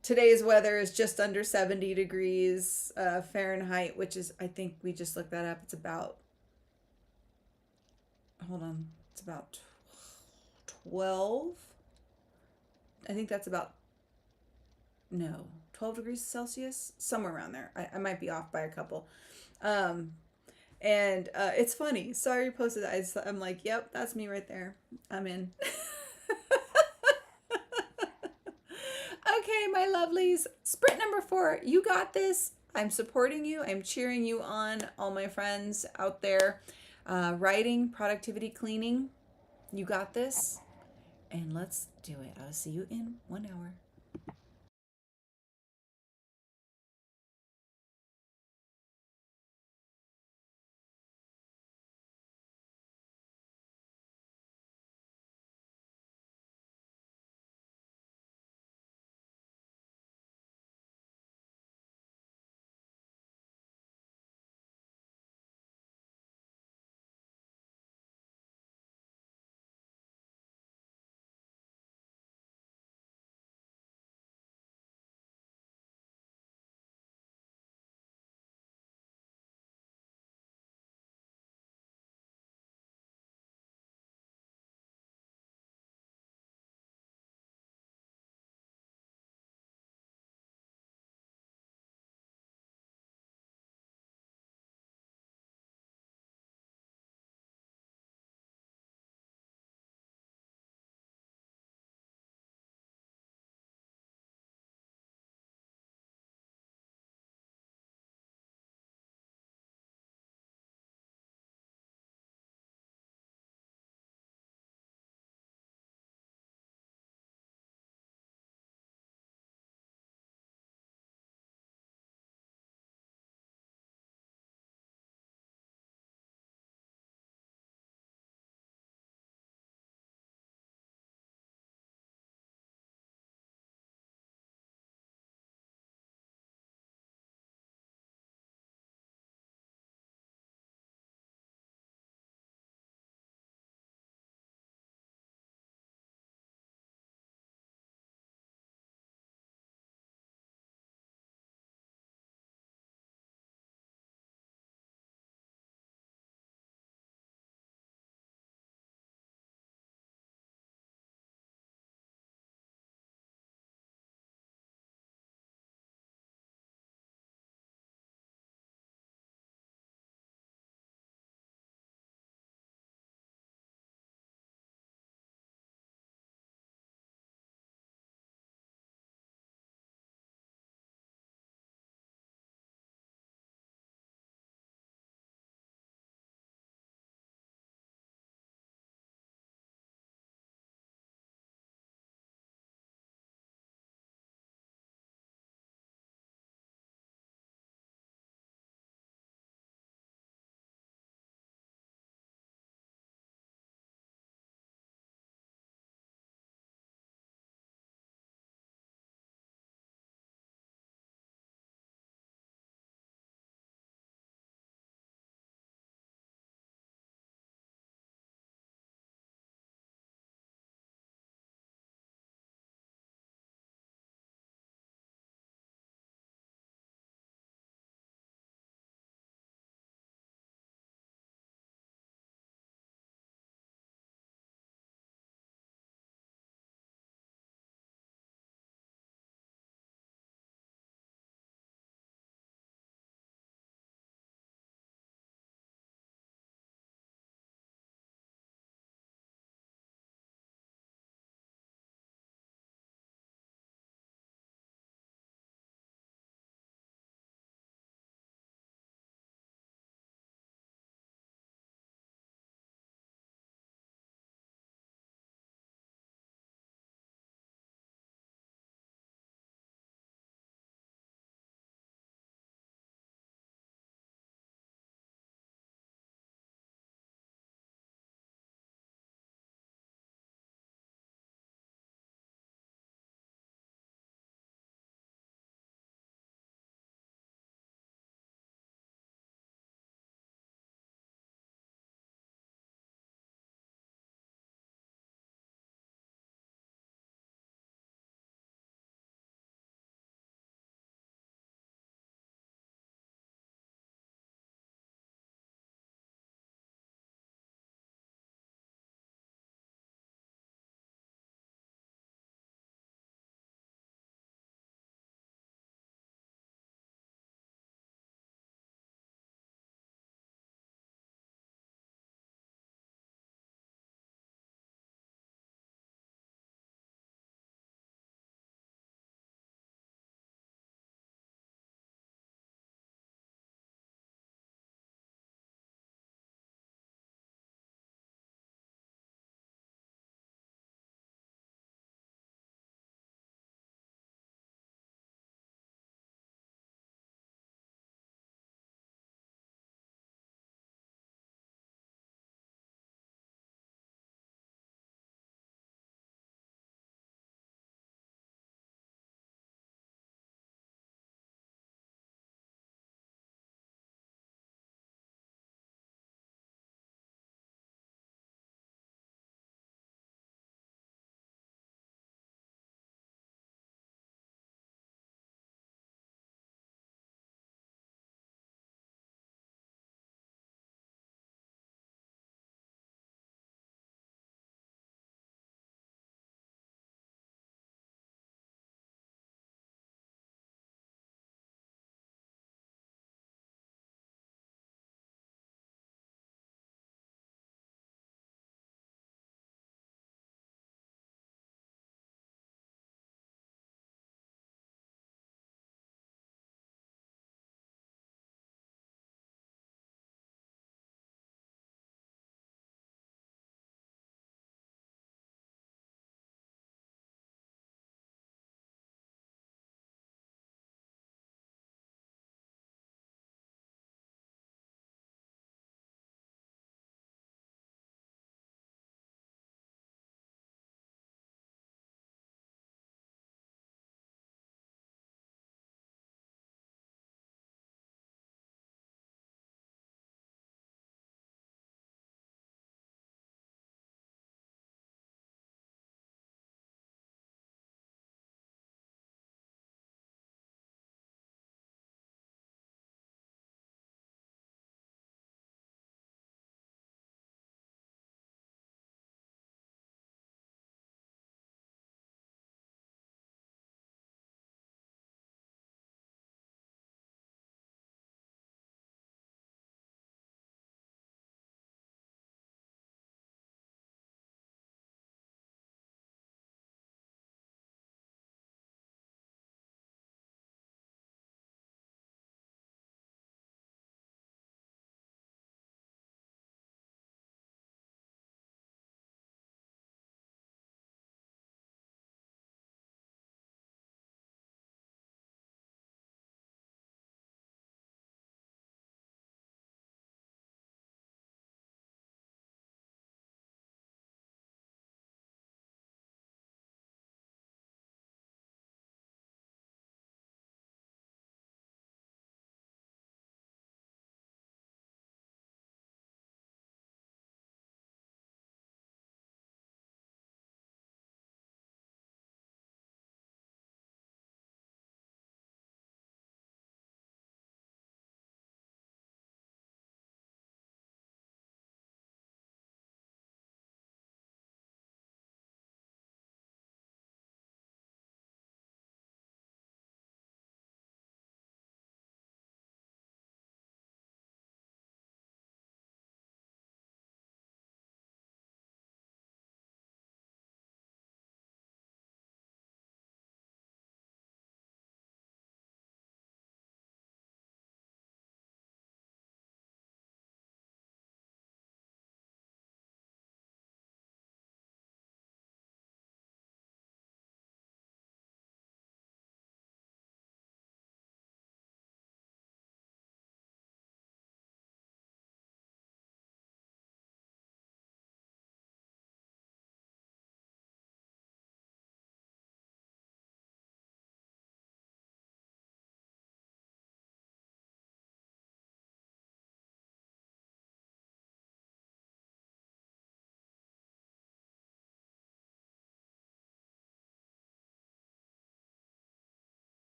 S1: Today's weather is just under 70 degrees Fahrenheit, which is, I think we just looked that up. It's about, hold on, it's about 12. I think that's about, no, 12 degrees Celsius, somewhere around there. I might be off by a couple. And it's funny. Sorry you posted that. I'm like, yep, that's me right there. I'm in. Okay, my lovelies. Sprint number 4. You got this. I'm supporting you. I'm cheering you on, all my friends out there. Writing, productivity, cleaning. You got this. And let's do it. I'll see you in 1 hour.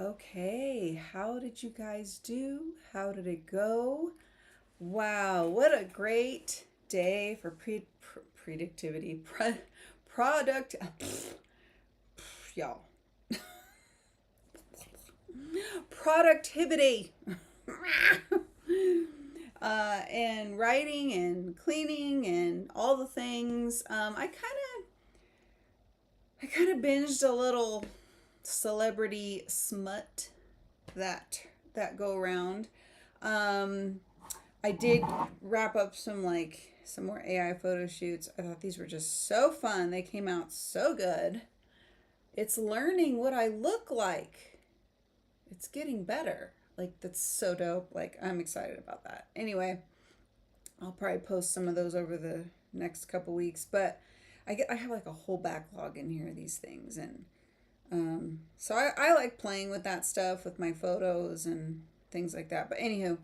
S1: Okay, how did you guys do? How did it go? Wow, what a great day for productivity. Product. Y'all. Productivity. And writing and cleaning and all the things. I kind of binged a little celebrity smut that go around. Um, I did wrap up some more AI photo shoots. I thought these were just so fun. They came out so good. It's learning what I look like. It's getting better. Like that's so dope. Like I'm excited about that. Anyway, I'll probably post some of those over the next couple weeks, but I have like a whole backlog in here of these things, and so I like playing with that stuff with my photos and things like that. But anywho,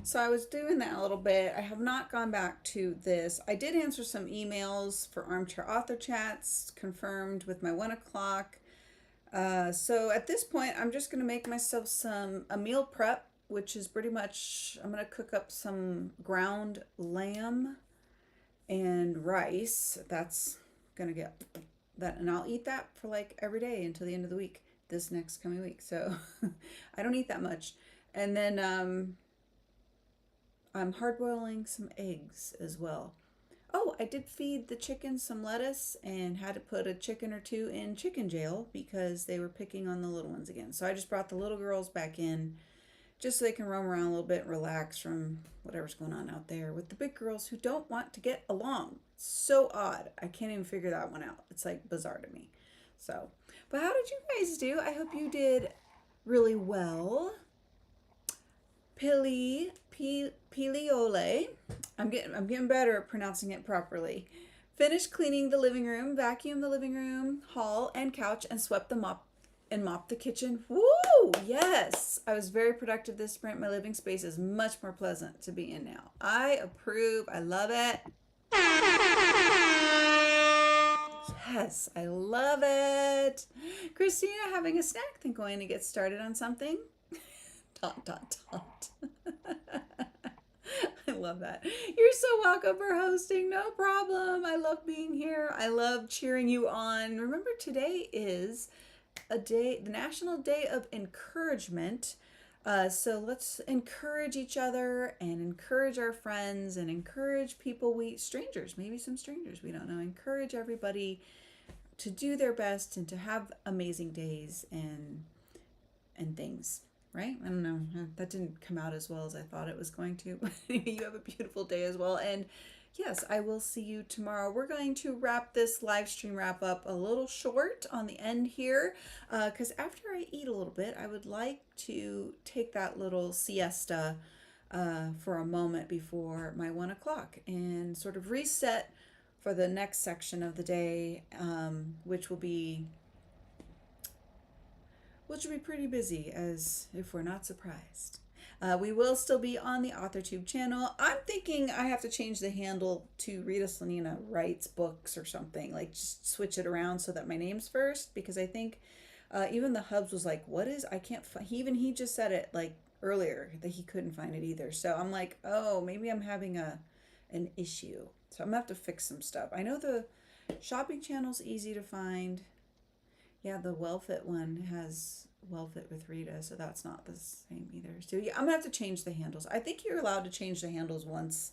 S1: so I was doing that a little bit. I have not gone back to this. I did answer some emails for Armchair Author Chats, confirmed with my 1 o'clock. So at this point, I'm just going to make myself a meal prep, which is pretty much, I'm going to cook up some ground lamb and rice. That's going to get that, and I'll eat that for like every day until the end of the week, this next coming week. So I don't eat that much. And then I'm hard boiling some eggs as well. Oh, I did feed the chickens some lettuce and had to put a chicken or two in chicken jail because they were picking on the little ones again. So I just brought the little girls back in just so they can roam around a little bit and relax from whatever's going on out there with the big girls who don't want to get along. It's so odd. I can't even figure that one out. It's like bizarre to me. So, but how did you guys do? I hope you did really well. Piliole. I'm getting better at pronouncing it properly. Finished cleaning the living room, vacuumed the living room, hall, and couch, and swept the mop and mopped the kitchen. Woo! Yes! I was very productive this sprint. My living space is much more pleasant to be in now. I approve. I love it. Yes, I love it. Christina having a snack, then going to get started on something. Dot, dot, dot. I love that. You're so welcome for hosting. No problem. I love being here. I love cheering you on. Remember, today is the National Day of Encouragement. So let's encourage each other and encourage our friends and encourage strangers, maybe some strangers we don't know. Encourage everybody to do their best and to have amazing days and things. Right? I don't know. That didn't come out as well as I thought it was going to. But anyway, you have a beautiful day as well. And yes, I will see you tomorrow. We're going to wrap this live stream wrap up a little short on the end here because after I eat a little bit, I would like to take that little siesta for a moment before my 1 o'clock and sort of reset for the next section of the day, which will be pretty busy, as if we're not surprised. We will still be on the AuthorTube channel. I'm thinking I have to change the handle to Rita Slanina Writes Books or something, like just switch it around so that my name's first, because I think even the Hubs was like, what is, I can't find, he just said it like earlier that he couldn't find it either. So I'm like, oh, maybe I'm having an issue. So I'm gonna have to fix some stuff. I know the shopping channel's easy to find. Yeah, the WellFit one has WellFit with Rita, so that's not the same either. So yeah, I'm gonna have to change the handles. I think you're allowed to change the handles once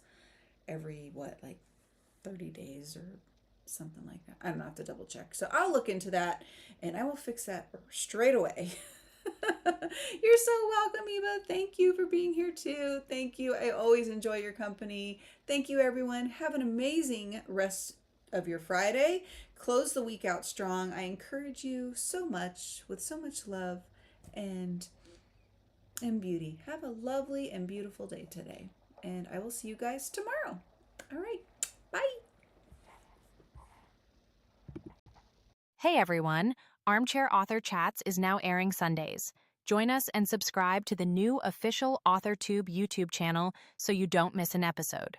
S1: every, like 30 days or something like that. I don't have to double check. So I'll look into that and I will fix that straight away. You're so welcome, Eva. Thank you for being here too. Thank you. I always enjoy your company. Thank you, everyone. Have an amazing rest of your Friday. Close the week out strong. I encourage you so much with so much love and beauty. Have a lovely and beautiful day today. And I will see you guys tomorrow. All right. Bye.
S2: Hey everyone. Armchair Author Chats is now airing Sundays. Join us and subscribe to the new official AuthorTube YouTube channel so you don't miss an episode.